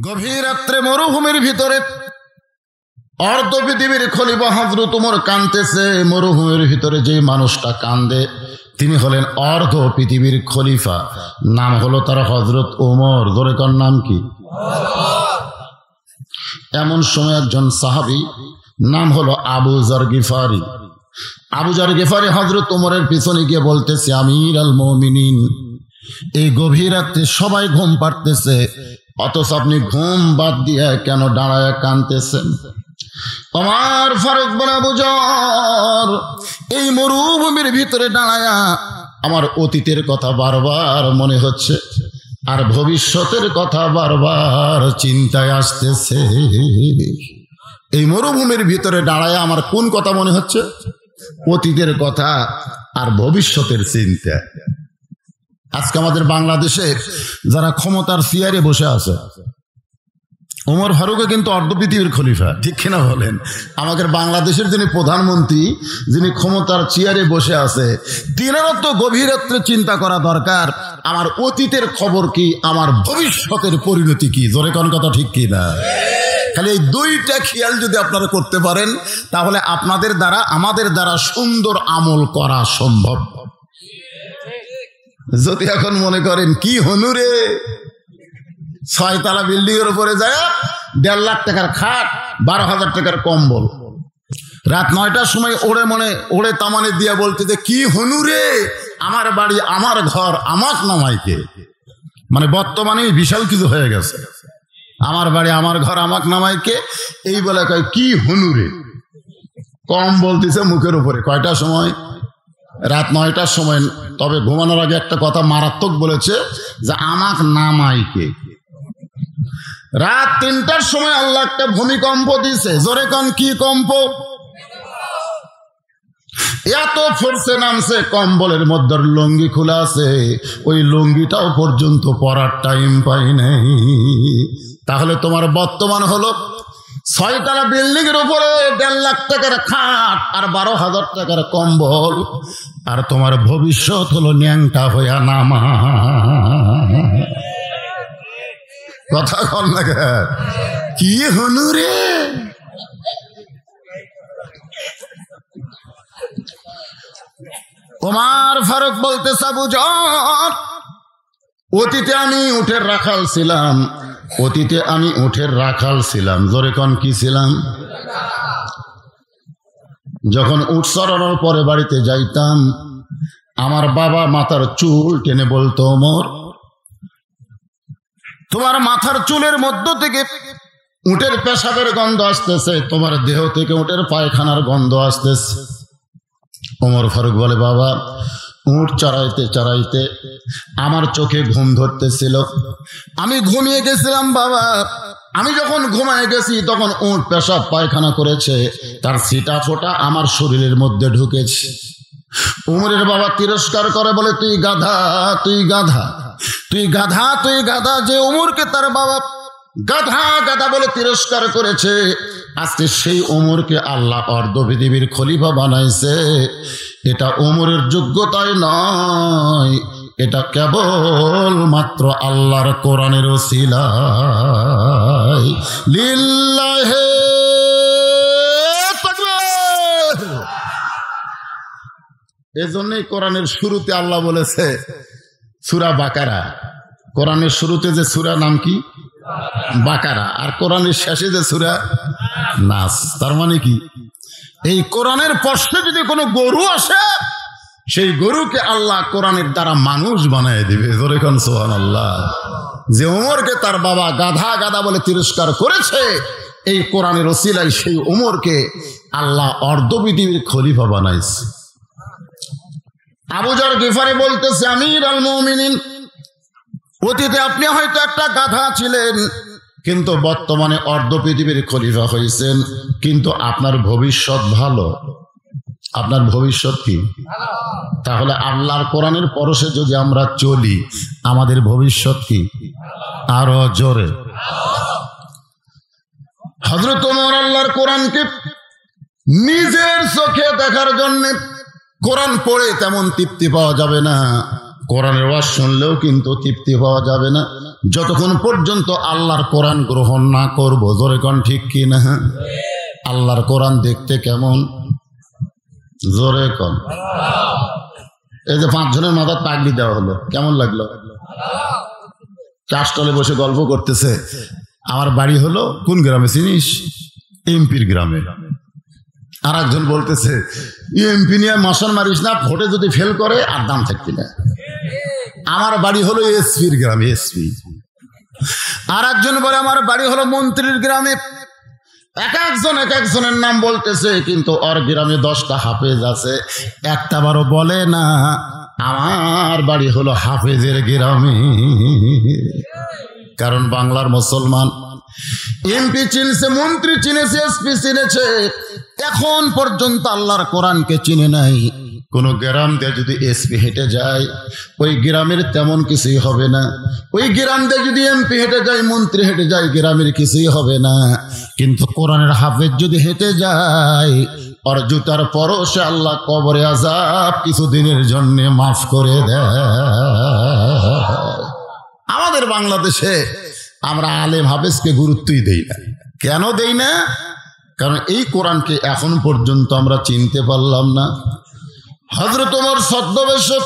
গভীর রাত্রে মরুভূমির ভিতরে অর্ধ পৃথিবীর খলিফা হযরত ওমর কাঁদতেছে। মরুভূমির ভিতরে যে মানুষটা কান্দে তিনি হলেন অর্ধ পৃথিবীর খলিফা, নাম হলো তার হযরত ওমর। ধরে তার নাম কি? এমন সময় একজন সাহাবী নাম হলো আবু যর গিফারি। আবু যর গিফারি হযরত ওমরের পিছনে গিয়ে বলতেছে, আমির আল মুমিনিন, এই গভীর রাত্রে সবাই ঘুম পাড়তেছে, অথচ আপনি ঘুম বাদ দিয়ে কেন দাঁড়ায় কাঁদতেছেন? ওমর ফারুক বলে, আবু যর, এই মরুভূমির ভিতরে দাঁড়ায়া আমার অতীতের কথা বারবার মনে হচ্ছে আর ভবিষ্যতের কথা বারবার চিন্তায় আসতেছে। এই মরুভূমির ভিতরে দাঁড়ায় আমার কোন কথা মনে হচ্ছে? অতীতের কথা আর ভবিষ্যতের চিন্তা। আজকে আমাদের বাংলাদেশে যারা ক্ষমতার চেয়ারে বসে আছে, ওমর ফারুকও কিন্তু অর্ধ পৃথিবীর খলিফা, ঠিক কিনা বলেন? আমাদের বাংলাদেশের যিনি প্রধানমন্ত্রী, যিনি ক্ষমতার চেয়ারে বসে আছে, তিনারও তো গভীর রাত্রে চিন্তা করা দরকার, আমার অতীতের খবর কি, আমার ভবিষ্যতের পরিণতি কি। জোরে কোন কথা ঠিক কিনা? খালি এই দুইটা খেয়াল যদি আপনারা করতে পারেন, তাহলে আপনাদের দ্বারা আমাদের দ্বারা সুন্দর আমল করা সম্ভব। যদি এখন মনে করেন কি হনুরে, 6 তলা বিল্ডিং এর উপরে যায় 1.5 লাখ টাকার খাট, 12,000 টাকার কম্বল, রাত 9টার সময় ওড়ে তামানে দিয়া বলতে যে কি হনুরে, আমার বাড়ি আমার ঘর আমাক নামাইকে। মানে বর্তমানে বিশাল কিছু হয়ে গেছে, আমার বাড়ি আমার ঘর আমাক নামাইকে, এই বলে কয় কি হনুরে। কম বলতেছে মুখের উপরে। কয়টার সময়? রাত 9টার সময়। তবে ঘুমানোর আগে একটা কথা মারাত্মক বলেছে যে আমাক নামাইকে। রাত 3টার সময় আল্লাহ একটা ভূমিকম্প দিছে। জোরে কান, কি কম্প? এত ফোর্সে নামছে, কম্বলের মধ্যে লুঙ্গি খোলা আছে, ওই লুঙ্গিটাও পর্যন্ত পরার টাইম পাই নাই। তাহলে তোমার বর্তমান হলো 6 তলা বিল্ডিং এর উপরে 1.5 লাখ টাকার খাট আর 12,000 টাকার কম্বল, আর তোমার ভবিষ্যৎ হলো ন্যাংটা হইয়া নামা। কথা কল না কি হনুরে। ওমর ফারুক বলতেছে, আবু যর, অতীতে আমি উঠের রাখাল ছিলাম, অতীতে আমি উঠের রাখাল ছিলাম। জোরে কোন, কি ছিলাম? যখন উঠ চড়ানোর পরে বাড়িতে যাইতাম, আমার বাবা মাথার চুল টেনে বলতো, ওমর, তোমার মাথার চুলের মধ্য থেকে উটের পেশাবের গন্ধ আসতেছে, তোমার দেহ থেকে উটের পায়খানার গন্ধ আসতেছে। ওমর ফারুক বলে, বাবা, উট চড়াইতে চড়াইতে আমার চোখে ঘুম ধরতেছিল, আমি ঘুমিয়ে গেছিলাম বাবা। আমি যখন ঘুমায় গেছি তখন উট পেশাব পায়খানা করেছে, তার ছিটা ফোঁটা আমার শরীরের মধ্যে ঢুকেছে। উমরের বাবা তিরস্কার করে বলে, তুই গাধা, তুই গাধা, তুই গাধা, তুই গাধা। যে উমরকে তার বাবা গাধা গাধা বলে তিরস্কার করেছে, আজকে সেই ওমরকে আল্লাহ অর্ধ পৃথিবীর খলিফা বানাইছে। এটা ওমরের যোগ্যতাই নয়, এটা কেবল মাত্র আল্লাহর কোরআনের ওসিলায়। লিল্লাহে তাকবীর। এজন্যই কোরআনের শুরুতে আল্লাহ বলেছে সূরা বাকারা। কোরআনের শুরুতে যে সূরা নাম কি? বাকারা। আর কোরআনের শেষে যে সূরা নাস। তার মানে কি? এই কোরআনের পশ্চাতে যদি কোনো গরু আসে, সেই গরুকে আল্লাহ কোরআনের দ্বারা মানুষ বানায় দিবে। জোরে কোন সুবহানাল্লাহ। যে ওমরকে তার বাবা গাধা গাধা বলে তিরস্কার করেছে, এই কোরআনের ওসিলায় সেই ওমরকে আল্লাহ অর্ধ পৃথিবীর খলিফা বানাইছে। আবু যর গিফারি বলতেছে, আমির আল মুমিনিন, অতীতে আপনি হয়তো একটা গাধা ছিলেন, কিন্তু বর্তমানে অর্ধ পৃথিবীর খলিফা হয়েছেন, কিন্তু আপনার ভবিষ্যৎ ভালো। আপনার ভবিষ্যৎ কি? তাহলে আল্লাহর কোরআনের পরশে যদি আমরা চলি, আমাদের ভবিষ্যৎ কি? আরো জোরে। হযরত ওমর আল্লাহর কোরআনকে নিজের চোখে দেখার জন্য, কোরআন পড়ে তেমন তৃপ্তি পাওয়া যাবে না, কোরআনের ওয়াজ শুনলেও কিন্তু তৃপ্তি পাওয়া যাবে না যতক্ষণ পর্যন্ত আল্লাহর কোরআন গ্রহণ না করব। জোরে কোন ঠিক কি না? আল্লাহর কোরআন দেখতে কেমন? জোরে কোন। এই যে 5 জনের মাথার পাগড়ি দেওয়া হলো, কেমন লাগলো? চাষতলে বসে গল্প করতেছে, আমার বাড়ি হলো কোন গ্রামে চিনিস? এমপির গ্রামে। আর একজন বলতেছে এমপি নিয়ে মশান মারিস না, ভোটে যদি ফেল করে আর দাম থাকবি না। আমার বাড়ি হলো এসপির গ্রামে, এসপি। আর একজন বলে আমার বাড়ি হলো মন্ত্রীর গ্রামে। এক একজনের নাম বলতেছে, কিন্তু ওর গ্রামে 10টা হাফেজ আছে, একটা বারও বলে না আমার বাড়ি হলো হাফেজের গ্রামে। কারণ বাংলার মুসলমান এমপি চিনেছে, মন্ত্রী চিনেছে, এসপি চিনেছে, এখন পর্যন্ত আল্লাহর কোরআনকে চিনে নাই। কোন গ্রাম দিয়ে যদি এসপি হেঁটে যায়, ওই গ্রামের তেমন কিছুই হবে না। ওই গ্রাম দিয়ে যদি এমপি হেঁটে যায়, মন্ত্রী হেঁটে যায়, গ্রামের কিছুই হবে না। কিন্তু কোরআনের হাফেজ যদি হেঁটে যায়, ওর জুতার পরশে আল্লাহ কবরে আযাব কিছুদিনের জন্য মাফ করে দেয়। আমাদের বাংলাদেশে আমরা আলেম হাফেজকে গুরুত্বই দেই না। কেন দেই না? কারণ এই কোরআনকে এখন পর্যন্ত আমরা চিনতে পারলাম না। হযরত ওমর ছদ্মবেশে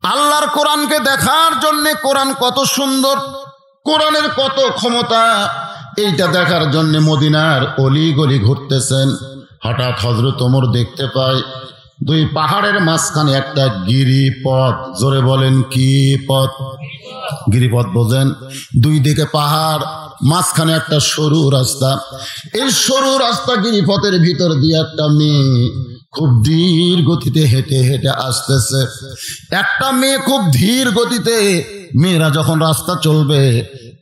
আল্লাহর কোরআনকে দেখার জন্য, কোরআন কত সুন্দর, কোরআনের কত ক্ষমতা, এইটা দেখার জন্য মদিনার অলি গলি ঘুরতেছেন। হঠাৎ হযরত ওমর দেখতে পায় 2 পাহাড়ের মাঝখানে একটা গিরিপথ। জোরে বলেন কি পথ? গিরিপথ বোঝেন? 2 দিকে পাহাড়, মাঝখানে একটা সরু রাস্তা। এই সরু রাস্তা গিরিপথের ভিতর দিয়ে একটা মেয়ে খুব ধীর গতিতে হেঁটে হেঁটে আসতেছে। একটা মেয়ে খুব ধীর গতিতে। মেয়েরা যখন রাস্তা চলবে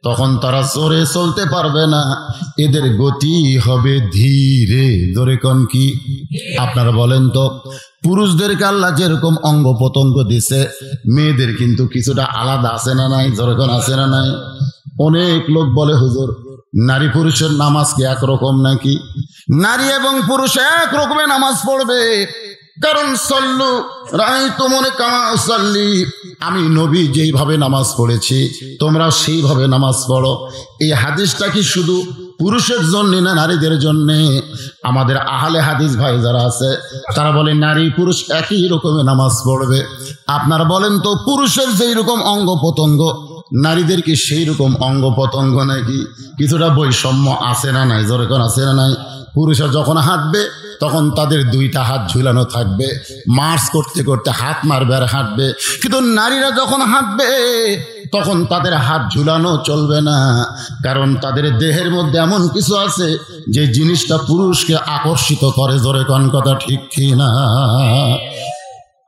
তখন তারা জোরে চলতে পারবে না, এদের গতি হবে ধীরে। জোরে কোন কি? আপনারা বলেন তো, পুরুষদেরকে আল্লাহ যেরকম অঙ্গ প্রত্যঙ্গ দিছে, মেয়েদের কিন্তু কিছুটা আলাদা আছে না নাই? জোরে কোন আছে না নাই? অনেক লোক বলে হুজুর নারী পুরুষের নামাজ কি একরকম নাকি? নারী এবং পুরুষ এক রকমের নামাজ পড়বে। কারণ সল্লু রাআইতুমুনি কামা উসাল্লি, আমি নবী যেইভাবে নামাজ পড়েছি তোমরা সেইভাবে নামাজ পড়ো। এই হাদিসটা কি শুধু পুরুষের জন্য না নারীদের জন্য? আমাদের আহলে হাদিস ভাই যারা আছে তারা বলে নারী পুরুষ একই রকমের নামাজ পড়বে। আপনারা বলেন তো, পুরুষের যেই রকম অঙ্গ প্রত্যঙ্গ, নারীদের কি সেই রকম অঙ্গ প্রত্যঙ্গ নাকি? কিছুটা বৈষম্য আছে না নাই? জোরে কোন আছে না নাই? পুরুষরা যখন হাঁটবে তখন তাদের 2টা হাত ঝুলানো থাকবে, মার্চ করতে করতে হাত মারবে আর হাঁটবে। কিন্তু নারীরা যখন হাঁটবে তখন তাদের হাত ঝুলানো চলবে না, কারণ তাদের দেহের মধ্যে এমন কিছু আছে যে জিনিসটা পুরুষকে আকর্ষিত করে। জোরে কোন কথা ঠিক কি না?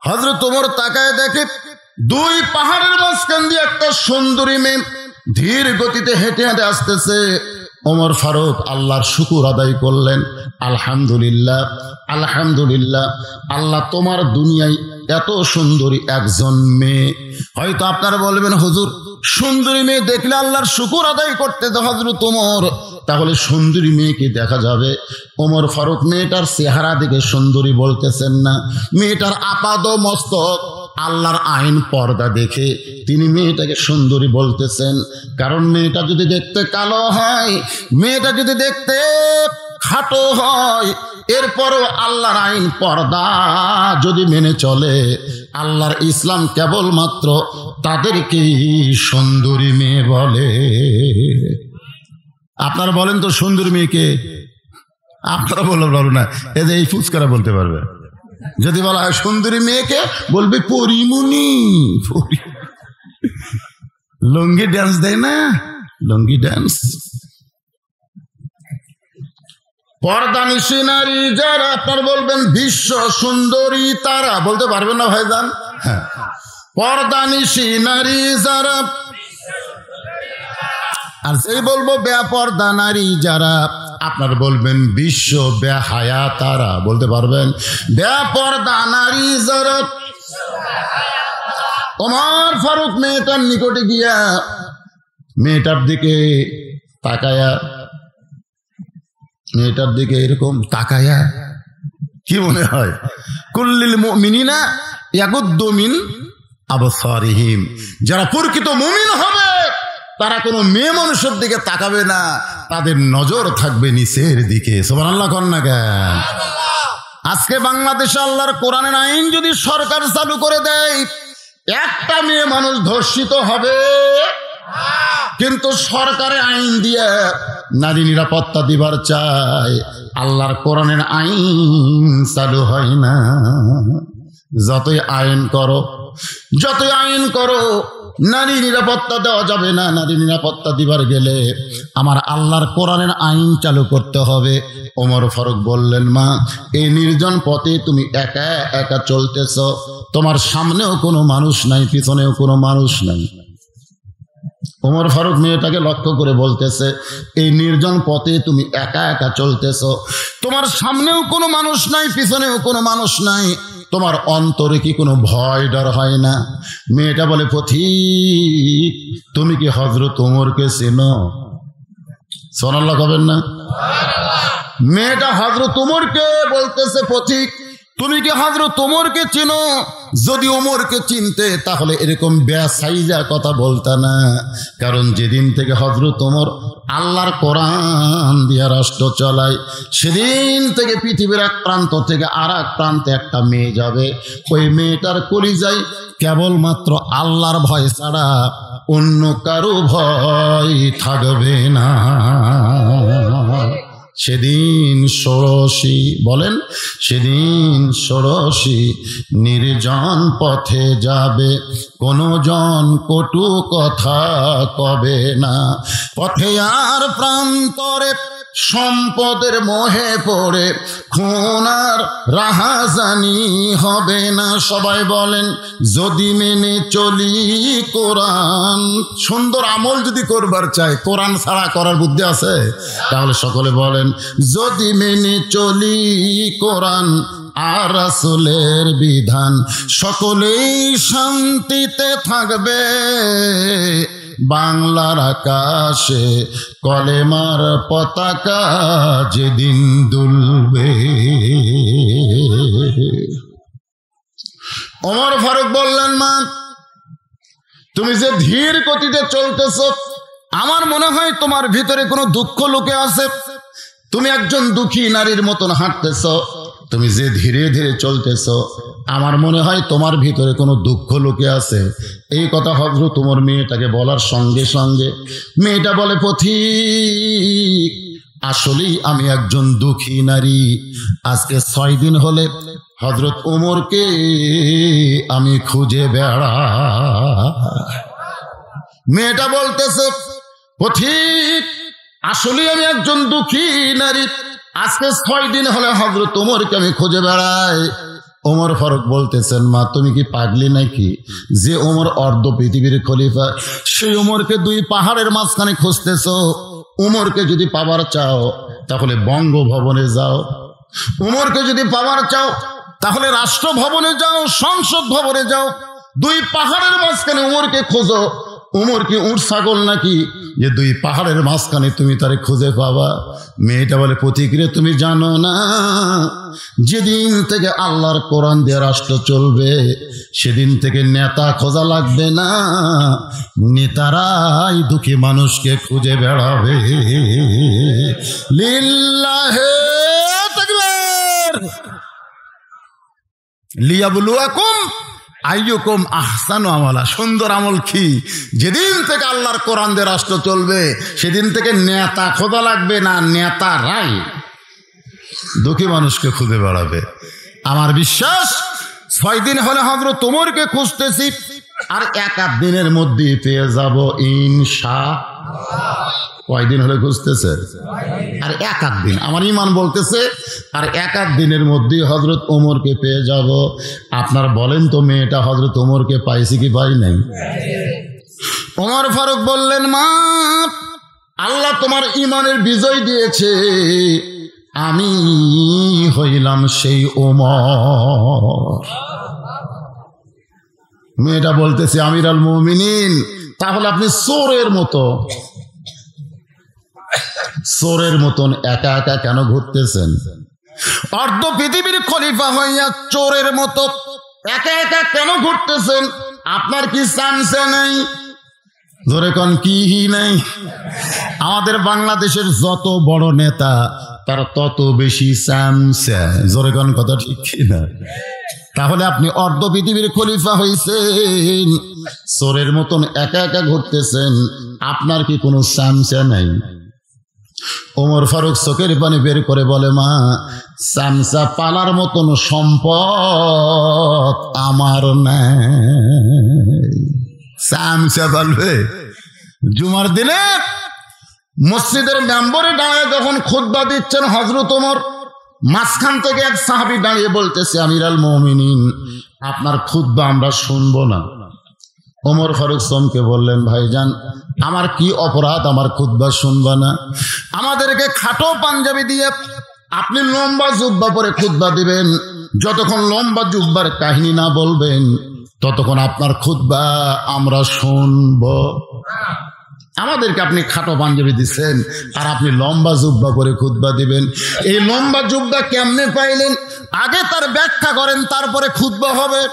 হযরত ওমর তাকায় দেখে 2 পাহাড়ের মাঝখান দিয়ে একটা সুন্দরী মেয়ে ধীর গতিতে হেঁটে হেঁটে আসতেছে। ওমর ফারুক আল্লাহর শুকর আদায় করলেন, আলহামদুলিল্লাহ, আলহামদুলিল্লাহ, আল্লাহ তোমার দুনিয়ায় এত সুন্দরী একজন মেয়ে। হয়তো আপনারা বলবেন হুজুর সুন্দরী মেয়ে দেখলে আল্লাহর শুকর আদায় করতে তো হযরত ওমর, তাহলে সুন্দরী মেয়েকে দেখা যাবে। ওমর ফারুক মেয়েটার চেহারা দেখে সুন্দরী বলতেছেন না, মেয়েটার আপাদ মস্তক আল্লাহর আইন পর্দা দেখে তিনি মেয়েটাকে সুন্দরী বলতেছেন। কারণ মেয়েটা যদি দেখতে কালো হয়, মেয়েটা যদি দেখতে খাটো হয়, এরপরও আল্লাহর আইন পর্দা যদি মেনে চলে, আল্লাহর ইসলাম কেবলমাত্র তাদেরকেই সুন্দরী মেয়ে বলে। আপনারা বলেন তো সুন্দরী মেয়েকে? আপনারা বলবেন না, এই যে এই ফুচকারা বলতে পারবে। যদি বলা হয় সুন্দরী মেয়েকে, বলবে পরিমণি। লুঙ্গি ড্যান্স দেয় না, লুঙ্গি ড্যান্স। পর্দানিশী নারী যারা, আপনার বলবেন বিশ্ব সুন্দরী তারা, বলতে পারবেন না ভাইজান? হ্যাঁ, পর্দানিশী নারী যারা। আর সেই বলবো বেপর্দা নারী যারা, আপনার বলবেন বিশ্ব বেহায়া তারা, বলতে পারবেন? বেপর্দা নারী যারা। ওমর ফারুক মেয়েটার নিকটে গিয়া মেয়েটার দিকে তাকায়া, মেয়েটার দিকে এরকম তাকায়া কি মনে হয়? কুল্লিল মুমিনিনা ইয়াগুদ্দু মিন আবসারিহিম, যারা প্রকৃত মুমিন হবে তারা কোনো মেয়ে মানুষের দিকে তাকাবে না, তাদের নজর থাকবে নিচের দিকে। সুবহানাল্লাহ কোন না কেন? আজকে বাংলাদেশে আল্লাহর কোরআনের আইন যদি সরকার চালু করে দেয়, একটা মেয়ে মানুষ ধর্ষিত হবে, কিন্তু সরকারের আইন দিয়ে নারী নিরাপত্তা দিবার চায়, আল্লাহর কোরআনের আইন চালু হয় না। যতই আইন করো নারী নিরাপত্তা দেওয়া যাবে না। নারী নিরাপত্তা দিবার গেলে আমার আল্লাহর কোরআনের আইন চালু করতে হবে। ওমর ফারুক বললেন, মা, এই নির্জন পথে তুমি একা একা চলতেছ, তোমার সামনেও কোনো মানুষ নাই, পিছনেও কোনো মানুষ নাই। ওমর ফারুক মেয়েটাকে লক্ষ্য করে বলতেছে, এই নির্জন পথে তুমি একা একা চলতেছ, তোমার সামনেও কোনো মানুষ নাই, পিছনেও কোনো মানুষ নাই, তোমার অন্তরে কি কোনো ভয় ডর হয় না? মেয়েটা বলে, পথিক, তুমি কি হযরত ওমরকে চেনো? সুবহানাল্লাহ কবেন না? মেয়েটা হযরত ওমরকে বলতেছে, পথিক, তুমি কি হযরত ওমরকে চেনো? যদি ওমরকে চিনতে তাহলে এরকম বেসাইজা কথা বলতা না। কারণ যেদিন থেকে হযরত ওমর আল্লাহর কোরআন দিয়া রাষ্ট্র চালায়, সেদিন থেকে পৃথিবীর এক প্রান্ত থেকে আর এক প্রান্তে একটা মেয়ে যাবে, ওই মেয়েটার কলিজায় কেবলমাত্র আল্লাহর ভয় ছাড়া অন্য কারো ভয় থাকবে না। সেদিন ষোড়শী, বলেন, সেদিন ষোড়শী নির্জন পথে যাবে, কোনো জন কটু কথা কবে না। পথে আর প্রান্তরে সম্পদের মোহে পড়ে খুন আর রাহাজানি হবে না। সবাই বলেন, যদি মেনে চলি কোরআন। সুন্দর আমল যদি করবার চাই, কোরআন ছাড়া করার বুদ্ধি আছে? তাহলে সকলে বলেন, যদি মেনে চলি কোরআন আর রাসূলের বিধান, সকলেই শান্তিতে থাকবে। বাংলার আকাশে কলেমার পতাকা যেদিন দুলবে। ওমর ফারুক বললেন, মা, তুমি যে ধীর গতিতে চলতেছ, আমার মনে হয় তোমার ভিতরে কোনো দুঃখ লুকে আছে। তুমি একজন দুঃখী নারীর মতন হাঁটতেছ, তুমি যে ধীরে ধীরে চলতেছ, আমার মনে হয় তোমার ভিতরে কোনো দুঃখ লুকে আছে। এই কথা হযরত ওমর মেয়েটাকে বলার সঙ্গে সঙ্গে মেয়েটা বলে, পথিক, আসলেই আমি একজন দুঃখী নারী। আজকে 6 দিন হলে হযরত ওমরকে আমি খুঁজে বেড়াই। মেয়েটা বলতেছে, পথিক, আসলেই আমি একজন দুঃখী নারী, আজকে 6 দিন হলে হযরত ওমরকে আমি খুঁজে বেড়াই। ওমর ফারুক বলতেছেন, মা, তুমি কি পাগলি নাকি? যে ওমর অর্ধ পৃথিবীর খলিফা, সেই ওমরকে 2 পাহাড়ের মাঝখানে খুঁজতেছ। ওমরকে যদি পাবার চাও তাহলে বঙ্গভবনে যাও, ওমরকে যদি পাবার চাও তাহলে রাষ্ট্রভবনে যাও, সংসদ ভবনে যাও। 2 পাহাড়ের মাঝখানে ওমরকে খোঁজো। ওমর কি উট ছাগল নাকি যে 2 পাহাড়ের মাঝখানে তুমি তারে খুঁজে পাবা? মেয়েটা বলে, পথিকরে, তুমি জানো না, যেদিন থেকে আল্লাহর কোরআন দিয়ে রাষ্ট্র চলবে, সেদিন থেকে নেতা খোঁজা লাগবে না, নেতারাই দুঃখী মানুষকে খুঁজে বেড়াবে। লিল্লাহে তাকবীর। লিয়াবলুয়াকুম আইয়ুকুম আহসানু আমালা। সুন্দর আমল কি? যেদিন থেকে আল্লাহর কোরআন দিয়ে রাষ্ট্র চলবে, সেদিন থেকে নেতা খোঁজা লাগবে না, নেতারাই দুঃখী মানুষকে খুঁজে বেড়াবে। আমার বিশ্বাস 6 দিন হলে হযরত ওমরকে খুঁজতেছি, আর 1 দিনের মধ্যে পেয়ে যাব ইনশাআল্লাহ। কয়দিন হলে খুঁজতেছে? আর 1 দিন। আমার ঈমান বলতেছে আর 1 দিনের মধ্যে হযরত ওমরকে পেয়ে যাব। আপনার বলেন তো, মেয়েটা হযরত ওমরকে পাইছে কি পাই নাই? ওমর ফারুক বললেন, মা, আল্লাহ তোমার ঈমানের বিজয় দিয়েছে, আমি হইলাম সেই ওমর। মেয়েটা বলতেছে, আমিরুল মুমিনিন, তাহলে আপনি চোরের মতন একা একা কেন ঘুরতেছেন? অর্ধ পৃথিবীর খলিফা হইয়া চোরের মতো একা একা কেন ঘুরতেছেন? আপনার কি চান্সে নেই? জোরে কোন কি নেই? আমাদের বাংলাদেশের যত বড় নেতা তার তত বেশি চান্সে। জোরে কোন কথা ঠিক কিনা? তাহলে আপনি অর্ধ পৃথিবীর খলিফা হয়েছেন, চোরের মতন একা একা ঘুরতেছেন, আপনার কি কোনো চান্সে নাই? ওমর ফারুক চোখের পানি বের করে বলে, মা, চামচা পালার মতন সম্পদ আমার নাই। চামচা পালবে? জুমার দিনে মসজিদের মেম্বরে দাঁড়িয়ে যখন খুতবা দিচ্ছেন হযরত ওমর, মাঝখান থেকে এক সাহাবী দাঁড়িয়ে বলতেছে, আমিরুল মুমিনিন, আপনার খুতবা আমরা শুনবো না। ওমর ফারুক চমকে বললেন, ভাইজান, আমার কি অপরাধ আমার খুতবা শুনবা না? আমাদেরকে খাটো পাঞ্জাবি দিয়ে আপনি লম্বা জুব্বা পরে খুতবা দিবেন, যতক্ষণ লম্বা জুব্বার কাহিনী না বলবেন ততক্ষণ আপনার খুতবা আমরা শুনব। আমাদেরকে আপনি খাটো পাঞ্জাবি দিচ্ছেন আর আপনি লম্বা জুব্বা পরে খুতবা দিবেন। এই লম্বা জুব্বা কেমনে পাইলেন? আগে তার ব্যাখ্যা করেন, তারপরে খুতবা হবে।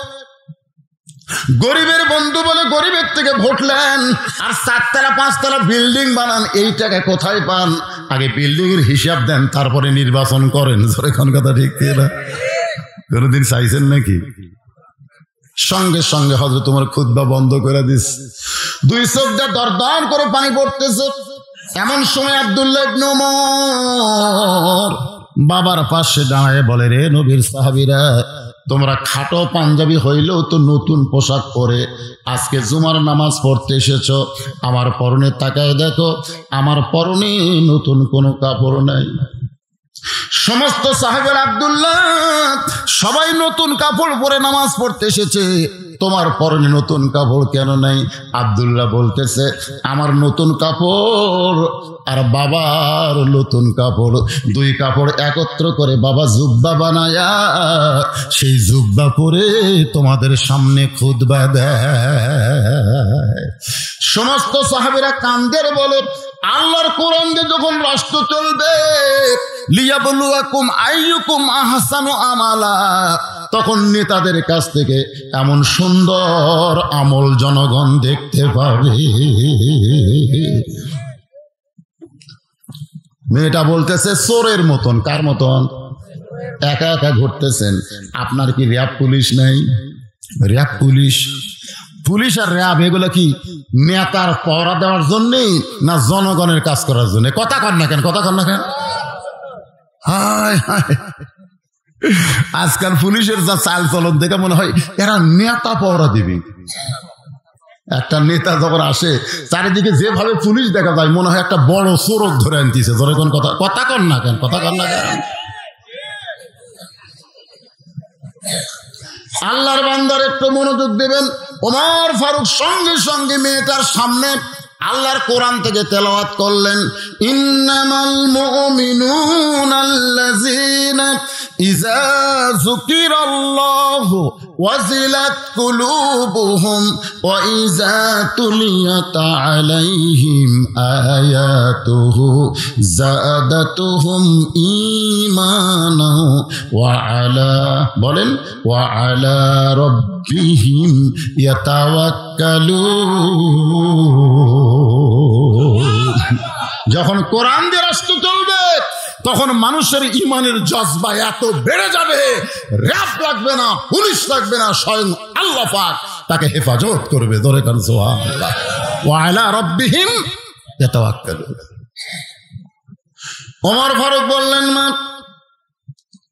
গরিবের বন্ধু বলে গরিবের থেকে ভোট নেন আর 4 তলা 5 তলা বিল্ডিং বানান, এই টাকা কোথায় পান? আগে বিল্ডিং এর হিসাব দেন, তারপরে নির্বাচন করেন। কোন কথা ঠিক না? কোনদিন চাইছেন নাকি? সঙ্গে সঙ্গে হযরত ওমর খুতবা বন্ধ করে দিস, 2 চোখ দিয়ে দরদর করে পানি পড়তেছে। এমন সময় আব্দুল্লাহ ইবনে ওমর বাবার পাশে দাঁড়ায় বলে, রে নবীর সাহাবীরা, তোমরা খাটো পাঞ্জাবি হইলেও তো নতুন পোশাক পরে আজকে জুমার নামাজ পড়তে এসেছো, আমার পরনে তাকায় দেখো, আমার পরনে নতুন কোনো কাপড় নাই। সমস্ত সাহাবের আব্দুল্লাহ সবাই নতুন কাপড় পরে নামাজ পড়তে এসেছে, তোমার পরনে নতুন কাপড় কেন নাই? আব্দুল্লাহ বলতেছে, আমার নতুন কাপড় আর বাবার নতুন কাপড়, 2 কাপড় একত্র করে বাবা জুব্বা বানায়া সেই জুব্বা পরে তোমাদের সামনে খুতবা দেয়। সমস্ত সাহাবীরা কান্দের বলে, আল্লাহর কোরআন দিয়ে যখন রাষ্ট্র চলবে, লিয়াবলুয়াকুম আইয়ুকুম আহসানু আমালা, তখন নেতাদের কাছ থেকে এমন সুন্দর আমল জনগণ দেখতে পাবে। মেয়েটা বলতেছে চোরের মতন। কার মতন? একা একা ঘুরতেছেন। আপনার কি র্যাব পুলিশ নাই? র্যাব পুলিশ, পুলিশ আর র্যাব এগুলো কি নেতার পহরা দেওয়ার জন্যে না জনগণের কাজ করার জন্য? কথা কন না কেন? কথা কন না কেন? হায় হায়, আজকাল পুলিশের যা চাল চলন দেখে মনে হয় এরা নেতা পহরা দিবি। একটা নেতা যখন আসে চারিদিকে যেভাবে পুলিশ দেখা যায় মনে হয় একটা বড় চোরক ধরে আনতেছে। ধরে কোন কথা? কথা কন না কেন? কথা কন না কেন? আল্লাহর বান্দার একটু মনোযোগ দেবেন। ওমর ফারুক সঙ্গে সঙ্গে মেয়েটার সামনে আল্লাহর কোরআন থেকে তেলাওয়াত করলেন, ইন্নামাল মুমিনুনা আল্লাযীনা ইযা যুকিরাল্লাহু ওয়াজিলাত কুলুবুহুম ওয়া ইযা তুলিয়াত আলাইহিম আয়াতুহু যাদাতুহুম ঈমানা ওয়া আলা, বলেন, ওয়া আলা রাব্বিহিম ইয়াতাওয়াক্কালুন। যখন কোরআন দিয়ে রাষ্ট্র চলবে তখন মানুষের ইমানের জজবা এত বেড়ে যাবে, র‍্যাব লাগবে না, পুলিশ লাগবে না, স্বয়ং আল্লাহ পাক তাকে হেফাজত করবে। ধরে কান সুবহানাল্লাহ। ওয়া আলা রাব্বিহিম ইয়াতাওয়াক্কালুন। ওমর ফারুক বললেন, মা,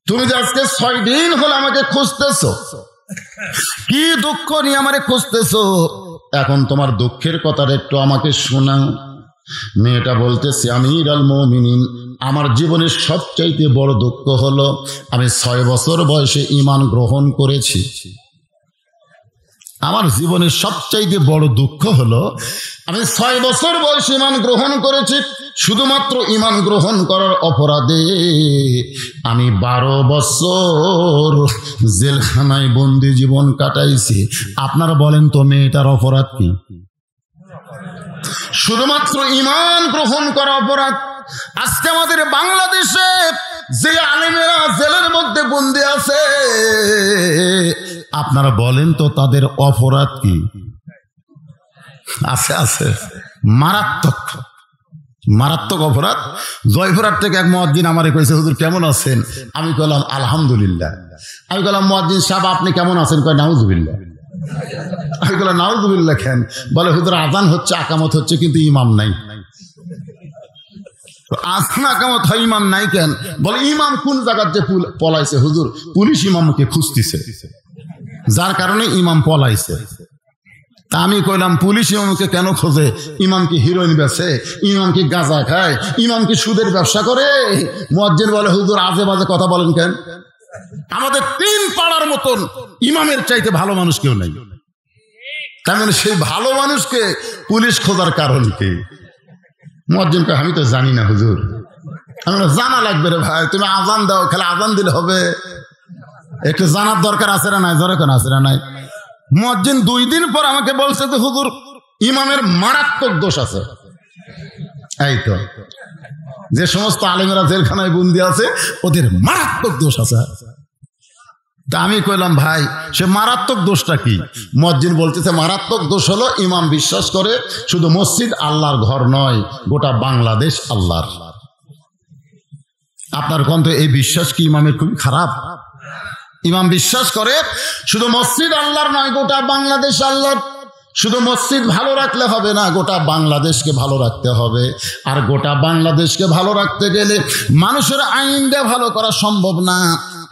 তুমি যে আজকে 6 দিন হলো আমাকে খুঁজতেছো, কি দুঃখ নিয়ে আমারে খুঁজতেছো? এখন তোমার দুঃখের কথাটা একটু আমাকে শোনাও। মেয়েটা বলতেছে, আমিরুল মুমিনিন, আমার জীবনের সবচাইতে বড় দুঃখ হলো আমি 6 বছর বয়সে ঈমান গ্রহণ করেছি। আমার জীবনের সবচাইতে বড় দুঃখ হলো আমি 6 বছর বয়সে ঈমান গ্রহণ করেছি। শুধুমাত্র ঈমান গ্রহণ করার অপরাধে আমি 12 বছর জেলখানায় বন্দি জীবন কাটাইছি। আপনারা বলেন তো মেয়েটার অপরাধ কি? শুধুমাত্র ঈমান গ্রহণ করা অপরাধ। আজকে আমাদের বাংলাদেশে যে আলেমেরা জেলের মধ্যে বন্দী আছে, আপনারা বলেন তো তাদের অপরাধ কি? আছে আছে, মারাত্মক মারাত্মক অপরাধ। জয়পুরহাট থেকে এক মুয়াজ্জিন আমারে কইছে, হুজুর কেমন আছেন? আমি কইলাম আলহামদুলিল্লাহ। আমি কইলাম মুয়াজ্জিন সাহেব আপনি কেমন আছেন? কয় নাউজুবিল্লাহ। আমি কইলাম নাউজুবিল্লাহ কেন? বলে হুজুর আযান হচ্ছে, আকামত হচ্ছে, কিন্তু ইমাম নাই। আযান আকামত হয়, ইমাম নাই কেন? বলে ইমাম কোন জায়গার যে পলাইছে হুজুর, পুলিশ ইমামকে খুঁজতেছে, যার কারণে ইমাম পলাইছে। তা আমি কইলাম পুলিশ ইমামকে কেন খোঁজে? ইমাম কি হিরোইন বেচে? ইমাম কি গাঁজা খায়? ইমাম কি সুদের ব্যবসা করে? মুয়াজ্জিন বলে হুজুর আজে বাজে কথা বলেন কেন? আমাদের 3 পাড়ার মতন ইমামের চাইতে ভালো মানুষ কেউ নাই। তার মানে সেই ভালো মানুষকে পুলিশ খোঁজার কারণ কি? মুয়াজ্জিন কয় আমি তো জানি না হুজুর। আমি জানা লাগবে রে ভাই, তুমি আজান দাও, খেলে আজান দিলে হবে? একটু জানার দরকার আছে না নাই? জোরে কেন আছে না নাই? মুয়াজ্জিন 2 দিন পর আমাকে বলছে যে হুজুর ইমামের মারাত্মক দোষ আছে। এই তো যে সমস্ত আলেমেরা জেলখানায় বন্দী আছে ওদের মারাত্মক দোষ আছে। তা আমি কইলাম ভাই সে মারাত্মক দোষটা কি? মুয়াজ্জিন বলতেছে মারাত্মক দোষ হলো ইমাম বিশ্বাস করে শুধু মসজিদ আল্লাহর ঘর নয়, গোটা বাংলাদেশ আল্লাহর। আপনার কোন তো এই বিশ্বাস কি ইমামের খুবই খারাপ? ইমাম বিশ্বাস করে শুধু মসজিদ আল্লাহর নয়, গোটা বাংলাদেশ আল্লাহর। শুধু মসজিদ ভালো রাখলে হবে না, গোটা বাংলাদেশকে ভালো রাখতে হবে। আর গোটা বাংলাদেশকে ভালো রাখতে গেলে মানুষের আইন দিয়ে ভালো করা সম্ভব না,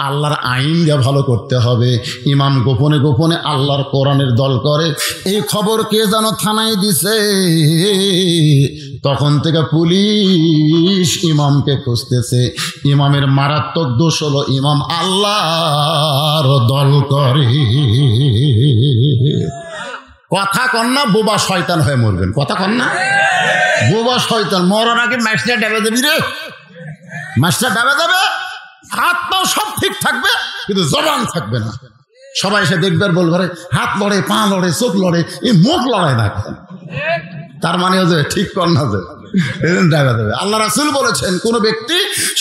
আল্লাহর আইন দিয়ে ভালো করতে হবে। ইমাম গোপনে গোপনে আল্লাহর কোরআনের দল করে, এই খবর কে যেন থানায় দিছে, তখন থেকে পুলিশ ইমামকে খুঁজতেছে। ইমামের মারাত্মক দোষ হলো ইমাম আল্লাহর দল করে। কথা কন না, বোবা শয়তান হয়ে মরবেন। কথা কন না, বোবা শয়তান। মরার আগে মাছটা ডাবে দেবি রে, মাছটা ডাবে দেবে, হাত পাও সব ঠিক থাকবে, কিন্তু জবান থাকবে না। সবাই এসে দেখবে আর বলবে হাত লড়ে, পা লড়ে, চোখ লড়ে, এই মুখ লড়ায় না। তার মানে হচ্ছে ঠিক কর না যে দেখা দেবে। আল্লাহ রাসূল বলেছেন কোন ব্যক্তি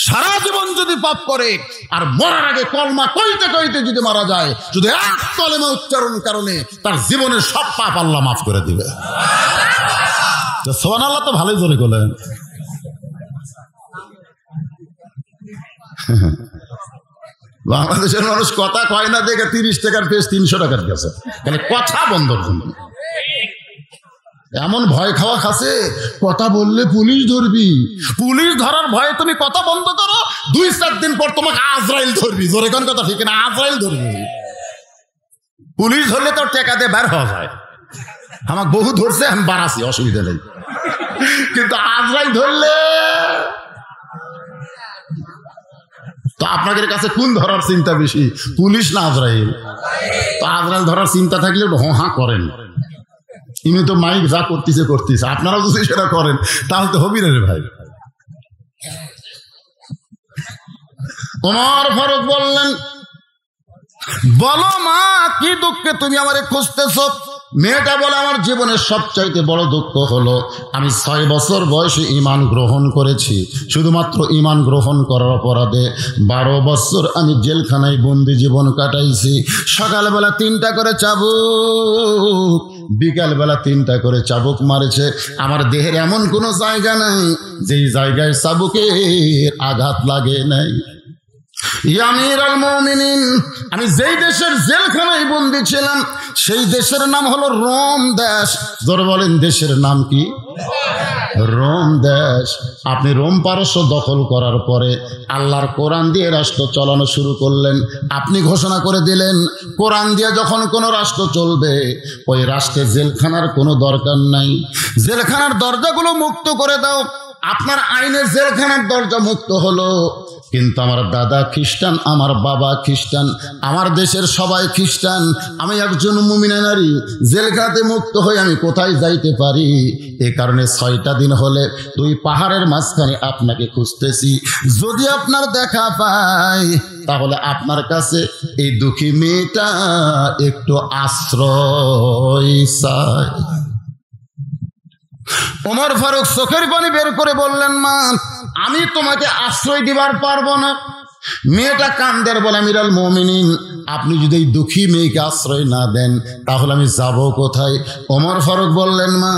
সারা জীবন যদি পাপ করে আর মরার আগে কলমা কইতে কইতে যদি মারা যায়, শুধু এক কলমা উচ্চারণ কারণে তার জীবনের সব পাপ আল্লাহ মাফ করে দিবে। সুবহানাল্লাহ, তো ভালোই জোরে বলেন। বাংলাদেশের মানুষ কথা কয় না দেখে 30 টাকার পেজ 300 টাকার গেছে, তাহলে কথা বন্ধর জন্য এমন ভয় খাওয়া খাসে। কথা বললে পুলিশ ধরবি, পুলিশ ধরার ভয়ে তুমি কথা বন্ধ করো, 2-4 দিন পর তোমাকে আজরাইল ধরবি। জোরে কোন কথা ঠিক না? আজরাইল ধরবি। পুলিশ ধরলে তো টাকা দিয়ে বের হওয়া যায়। আমাকে বহু ধরছে, আমি বাড়াছি, অসুবিধা নেই। কিন্তু আজরাইল ধরলে তো আপনাদের কাছে কোন ধরার চিন্তা বেশি, পুলিশ না আজরাইল? তো আজরাইল ধরার চিন্তা থাকলে হা করেন। ইনি তো মাইক যা করতেছে, আপনারাও যদি সেটা করেন তাহলে তো হবি না রে ভাই। ওমর ফারুক বললেন, বলো মা কি দুঃখে তুমি আমারে খুঁজতেছ? মেয়েটা বলে আমার জীবনের সবচাইতে বড় দুঃখ হলো আমি 6 বছর বয়সে ঈমান গ্রহণ করেছি। শুধুমাত্র ঈমান গ্রহণ করার অপরাধে 12 বছর আমি জেলখানায় বন্দি জীবন কাটাইছি। সকালবেলা 3টা করে চাবুক, বিকালবেলা 3টা করে চাবুক মারেছে। আমার দেহের এমন কোনো জায়গা নাই যেই জায়গায় চাবুকের আঘাত লাগে নাই। আমিরুল মুমিনিন, আমি যেই দেশের জেলখানায় বন্দী ছিলাম সেই দেশের নাম হলো রোম দেশ। জোরে বলেন, দেশের নাম কি? রোম দেশ। আপনি রোম পারস্য দখল করার পরে আল্লাহর কোরআন দিয়ে রাষ্ট্র চালানো শুরু করলেন। আপনি ঘোষণা করে দিলেন কোরআন দিয়ে যখন কোনো রাষ্ট্র চলবে ওই রাষ্ট্রে জেলখানার কোনো দরকার নাই। জেলখানার দরজাগুলো মুক্ত করে দাও। আপনার আইনের জেলখানার দরজা মুক্ত হলো, কিন্তু আমার দাদা খ্রিস্টান, আমার বাবা খ্রিস্টান, আমার দেশের সবাই খ্রিস্টান। আমি একজন মুমিনা নারী, জেলখানাতে মুক্ত হয়ে আমি কোথায় যাইতে পারি? এ কারণে 6টা দিন হলে 2 পাহাড়ের মাঝখানে আপনাকে খুঁজতেছি। যদি আপনার দেখা পাই তাহলে আপনার কাছে এই দুঃখী মেয়েটা একটু আশ্রয় চায়। ওমর ফারুক চোখের পানি বের করে বললেন, মা আমি তোমাকে আশ্রয় দিবার পারবো না। মেয়েটা কান্দের বলে, আমিরুল মুমিনিন আপনি যদি এই দুঃখী মেয়েকে আশ্রয় না দেন তাহলে আমি যাব কোথায়? ওমর ফারুক বললেন, মা,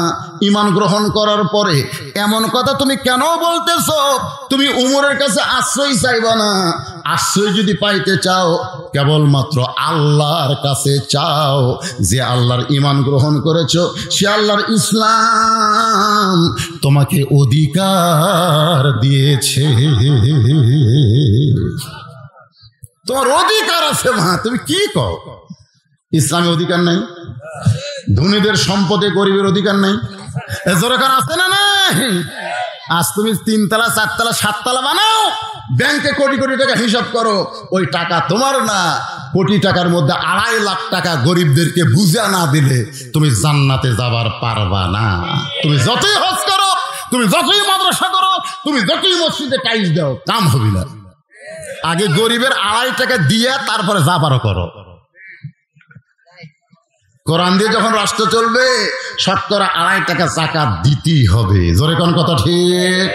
ঈমান গ্রহণ করার পরে এমন কথা তুমি কেন বলতেছো? তুমি উমরের কাছে আশ্রয় চাইবা না। আশ্রয় যদি পাইতে চাও কেবলমাত্র আল্লাহর কাছে চাও। যে আল্লাহর ঈমান গ্রহণ করেছো, সে আল্লাহর ইসলাম তোমাকে অধিকার দিয়েছে। তোমার অধিকার আছে মা, তুমি কি কও? ইসলামে অধিকার নাই? ধনীদের সম্পদে গরিবের অধিকার নাই? এজরকার আছে না নাই? আজ তুমি 3 তলা 4 তলা 7 তলা বানাও, ব্যাংকে কোটি কোটি টাকা হিসাব করো, ওই টাকা তোমার না। কোটি টাকার মধ্যে 2.5 লাখ টাকা গরিবদেরকে বুঝা না দিলে তুমি জান্নাতে যাবার পারবা না। তুমি যতই হজ করো, তুমি যতই মাদ্রাসা করো, তুমি যতই মসজিদে টাইলস দাও, কাম হবে না। আগে গরিবের 2.5 টাকা দিয়ে তারপরে যা পারো করো। কোরআন দিয়ে যখন রাষ্ট্র চলবে, শতকরা 2.5 টাকা যাকাত দিতেই হবে। জোরে কোন কথা ঠিক?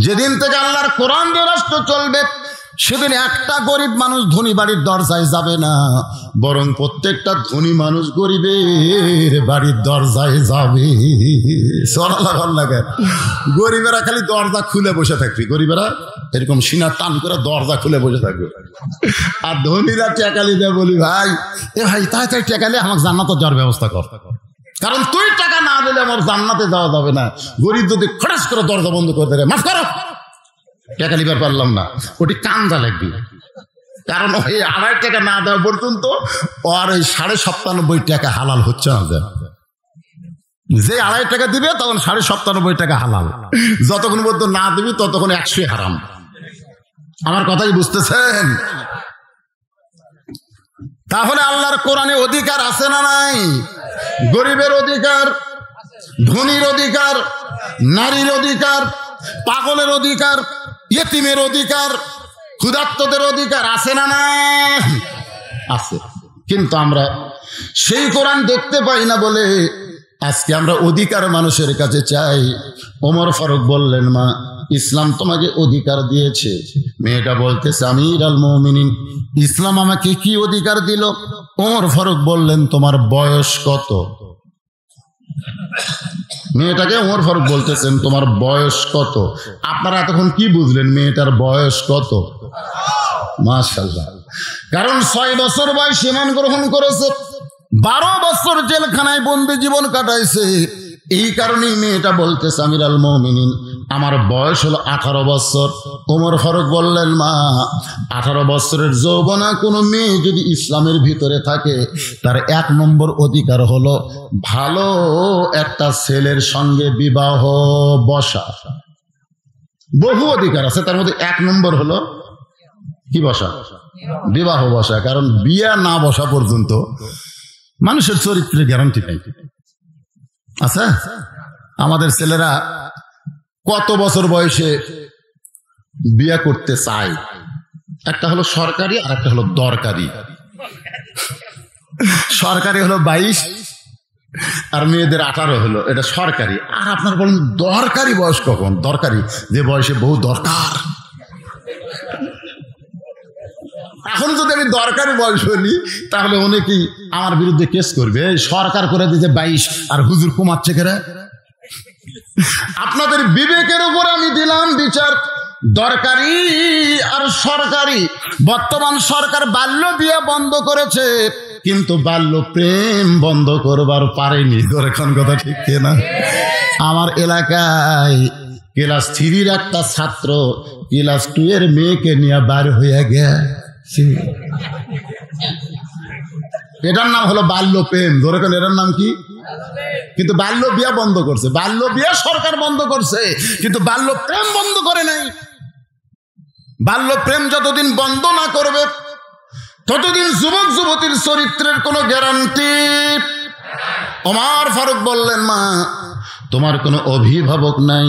যেদিন থেকে আল্লাহর কোরআন দিয়ে রাষ্ট্র চলবে, সেদিন একটা গরিব মানুষ ধনী বাড়ির দরজায় যাবে না, বরং প্রত্যেকটা ধনী মানুষ গরিবের বাড়ির দরজায় যাবে। গরিবেরা খালি দরজা খুলে বসে থাকবে, গরিবেরা এরকম সিনা টান করে দরজা খুলে বসে থাকবে। আর ধনীরা টেকালি দেয়, বলি, ভাই এ ভাই তাড়াতাড়ি টেকালে আমাকে জান্নাতে যাওয়ার ব্যবস্থা কর, কারণ তুই টাকা না দিলে আমার জান্নাতে যাওয়া যাবে না। গরিব যদি খরচ করে দরজা বন্ধ করে দেয়, মাফ করো, টাকা নিবার পারলাম না, ওটি কান্দা লাগবে। কারণ ওই 2.5 টাকা না দেওয়া পর্যন্ত আর ওই 97.5 টাকা হালাল হচ্ছে না। যে 2.5 টাকা দিবে তখন 97.5 টাকা হালাল, যতক্ষণ পর্যন্ত না দিবি ততক্ষণ 100 হারাম। আমার কথাই বুঝতেছেন? তাহলে আল্লাহর কোরআনে অধিকার আছে না নাই? গরিবের অধিকার, ধনীর অধিকার, নারীর অধিকার, পাগলের অধিকার, ইয়েতিমের অধিকার, ক্ষুধার্তদের অধিকার আছে না নাই? আছে। কিন্তু আমরা সেই কোরআন দেখতে পাই না বলে আজকে আমরা অধিকার মানুষের কাছে চাই। ওমর ফারুক বললেন, মা, ইসলাম তোমাকে অধিকার দিয়েছে। মেয়েটা বলতেছে, আমিরুল মুমিনিন, ইসলাম আমাকে কি অধিকার দিল? ওমর ফারুক বললেন, তোমার বয়স কত? মেয়েটাকে ওমর ফারুক বলতেছেন, তোমার বয়স কত? আপনারা এতক্ষণ কি বুঝলেন মেয়েটার বয়স কত? মাশাআল্লাহ। কারণ 6 বছর বয়সে ঈমান গ্রহণ করেছে, 12 বছর জেলখানায় বন্দি জীবন কাটাইছে। এই কারণেই মেয়েটা বলতেছে, আমিরুল মুমিনিন, আমার বয়স হলো 18 বছর। ওমর ফারুক বললেন, মা, 18 বছরের যৌবনা কোনো মেয়ে যদি ইসলামের ভিতরে থাকে, তার 1 নম্বর অধিকার হলো ভালো একটা ছেলের সঙ্গে বিবাহ বসা। বহু অধিকার আছে, তার মধ্যে 1 নম্বর হলো কি বসা? বিবাহ বসা। কারণ বিয়া না বসা পর্যন্ত মানুষের চরিত্রের গ্যারান্টি নেই। আচ্ছা, আমাদের ছেলেরা কত বছর বয়সে বিয়ে করতে চায়? একটা হলো সরকারি আর একটা হলো দরকারি। সরকারি হলো 22 আর মেয়েদের 18 হলো, এটা সরকারি। আর আপনার বলেন দরকারি বয়স কখন? দরকারি যে বয়সে বহু দরকার। এখন যদি আমি দরকারি বয়স বলি তাহলে অনেকেই আমার বিরুদ্ধে কেস করবে, সরকার করে দিয়েছে 22 আর হুজুর কমাচ্ছে কেরা। আপনাদের বিবেকের উপর আমি দিলাম বিচার, দরকারি আর সরকারি। বর্তমান সরকার বাল্য বিয়ে বন্ধ করেছে, কিন্তু বাল্য প্রেম বন্ধ করবার পারেনি। এখন কথা ঠিক না? আমার এলাকায় ক্লাস 3-র একটা ছাত্র ক্লাস 2 এর মেয়েকে নিয়ে বার হয়ে গেছে। এটার নাম হলো বাল্য প্রেম। ধরে কেন, এটার নাম কি? কিন্তু বাল্য বিয়া বন্ধ করছে। বাল্য বিয়া সরকার বন্ধ করছে, কিন্তু বাল্য প্রেম বন্ধ করে নাই। বাল্য প্রেম যতদিন বন্ধ না করবে ততদিন যুবক যুবতীর চরিত্রের কোনো গ্যারান্টি। ওমর ফারুক বললেন, মা, তোমার কোনো অভিভাবক নাই,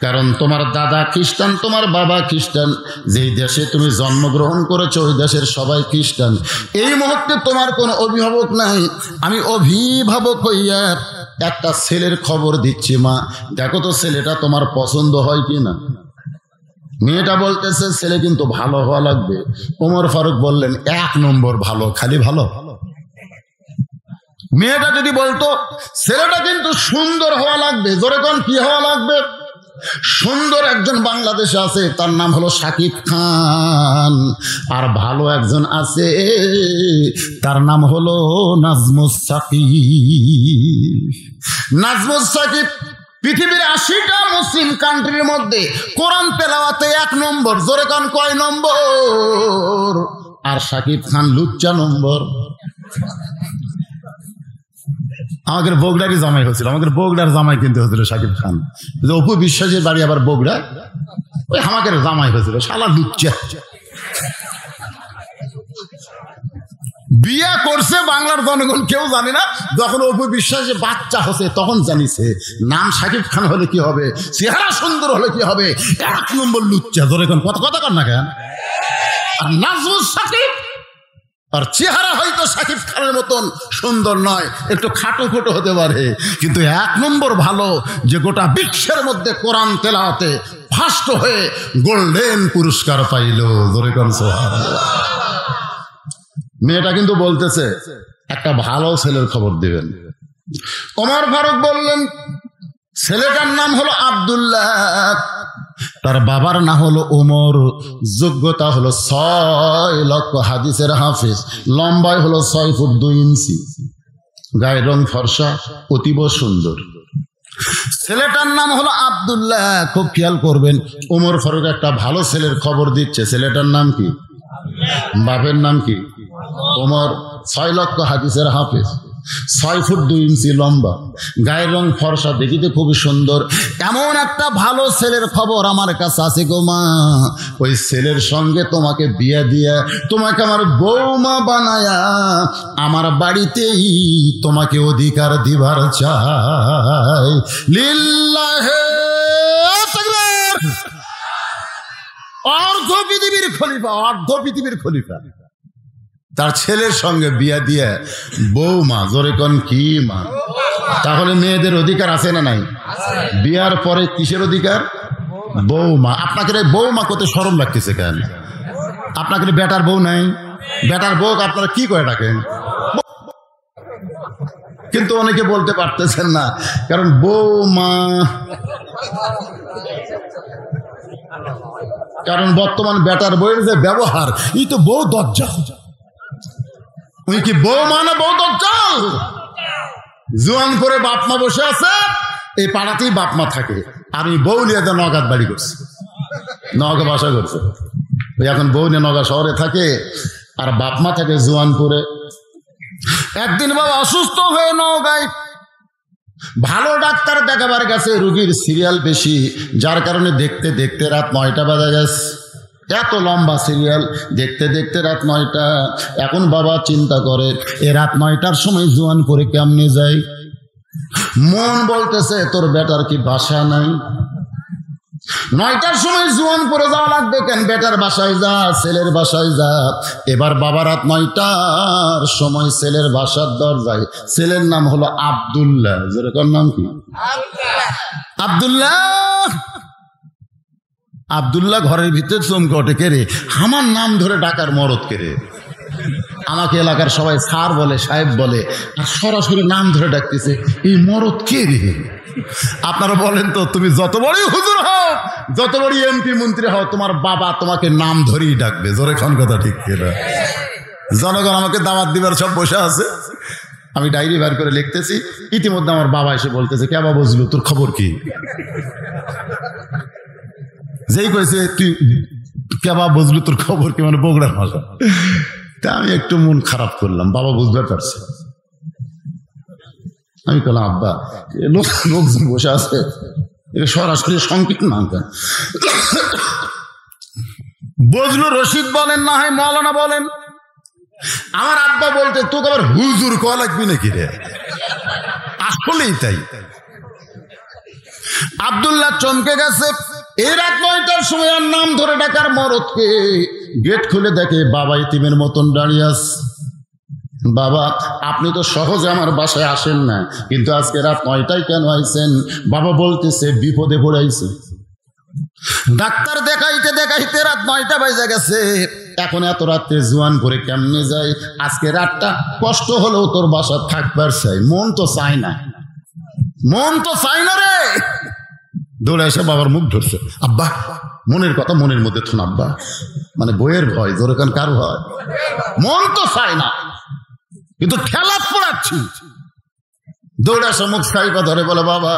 কারণ তোমার দাদা খ্রিস্টান, তোমার বাবা খ্রিস্টান। যেই দেশে তুমি জন্মগ্রহণ করেছো ওই দেশের সবাই খ্রিস্টান। এই মুহূর্তে তোমার কোনো অভিভাবক নাই। আমি অভিভাবক হইয়া একটা ছেলের খবর দিচ্ছি, মা, দেখো তো ছেলেটা তোমার পছন্দ হয় কি না। মেয়েটা বলতেছে ছেলে কিন্তু ভালো হওয়া লাগবে। ওমর ফারুক বললেন 1 নম্বর ভালো, খালি ভালো। মেয়েটা যদি বলতো ছেলেটা কিন্তু সুন্দর হওয়া লাগবে, জোরে কোন কি হওয়া লাগবে? সুন্দর একজন বাংলাদেশে আছে, তার নাম হলো শাকিব খান, আর ভালো একজন আছে, তার নাম হলো নাজমুস সাকিব। নাজমুস সাকিব পৃথিবীর 80টা মুসলিম কান্ট্রির মধ্যে কোরআন তেলাওয়াতে 1 নম্বর, জোরে কোন কয় নম্বর? আর শাকিব খান লুচ্চা নম্বর। আমাদের বগুড়ারই জামাই হয়েছিল, আমাদের বগুড়ার জামাই কিন্তু হয়েছিল শাকিব খান। অপু বিশ্বাসের বাড়ি আবার বগুড়া, ওই আমাদের জামাই হয়েছিল, শালা লুচ্চা। বিয়া করছে বাংলার জনগণ কেউ জানে না, যখন অপু বিশ্বাসে বাচ্চা হচ্ছে তখন জানিছে নাম শাকিব খান হলে কি হবে, চেহারা সুন্দর হলে কি হবে, 1 নম্বর লুচ্চা। ধরে কথা কর না কেন? আর নাজমুস সাকিব, আর চেহারা হয়তো শাকিব খানের মতন সুন্দর নয়, একটু খাটো খোটো হতে পারে, কিন্তু 1 নম্বর ভালো, যে গোটা বিশ্বের মধ্যে কোরআন তেলাওয়াতে ফার্স্ট হয়ে গোল্ডেন পুরস্কার পাইল। জোরে কোন সুবহানাল্লাহ। মেয়েটা কিন্তু বলতেছে একটা ভালো ছেলের খবর দিবেন। ওমর ফারুক বললেন ছেলেটার নাম হলো আব্দুল্লাহ, তার বাবার নাম হলো ওমর, যোগ্যতা হলো 6 লক্ষ হাদিসের হাফেজ, লম্বায় হলো 6 ফুট 2 ইঞ্চি, গায়ের রং ফর্সা, অতীব সুন্দর। ছেলেটার নাম হলো আব্দুল্লাহ। খুব খেয়াল করবেন, ওমর ফারুক একটা ভালো ছেলের খবর দিচ্ছে। ছেলেটার নাম কি? বাপের নাম কি? ওমর। 6 লক্ষ হাদিসের হাফেজ, 6 ফুট 2 ইঞ্চি লম্বা, গায়ের রং ফর্সা, দেখিতে খুবই সুন্দর। এমন একটা ভালো ছেলের খবর আমার কাছে আছে গো মা। ওই ছেলের সঙ্গে তোমাকে বিয়ে দিয়া তোমাকে আমার বৌমা বানায়া আমার বাড়িতেই তোমাকে অধিকার দিবার চাই। লিল্লাহে তাকবীর। অর্ধ পৃথিবীর খলিফা, অর্ধ পৃথিবীর খলিফা তার ছেলের সঙ্গে বিয়া দিয়ে বৌমা, জোরে কোন কি মা? তাহলে মেয়েদের অধিকার আছে না নাই? বিয়ার পরে কিসের অধিকার? বৌমা। আপনাকে বৌমা কত শরম লাগতেছে কেন? আপনাকে বেটার বউ নাই? বেটার বউ আপনারা কি করে ডাকেন? কিন্তু অনেকে বলতে পারতেছেন না, কারণ বৌমা, কারণ বর্তমান বেটার বউয়ের যে ব্যবহার, এই তো বউ দরজা। উনি কি বউ মানে বউ দজ্জাল? জোয়ান করে বাপমা বসে আছে, এই পাড়াতেই বাপমা থাকে, আর ওই বউ নিয়ে নগাদ বাড়ি করছে, নগা বাসা করছে। এখন বউ নিয়ে নগা শহরে থাকে, আর বাপমা থাকে জোয়ানপুরে। একদিন বাবা অসুস্থ হয়ে নগায় ভালো ডাক্তার দেখাবার গেছে, রুগীর সিরিয়াল বেশি, যার কারণে দেখতে দেখতে রাত 9টা বাজে গেছে। এত লম্বা সিরিয়াল দেখতে দেখতে রাত 9টা। এখন বাবা চিন্তা করে এ রাত 9টার সময় জোয়ানপুরে কেমনে যায়। মন বলতেছে তোর বেটার কি বাসা নাই? 9টার সময় জোয়ানপুরে যাওয়া লাগবে কেন? বেটার বাসায় যা, ছেলের বাসায় যা। এবার বাবা রাত 9টার সময় ছেলের বাসার দরজায়, ছেলের নাম হলো আব্দুল্লাহ। যেরকম নাম কি? আব্দুল্লাহ। আব্দুল্লাহ ঘরের ভিতরে চমকে ওঠে, কে রে? আমার নাম ধরে ডাকার মরদ কে রে? আমাকে এলাকার সবাই স্যার বলে, সাহেব বলে, আর সরাসরি নাম ধরে ডাকতেছে, এই মরদ কে রে? আপনারা বলেন তো, তুমি যত বড়ই হুজুর হও, যত বড়ই এমপি মন্ত্রী হও, তোমার বাবা তোমাকে নাম ধরেই ডাকবে। জোরে খান কথা ঠিক কিনা? জনগণ আমাকে দাওয়াত দিবার সব বসে আছে, আমি ডায়েরি বের করে লিখতেছি। ইতিমধ্যে আমার বাবা এসে বলতেছে, কে বাবা বুঝলো, তোর খবর কি? যেই কয়েছে তুই কেবা বুঝলি তোর খবর কি, মানে বগুড়ার ভাষা। তা আমি একটু মন খারাপ করলাম, বাবা বুঝতে পারছে। আমি বললাম আব্বা লোকজন বসে আছে, এটা সরাসরি সংকেত না। বজলুর রশিদ বলেন, না হয় মৌলানা বলেন। আমার আব্বা বলতে তোকে আবার হুজুর কয়া লাগবি নাকি রে? আসলেই তাই। আব্দুল্লাহ চমকে গেছে। এই রাত 9টার সময় আর নাম ধরে ডাকার মরদকে। গেট খুলে দেখে বাবা ইতিমের মতন দাঁড়িয়ে আছে। বাবা, আপনি তো সহজে আমার বাসায় আসেন না, কিন্তু আজকে রাত 9টায় কেন আইছেন? বাবা বলতেছে বিপদে পড়ে আইছে। ডাক্তার দেখাইতে দেখাইতে রাত 9টা বাজে গেছে। এখন এত রাত্রে জোয়ান করে কেমনে যায়? আজকে রাতটা কষ্ট হলেও তোর বাসা থাকবার চাই, মন তো চায় না, মন তো চায় না রে। দৌড়ে এসে বাবার মুখ ধরছে, আব্বা মনের কথা মনের মধ্যে থুন আব্বা, মানে বইয়ের ভয়, জোরে কান কার ভয়? মন তো চায় না কিন্তু ঠেলা পড়াচ্ছি। দৌড়ে এসে মুখ সাইবা ধরে বলে, বাবা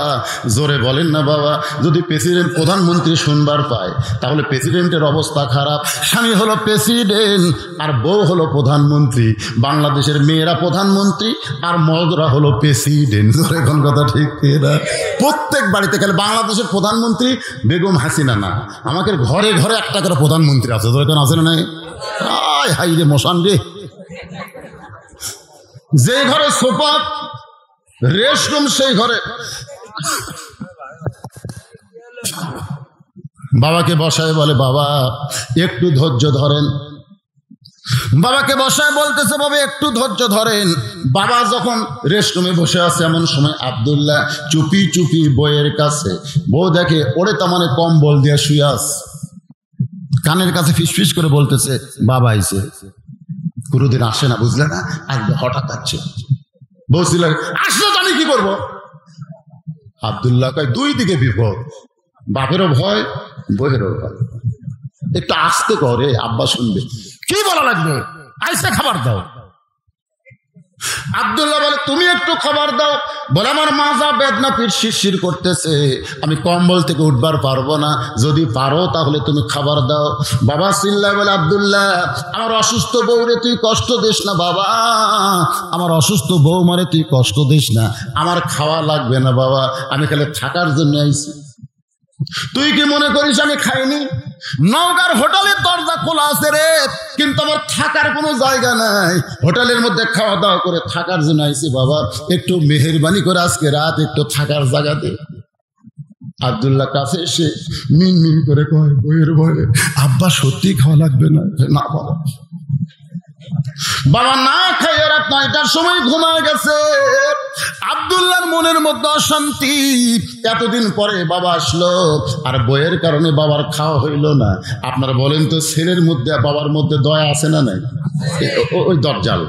জোরে বলেন না বাবা, যদি প্রেসিডেন্ট প্রধানমন্ত্রী শুনবার পায় তাহলে প্রেসিডেন্টের অবস্থা খারাপ। স্বামী হলো প্রেসিডেন্ট আর বউ হলো প্রধানমন্ত্রী, বাংলাদেশের মেয়েরা প্রধানমন্ত্রী আর মদরা হলো প্রেসিডেন্ট। জোরে কোন কথা ঠিক না? প্রত্যেক বাড়িতে গেলে বাংলাদেশের প্রধানমন্ত্রী বেগম হাসিনা না, আমাদের ঘরে ঘরে একটা করে প্রধানমন্ত্রী আছে। জোরে কোন আছে না নাই? হাই রে মশান রে, যে ঘরে সোফা রেস্টরুম সেই ঘরে। বাবাকে বসায় বলে, বাবা একটু ধৈর্য ধরেন। বাবাকে বসায় বলতেছে, বাবা একটু ধৈর্য ধরেন। বাবা যখন রেস্টরুমে বসে আছে এমন সময় আব্দুল্লাহ চুপি চুপি বইয়ের কাছে, বউ দেখে ওরে তো মানে কম্বল দিয়ে শুয়ে আছে, কানের কাছে ফিসফিস করে বলতেছে, বাবা আইছে। কোনোদিন আসে না, বুঝলে না, আজকে হঠাৎ আসছে। বলছিল আসলে তো আমি কি করবো? আব্দুল্লাহ কয়, দুই দিকে বিপদ, বাপেরও ভয় বইয়েরও ভয়, একটু আসতে করে, আব্বা শুনবে। কি বলা লাগবে? আইসা খাবার দাও। আব্দুল্লাহ বলে, তুমি একটু খাবার দাও। বলে, আমার মাজা বেদনা, পিঠ শিরশির করতেছে, আমি কম্বল থেকে উঠবার পারবো না, যদি পারো তাহলে তুমি খাবার দাও। বাবা চিল্লায় বলে, আব্দুল্লাহ আমার অসুস্থ বউরে তুই কষ্ট দিস না বাবা, আমার অসুস্থ বউ মারে তুই কষ্ট দিস না, আমার খাওয়া লাগবে না বাবা, আমি খালি থাকার জন্য আইছি। তুই কি মনে করিস আমি খাইনি? নওগাঁর হোটেলের দরজা খোলা আছে রে, কিন্তু আমার থাকার কোনো জায়গা নাই। হোটেলের মধ্যে খাওয়া দাওয়া করে থাকার জন্য আইছি বাবা, একটু মেহেরবানি করে আজকে রাত একটু থাকার জায়গা দে। আব্দুল্লাহ কাছে এসে মিন মিন করে কয়, বইয়ের ভয়ে আব্বা সত্যি খাওয়া লাগবে না? না বাবা। বাবা না খাইয়ে রাত 9টার সময় ঘুমায় গেছে। আব্দুল্লাহর মনের মধ্যে অশান্তি, এতদিন পরে বাবা আসলো আর বইয়ের কারণে বাবার খাওয়া হইল না। আপনারা বলেন তো, ছেলের মধ্যে বাবার মধ্যে দয়া আছে না নাই? ওই দজ্জাল,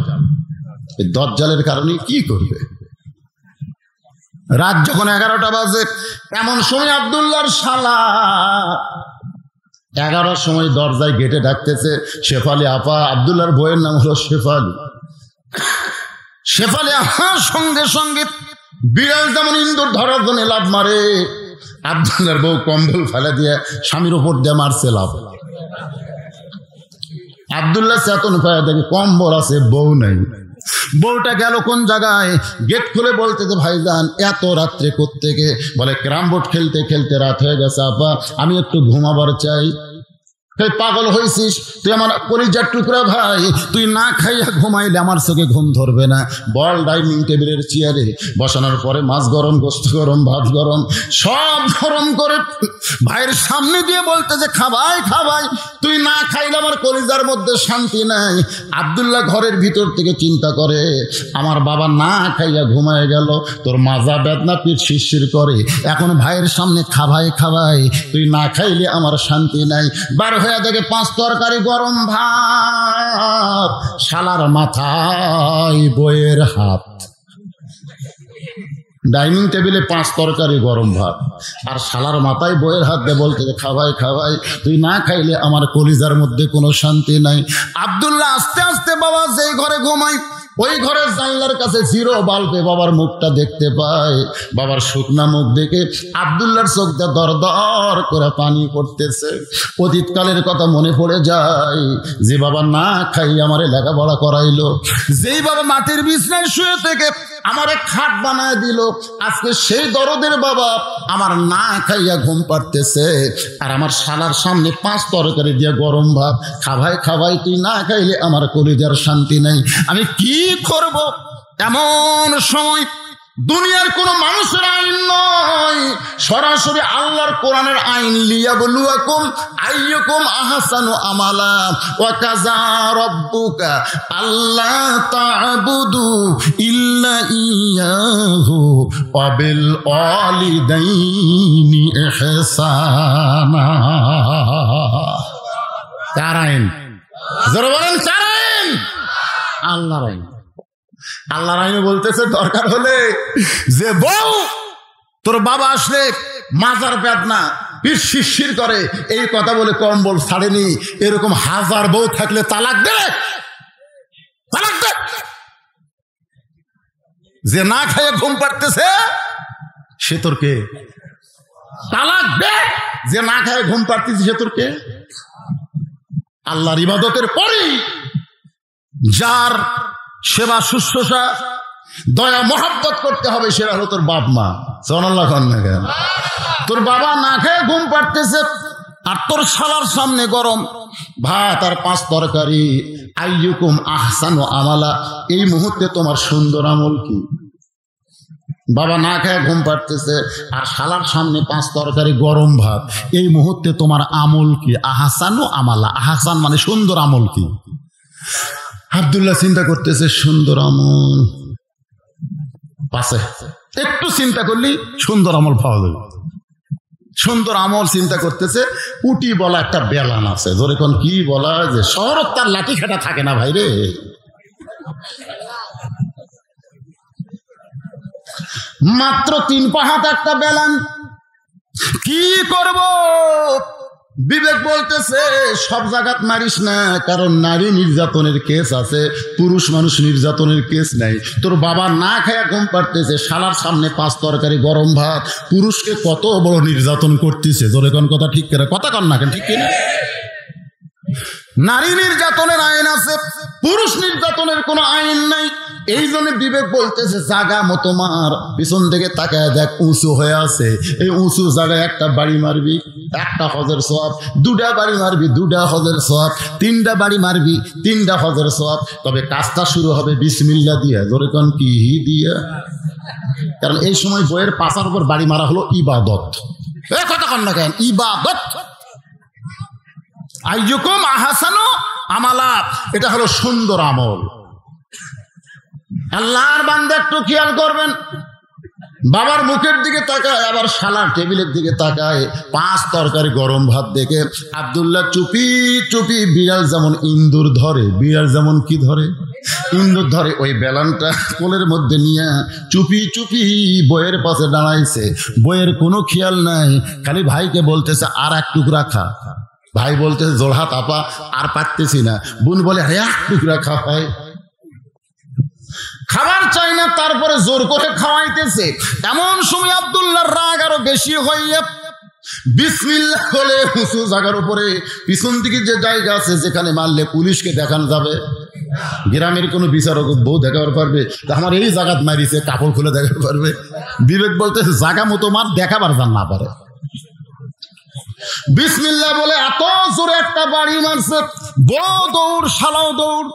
এই দজ্জালের কারণে কি করবে? রাত যখন 11টা বাজে এমন সময় আব্দুল্লাহর শালা 11টার সময় দরজায় গেটে ডাকতেছে, শেফালি আপা। আব্দুল্লাহর বইয়ের নাম হলো শেফালি। শেফালি আপার সঙ্গে সঙ্গে বিড়াল যেমন ইন্দুর ধরার জন্য লাভ মারে, আব্দুল্লাহর বউ কম্বল ফেলে দিয়ে স্বামীর উপর দিয়ে মারছে লাভ। আব্দুল্লাহ চেতন পায়, দেখে কম্বল আছে, বউ নাই। বউটা গেল কোন জায়গায়? গেট খুলে বলতে যে, ভাইজান এত রাত্রে কোত্থেকে? বলে, ক্যারাম বোর্ড খেলতে খেলতে রাত হয়ে গেছে আপা, আমি একটু ঘুমাবার চাই। পাগল হয়েছিস তুই, আমার কলিজার টুকরা ভাই, তুই না খাইয়া ঘুমাইলে আমার চোখে ঘুম ধরবে না। বল ডাইনিং টেবিলের চেয়ারে বসানোর পরে মাছ গরম, গোস্ত গরম, ভাত গরম, সব গরম করে ভাইয়ের সামনে দিয়ে বলতে যে, খাবাই খাবাই, তুই না খাইলে আমার কলিজার মধ্যে শান্তি নাই। আব্দুল্লাহ ঘরের ভিতর থেকে চিন্তা করে, আমার বাবা না খাইয়া ঘুমায় গেল, তোর মাজা বেদনা, পিঠ শিরশির করে, এখন ভাইয়ের সামনে খাবাই খাবাই, তুই না খাইলে আমার শান্তি নাই। বার হয়ে দেখে 5 তরকারি গরম ভাত, শালার মাথায় বইয়ের হাত। ডাইনিং টেবিলে 5 তরকারি গরম ভাত আর শালার মাথায় বইয়ের হাত দিয়ে বলতে যে, খাবাই খাবাই, তুই না খাইলে আমার কলিজার মধ্যে কোনো শান্তি নাই। আব্দুল্লাহ আস্তে আস্তে বাবা যেই ঘরে ঘুমাই ওই ঘরের জানলার কাছে জিরো বাল্বে বাবার মুখটা দেখতে পায়। বাবার শুকনা মুখ দেখে আব্দুল্লাহর চোখ দিয়ে দর দর করে পানি পড়তেছে। অতীতকালের কথা মনে পড়ে যায়, যে বাবা না খাই আমারে লেখাপড়া করাইলো, যেই বাবা মাটির বিছনায় শুয়ে থেকে আমারে খাট বানায় দিল, আজকে সেই দরদের বাবা আমার না খাইয়া ঘুম পাড়তেছে, আর আমার শালার সামনে 5 তরকারি দিয়ে গরম ভাত, খাবাই খাবাই, তুই না খাইলে আমার কলিজার শান্তি নাই, আমি কি করব? এমন সময় দুনিয়ার কোন মানুষের আইন নয়, সরাসরি আল্লাহর কোরআনের আইন। লিয়াবলুয়াকুম আইয়ুকুম আহসানু আমালা ওয়া কাযা রাব্বুকা আল্লা তা'বুদু ইল্লা ইয়্যাহু ওয়া বিল ওয়ালিদাইনি ইহসানা। কার আইন? যারা বলেন কার আইন? আল্লাহর আইন। আল্লাহর আইনে বলতেছে দরকার হলে যে বউ তোর বাবা আসলে মাজার বেদনা পিঠ শিরশির করে এই কথা বলে কম্বল ছাড়েনি, এরকম হাজার বউ থাকলে তালাক দে, তালাক দে। যে না খায় ঘুম পাড়তেছে সে তোর কে? তালাক দে। যে না খায় ঘুম পাড়তেছে সে তোর কে? আল্লাহর ইবাদতের পরেই যার সেবা শুশ্রূষা দয়া মহব্বত করতে হবে সেটা হলো তোর বাপ মা। সুবহানাল্লাহ খান না কেন? তোর বাবা না খেয়ে ঘুম পাড়তেছে আর তোর শালার সামনে গরম ভাত আর 5 তরকারি, আইয়ুকুম আহসানু আমালা, এই মুহূর্তে তোমার সুন্দর আমল কি? বাবা না খেয়ে ঘুম পাড়তেছে আর শালার সামনে 5 তরকারি গরম ভাত, এই মুহূর্তে তোমার আমল কি? আহসানু আমালা, আহসান মানে সুন্দর আমল কি? আব্দুল্লাহ চিন্তা করতেছে সুন্দর আমল পাশে, একটু চিন্তা করলি সুন্দর আমল পাওয়া যাবে। সুন্দর আমল চিন্তা করতেছে, উটি বলা একটা বেলান আছে, ধরে কোন কি বলা যে শহরত তার লাঠি খাটা থাকে না ভাই রে। মাত্র 3 পা হাত একটা বেলান, কি করব? বিবেক বলতেছে সব জায়গাত মারিস না, কারণ নারী নির্যাতনের কেস আছে, পুরুষ মানুষ নির্যাতনের কেস নাই। তোর বাবা না খায়া ঘুম পাড়তেছে, শালার সামনে 5 তরকারি গরম ভাত, পুরুষকে কত বড় নির্যাতন করতেছে। তোর কোন কথা ঠিক করে কথা কন না কেন? ঠিক কিনা? নারী নির্যাতনের আইন আছে, পুরুষ নির্যাতনের কোনো আইন নাই। এই জন্য বিবেক বলতেছে জাগা মতো মার, পিছন থেকে তাকায় দেখ উঁচু হয়ে আছে, এই উঁচু জায়গায় একটা বাড়ি মারবি 1টা হজের সওয়াব, 2টা বাড়ি মারবি 2টা হজের সওয়াব, 3টা বাড়ি মারবি 3টা হজের সওয়াব। তবে কাজটা শুরু হবে বিসমিল্লাহ দিয়া। ধরে কোন কি দিয়া? কারণ এই সময় বইয়ের পাছার উপর বাড়ি মারা হলো ইবাদত। এ কথা কন না কেন? ইবাদত। আইয়ুকুম আহসানু আমালা, এটা হলো সুন্দর আমল। আল্লাহর বান্দা একটু খেয়াল করবেন, বাবার মুখের দিকে তাকায় আবার শালার টেবিলের দিকে তাকায়, 5 তরকারি গরম ভাত দেখে আব্দুল্লাহ চুপি চুপি, বিড়াল যেমন ইন্দুর ধরে, বিড়াল যেমন কি ধরে? ইন্দুর ধরে, ওই বেলানটা কোলের মধ্যে নিয়ে চুপি চুপি বইয়ের পাশে দাঁড়াইছে। বইয়ের কোনো খেয়াল নাই, খালি ভাইকে বলতেছে আর 1 টুকরা খা। ভাই বলতেছে জোড়হাত আপা আর পারতেছি না। বোন বলে হ্যাঁ 1 টুকরা খা। পায় খাবার চাই না, তারপরে জোর করে খাওয়াইতেছে। এমন সময় আব্দুল্লাহর রাগ আরো বেশি হইয়া বিসমিল্লাহ বলে উঁচু জায়গার উপরে পিছন দিকে যে জায়গা আছে যেখানে মারলে পুলিশকে দেখানো যাবে, গ্রামের কোনো বিচারক বউ দেখাতে পারবে, আমার এই জায়গাত মারিছে কাপড় খুলে দেখাতে পারবে। বিবেক বলতেছে জায়গা মতো মার, দেখাবার যান না পারে। বিসমিল্লাহ বলে এত জোরে একটা বাড়ি মারছে, বউ দৌড়, শালাও দৌড়।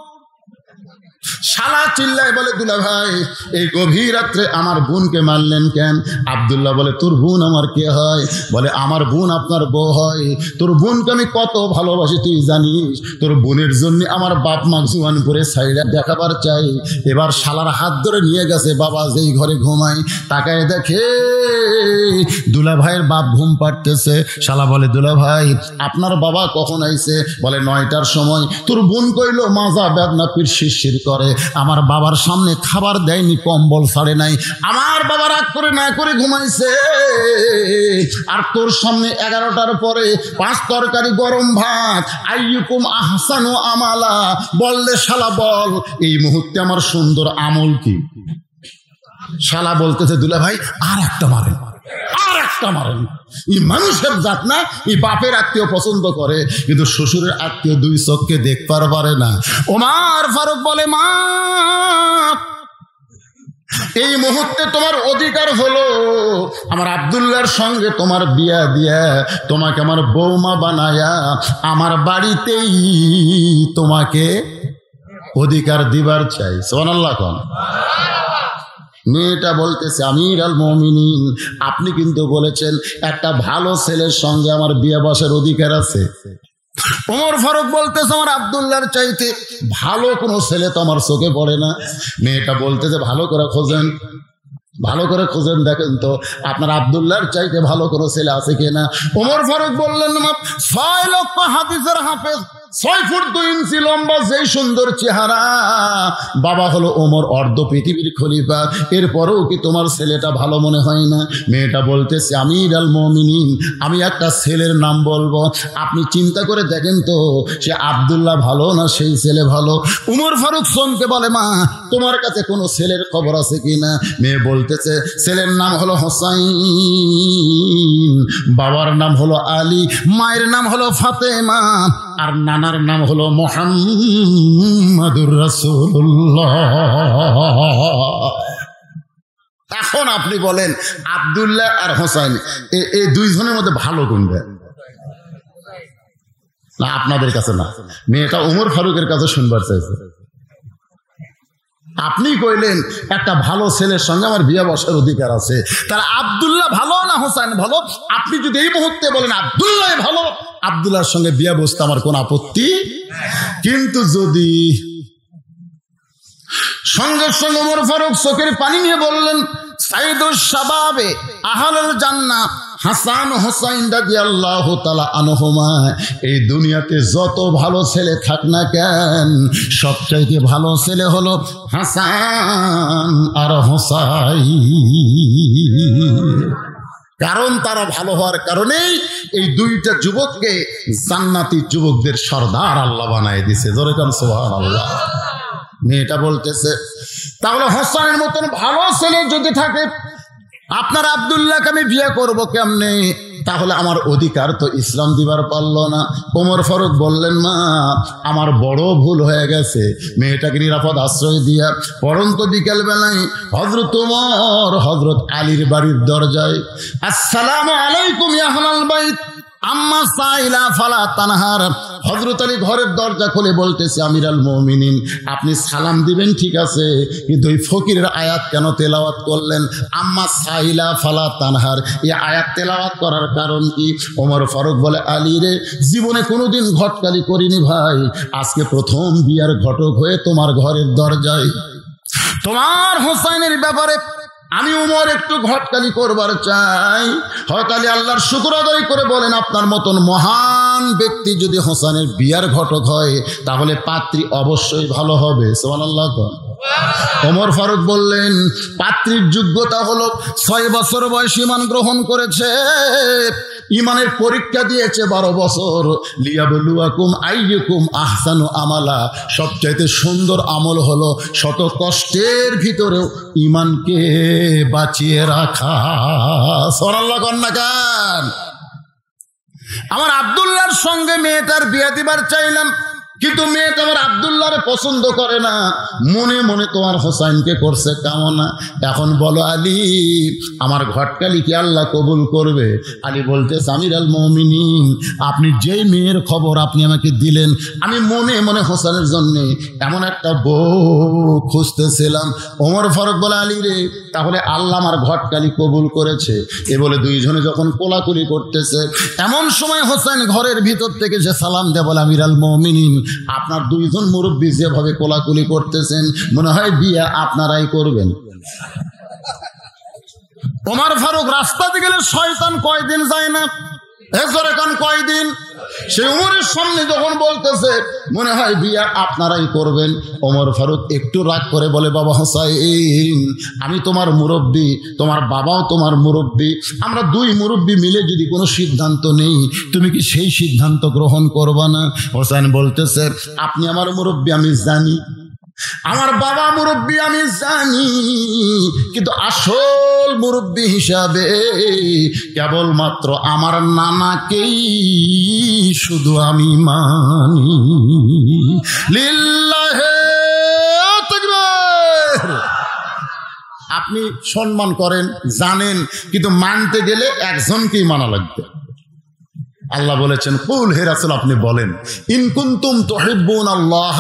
শালা চিল্লায় বলে দুলা ভাই এই গভীর রাত্রে আমার বোনকে মারলেন কেন? আব্দুল্লাহ বলে তোর বোন আমার কে হয়? বলে আমার বোন আপনার বউ হয়। তোর বোনকে আমি কত ভালোবাসি তুই জানিস? তোর বোনের জন্য আমার বাপ মা জুয়ান করে সাইডা দেখাবার চাই। এবার শালার হাত ধরে নিয়ে গেছে বাবা যেই ঘরে ঘুমাই, তাকায় দেখে দুলা ভাইয়ের বাপ ঘুম পাড়তেছে। শালা বলে দুলা ভাই আপনার বাবা কখন আইছে? বলে 9টার সময়। তোর বোন কইল মাজা বেদনা পিঠ শিরশির করে, আমার বাবার সামনে খাবার দেয়নি, কম্বল ছাড়ে নাই, আমার বাবা রাগ করে না করে ঘুমাইছে। আর তোর সামনে 11টার পরে 5 তরকারি গরম ভাত, আইয়ুকুম আহসানু আমালা। বললে শালা বল এই মুহূর্তে আমার সুন্দর আমল কি? শালা বলতেছে দুলা ভাই আর একটা মারেন, আর একটা মারেন। এই মানুষের জাত না, এই বাপের আত্মীয় পছন্দ করে কিন্তু শ্বশুরের আত্মীয় 2 চোখকে দেখতে পারে না। ওমর ফারুক বলে মা এই মুহূর্তে তোমার অধিকার হলো আমার আব্দুল্লাহর সঙ্গে তোমার বিয়া দিয়া তোমাকে আমার বৌমা বানায়া আমার বাড়িতেই তোমাকে অধিকার দিবার চাই। সুবহানাল্লাহ কোন মেয়েটা বলতেছে আমির আল মুমিনিন, আপনি কিন্তু বলেছেন একটা ভালো ছেলের সঙ্গে আমার বিয়ে বসার অধিকার আছে। ওমর ফারুক বলতেছে আমার আব্দুল্লাহর চাইতে ভালো কোনো ছেলে তো আমার চোখে পড়ে না। মেয়েটা বলতেছে ভালো করে খোঁজেন, ভালো করে খুঁজেন, দেখেন তো আপনার আব্দুল্লাহর চাইতে ভালো কোনো ছেলে আছে কিনা। ওমর ফারুক বললেন 6 লক্ষ হাদিসের হাফেজ, 6 ফুট 2 ইঞ্চি লম্বা, যেই সুন্দর চেহারা, বাবা হলো ওমর, অর্ধ পৃথিবীর খলিফা, এরপরেও কি তোমার ছেলেটা ভালো মনে হয় না? মেয়েটা বলতেছে আমির আল মুমিনিন, আমি একটা ছেলের নাম বলবো, আপনি চিন্তা করে দেখেন তো সে আব্দুল্লাহ ভালো না সেই ছেলে ভালো। ওমর ফারুক সোনকে বলে মা, তোমার কাছে কোনো ছেলের খবর আছে কিনা? মেয়ে বলতেছে ছেলের নাম হলো হোসাইন, বাবার নাম হলো আলী, মায়ের নাম হলো ফাতেমা, আর নানার নাম হলো মুহাম্মাদুর রাসূলুল্লাহ। এখন আপনি বলেন আব্দুল্লাহ আর হোসাইন এই দুইজনের মধ্যে ভালো কোনটা? না আপনাদের কাছে না, মেয়েটা ওমর ফারুকের কাছে শুনবার চাইছে। আপনি কইলেন একটা ভালো ছেলের সঙ্গে আমার বিয়ে বসার অধিকার আছে, তারা আব্দুল্লাহ ভালো না হোসাইন ভালো? আপনি যদি এই মুহূর্তে বলেন আব্দুল্লাহ ভালো, আব্দুল্লাহর সঙ্গে বিয়ে বসতে আমার কোন আপত্তি। কিন্তু যদি সঙ্গে সঙ্গে ওমর ফারুক চোখের পানি নিয়ে বললেন সাইদুস শাবাবে আহলুল জান্নাহ হাসান হোসাইন রাদিয়াল্লাহু তাআলা আনহুমা, এই দুনিয়াতে যত ভালো ছেলে থাক না কেন, সবচাইতে ভালো ছেলে হলো হাসান আর হোসাইন। কারণ তারা ভালো হওয়ার কারণেই এই দুইটা যুবককে জান্নাতি যুবকদের সর্দার আল্লাহ বানায় দিয়েছে। জোরে কান সুবহানাল্লাহ। মেয়েটা বলতেছে তাহলে হোসাইনের মতন ভালো ছেলে যদি থাকে, আপনার আব্দুল্লাহকে আমি বিয়ে করব কেমনে? তাহলে আমার অধিকার তো ইসলাম দিবার পারল না। ওমর ফারুক বললেন মা, আমার বড় ভুল হয়ে গেছে। মেয়েটাকে নিরাপদ আশ্রয় দিয়া পরন্ত বিকেল বেলায় হযরত ওমর হযরত আলীর বাড়ির দরজায় আসসালামু আলাইকুম ইয়া আহলাল বাইত আম্মা সাইলা ফালা তানহার, হযরত আলী ঘরের দরজা খুলে বলতেছে আমির আল মুমিনিন, আপনি সালাম দিবেন ঠিক আছে, কিন্তু ওই ফকিরের আয়াত কেন তেলাওয়াত করলেন? আম্মা সাইলা ফালা তানহার, এই আয়াত তেলাওয়াত করার কারণ কি? ওমর ফারুক বলে আলী রে, জীবনে কোনোদিন ঘটকালি করিনি ভাই, আজকে প্রথম বিয়ার ঘটক হয়ে তোমার ঘরের দরজায় তোমার হোসাইনের ব্যাপারে আমি উমর একটু ঘটকালি করবার চাই। হয়তো আলী আল্লাহর শুকর আদায় করে বলেন আপনার মতন মহান ব্যক্তি যদি হোসেনের বিয়ার ঘটক হয় তাহলে পাত্রী অবশ্যই ভালো হবে। সুবহানাল্লাহ। ওমর ফারুক বললেন পাত্রীর যোগ্যতা হলো 6 বছর বয়স ঈমান গ্রহণ করেছে, ঈমানের পরীক্ষা দিয়েছে 12 বছর, লিয়াবলুয়াকুম আইয়ুকুম আহসানু আমালা, সবচাইতে সুন্দর আমল হলো শত কষ্টের ভিতরেও ঈমানকে বাঁচিয়ে রাখা। সুবহানাল্লাহ কন্যা গান। আমার আব্দুল্লাহর সঙ্গে মেয়েটার বিয়ে দিবার চাইলাম, কিন্তু মেয়েটা আমার আব্দুল্লাহরে পছন্দ করে না, মনে মনে তোমার হোসাইনকে করছে কামনা। এখন বলো আলী, আমার ঘটকালি কি আল্লাহ কবুল করবে? আলী বলতেছে আমির আল মুমিনিন, আপনি যেই মেয়ের খবর আপনি আমাকে দিলেন, আমি মনে মনে হোসেনের জন্য এমন একটা বউ খুঁজতেছিলাম। ওমর ফারুক বলে আলী রে, তাহলে আল্লাহ আমার ঘটকালি কবুল করেছে। এ বলে দুইজনে যখন কোলাকুলি করতেছে, এমন সময় হোসেন ঘরের ভিতর থেকে যে সালাম দেয় বলে আমির আল মুমিনিন, আপনার দুইজন মুরব্বী যেভাবে কোলাকুলি করতেছেন মনে হয় বিয়ে আপনারাই করবেন। ওমর ফারুক রাস্তাতে গেলে শয়তান কয়দিন যায় না, এখন কয়দিন, সে উমরের সামনে যখন বলতেছে মনে হয় বিয়া আপনারাই করবেন, ওমর ফারুক একটু রাগ করে বলে বাবা হোসাইন, আমি তোমার মুরব্বী, তোমার বাবাও তোমার মুরব্বী, আমরা দুই মুরব্বী মিলে যদি কোনো সিদ্ধান্ত নেই, তুমি কি সেই সিদ্ধান্ত গ্রহণ করবা না? হোসাইন বলতেছে আপনি আমার মুরব্বী আমি জানি, আমার বাবা মুরব্বী আমি জানি, কিন্তু আসল মুরব্বী হিসাবে কেবলমাত্র আমার নানাকেই শুধু আমি মানি। লিল্লাহে তাকবীর। আপনি সম্মান করেন জানেন, কিন্তু মানতে গেলে একজনকেই মানা লাগবে। আল্লাহ বলেছেন কুল হে রাসূল আপনি বলেন ইন কুনতুম তুহিব্বুনাল্লাহ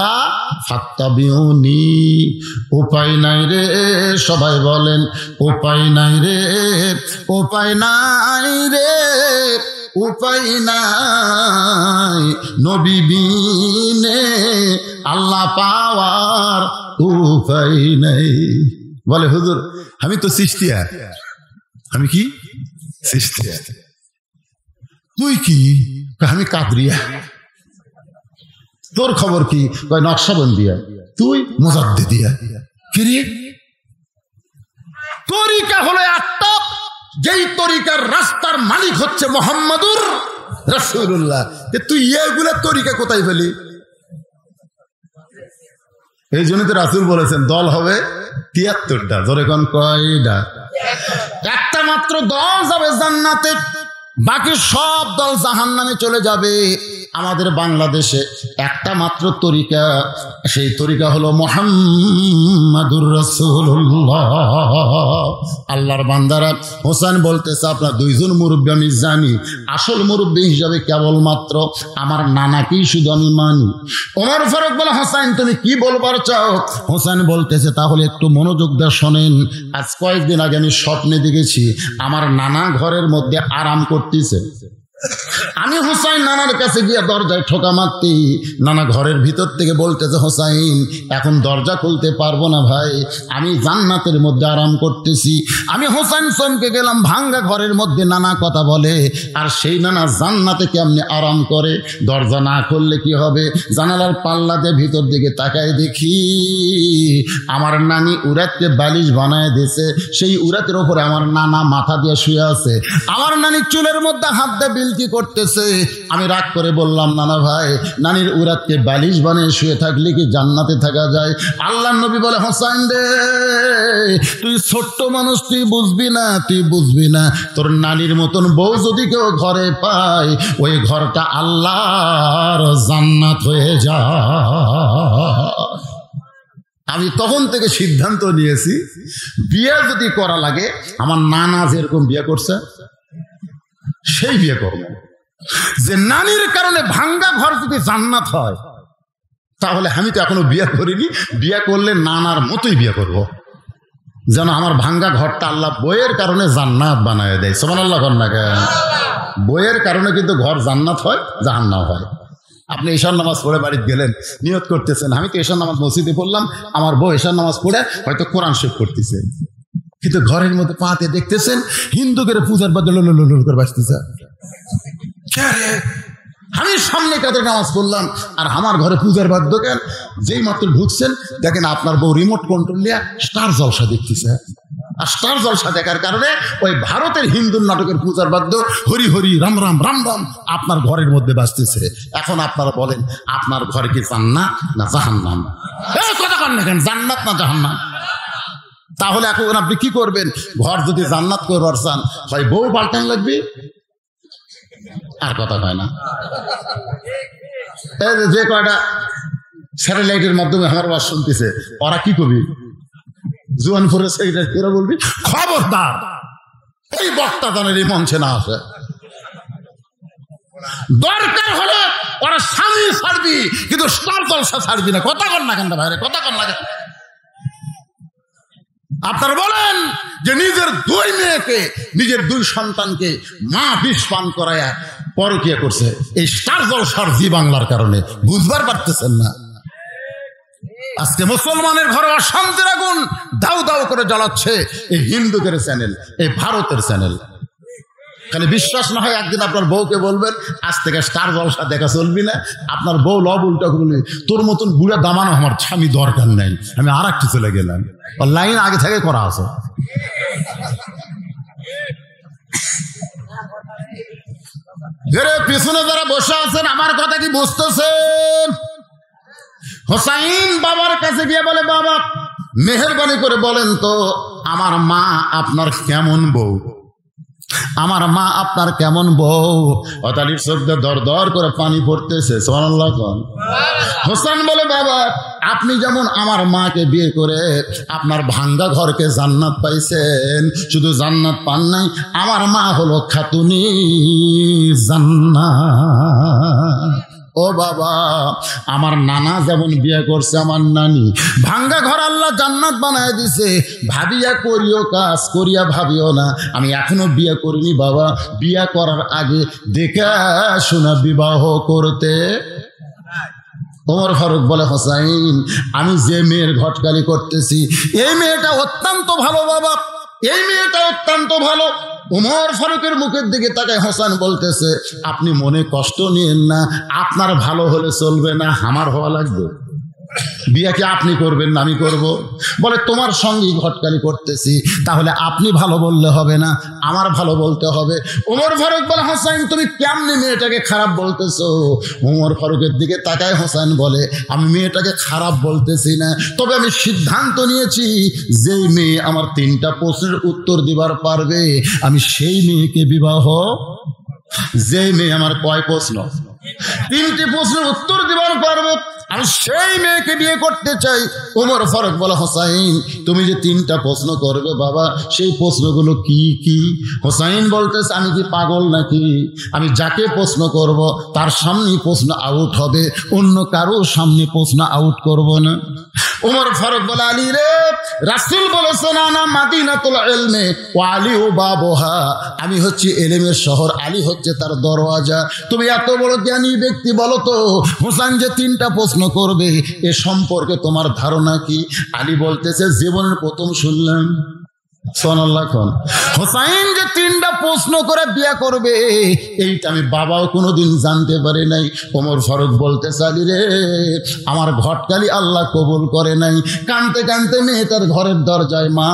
ফাত্তাবিউনি। উপায় নাই রে, সবাই বলেন উপায় নাই রে, উপায় নাই রে, উপায় নাই, নবী বিনে আল্লাহ পাওয়ার উপায় নাই। বলে হুজুর আমি তো চিশতিয়া। আমি কি চিশতিয়া? তুই কি? আমি কাদরিয়া। তোর খবর কি? কয় নকশবন্দিয়া। তুই মুজাদ্দিদিয়া। কি রে? তরিকা হলো একটা, যেই তরিকার রাস্তার মালিক হচ্ছে মুহাম্মাদুর রাসূলুল্লাহ। তুই এগুলা তরিকা কোথায় পেলি? এই জন্য তো রাসূল বলেছেন দল হবে ৭৩টা। ধরে কোন কয়টা? একটা মাত্র দল যাবে জান্নাতে, বাকি সব দল জাহান্নামে চলে যাবে। আমাদের বাংলাদেশে একটা মাত্র তরিকা, সেই তরিকা হলো মুহাম্মাদুর রাসূলুল্লাহ। আল্লাহর বান্দারা, হোসেন বলতেছে আপনার দুইজন মুরব্বী আমি জানি, আসল মুরব্বী হিসাবে কেবলমাত্র আমার নানাকেই শুধু আমি মানি। ওমর ফারুক বলে হোসেন তুমি কি বলবার চাও? হোসেন বলতেছে তাহলে একটু মনোযোগ দিয়ে শোনেন। আজ কয়েকদিন আগে আমি স্বপ্নে দেখেছি আমার নানা ঘরের মধ্যে আরাম করতেছে। আমি হুসাইন নানার কাছে গিয়ে দরজায় ঠোকা মারতে, নানা ঘরের ভিতর থেকে বলতেছে হোসাইন এখন দরজা খুলতে পারবো না ভাই, আমি জান্নাতের মধ্যে আরাম করতেছি। আমি হোসাইন চমকে গেলাম, ভাঙ্গা ঘরের মধ্যে নানা কথা বলে, আর সেই নানা জান্নাতে কেমনে আরাম করে? দরজা না খুললে কি হবে? জানালার পাল্লা দিয়ে ভিতর দিকে তাকায় দেখি আমার নানি উরাতকে বালিশ বানায় দিয়েছে, সেই উরাতের ওপরে আমার নানা মাথা দিয়ে শুয়ে আছে। আমার নানি চুলের মধ্যে হাত দিয়ে কি করতেছে। আমি রাগ করে বললাম নানা ভাই, নানির উরাতকে বালিশ বানিয়ে শুয়ে থাকলে কি জান্নাতে থাকা যায়? আল্লাহর নবী বলে হোসাইন রে তুই ছোট্ট মানুষ, তুই বুঝবি না, তুই বুঝবি না। তোর নানির মতন বউ যদি কেউ ঘরে পায়, ওই ঘরটা আল্লাহর জান্নাত হয়ে যায়। আমি তখন থেকে সিদ্ধান্ত নিয়েছি বিয়ে যদি করা লাগে, আমার নানা যেরকম বিয়ে করছে সেই বিয়ে করব। যে নানির কারণে ভাঙ্গা ঘর যদি জান্নাত হয়, তাহলে আমি তো এখনো বিয়ে করিনি, বিয়ে করলে নানার মতোই বিয়ে করব, যেন আমার ভাঙ্গা ঘরটা আল্লাহ বইয়ের কারণে জান্নাত বানায় দেয়। সুবহানাল্লাহ কন্যা। বইয়ের কারণে কিন্তু ঘর জান্নাত হয়, জাহান্নাম হয়। আপনি ঈশার নামাজ পড়ে বাড়িতে গেলেন, নিয়ত করতেছেন আমি তো ঈশার নামাজ মসজিদে পড়লাম, আমার বউ ঈশার নামাজ পড়ে হয়তো কোরআন শরীফ করতেছে, কিন্তু ঘরের মধ্যে পাতে দেখতেছেন হিন্দুদের পূজার বাদ্য করে বাঁচতেছে। আমি সামনে কাদের নামাজ পড়লাম আর আমার ঘরে পূজার বাদ্য কেন? যেই মাত্র ঢুকছেন দেখেন আপনার বউ রিমোট কন্ট্রোল নিয়ে স্টার জলসা দেখতেছে। আর স্টার জলসা দেখার কারণে ওই ভারতের হিন্দু নাটকের পূজার বাদ্য হরি হরি রাম রাম রাম রাম আপনার ঘরের মধ্যে বাজতেছে। এখন আপনারা বলেন আপনার ঘরে কি জান্নাত না জাহান্নাম? কথা কন না কেন, জান্নাত না জাহান্নাম? তাহলে এখন আপনি কি করবেন? ঘর যদি জান্নাত করবার চান, হয় বউ পাল্টান লাগবে, আর কথা হয় না। যে কয়টা স্যাটেলাইটের মাধ্যমে আমার বাস শুনতেছে, ওরা কি করবি? জুয়ানপুরের সেক্রেটারি বলবি খবরদার এই বক্তা দানের এই মঞ্চে না আসে। দরকার হলে ওরা স্বামী ছাড়বি, কিন্তু স্টার জলসা ছাড়বি না। কথা কন না কেন ভাইরে, কথা কন না কেন? আপনারা বলেন যে নিজের দুই মেয়েকে, নিজের দুই সন্তানকে মা বিষ পান করায় পরকিয়া করছে, এই স্টার জলসার জি বাংলার কারণে। বুঝবার পারতেছেন না? আজকে মুসলমানের ঘরে অশান্তির আগুন দাউ দাউ করে জ্বালাচ্ছে এই হিন্দুদের চ্যানেল, এই ভারতের চ্যানেল। খালি বিশ্বাস না হয় একদিন আপনার বউকে বলবেন আজ থেকে স্টার জলসা দেখা চলবি না। আপনার বউ লব উল্টা করবে, তোর মতন বুড়া দামানো আমার স্বামী দরকার নাই, আমি আর একটু চলে গেলাম। লাইন আগে থেকে করা আছে। পিছনে যারা বসে আছেন আমার কথা কি বুঝতেছেন? হোসাইন বাবার কাছে গিয়ে বলে বাবা মেহেরবানি করে বলেন তো আমার মা আপনার কেমন বউ? আমার মা আপনার কেমন বউ? অতালির চোখে দর দর করে পানি পড়তেছে। সুবহানাল্লাহ। হোসেন বলে, বাবা আপনি যেমন আমার মাকে বিয়ে করে আপনার ভাঙ্গা ঘরকে জান্নাত পাইছেন, শুধু জান্নাত পান নাই, আমার মা হলো খাতুনি জান্নাত। ও বাবা, আমার নানা যেমন বিয়ে করছে আমার নানি, ভাঙ্গা ঘর আল্লাহ জান্নাত বানায় দিছে। ভাবিয়া করিও কাজ, করিয়া ভাবিও না আমি এখনো বিয়ে করিনি বাবা, বিয়ে করার আগে দেখা শোনা বিবাহ করতে। ওমর ফারুক বলে, হোসাইন আমি যে মেয়ের ঘটকালি করতেছি এই মেয়েটা অত্যন্ত ভালো বাবা, এই মেয়েটা অত্যন্ত ভালো। ওমর ফারুকের মুখের দিকে তাকায় হোসেন বলতেছে, আপনি মনে কষ্ট নিয়েন না, আপনার ভালো হলে চলবে না, আমার হওয়া লাগবে। বিয়ে কি আপনি করবেন না আমি করব? বলে তোমার সঙ্গেই ঘটকালি করতেছি, তাহলে আপনি ভালো বললে হবে না, আমার ভালো বলতে হবে। ওমর ফারুক বলে, হোসেন তুমি কেমনি মেয়েটাকে খারাপ বলতেছো? ওমর ফারুকের দিকে তাকায় হোসেন বলে, আমি মেয়েটাকে খারাপ বলতেছি না, তবে আমি সিদ্ধান্ত নিয়েছি যেই মেয়ে আমার 3টা প্রশ্নের উত্তর দিবার পারবে আমি সেই মেয়েকে বিবাহ। যেই মেয়ে আমার কয় প্রশ্ন? 3টে প্রশ্নের উত্তর দিবার পারবে আমি সেই মেয়েকে বিয়ে করতে চাই। ওমর ফারুক বলে, হোসাইন তুমি যে 3টা প্রশ্ন করবে বাবা, সেই প্রশ্নগুলো কি কি? হোসাইন বলতেছে, আমি কি পাগল নাকি? আমি যাকে প্রশ্ন করব তার সামনেই প্রশ্ন আউট হবে, অন্য কারো সামনে প্রশ্ন আউট করব না। ওমর ফারুক বলে, আলী রে, রাসূল বলেছেন আনা মাদিনাতুল ইলমি ওয়া আলী বাবুহা, আমি হচ্ছি ইলমের শহর, আলী হচ্ছে তার দরওয়াজা। তুমি এত বড় জ্ঞানী ব্যক্তি, বলো তো হোসেন যে 3টা প্রশ্ন করবে এ সম্পর্কে তোমার ধারণা কি? আলী বলতেছে, জীবনের প্রথম শুনলাম। সুবহানাল্লাহ। হোসেন যে 3টা প্রশ্ন করে বিয়ে করবে এইটা আমি বাবাও কোনোদিন জানতে পারি নাই। ওমর ফারুক বলতেছে, আলী রে, আমার ঘটকালি আল্লাহ কবুল করে নাই। কানতে কানতে মেয়েটার ঘরের দরজায়, মা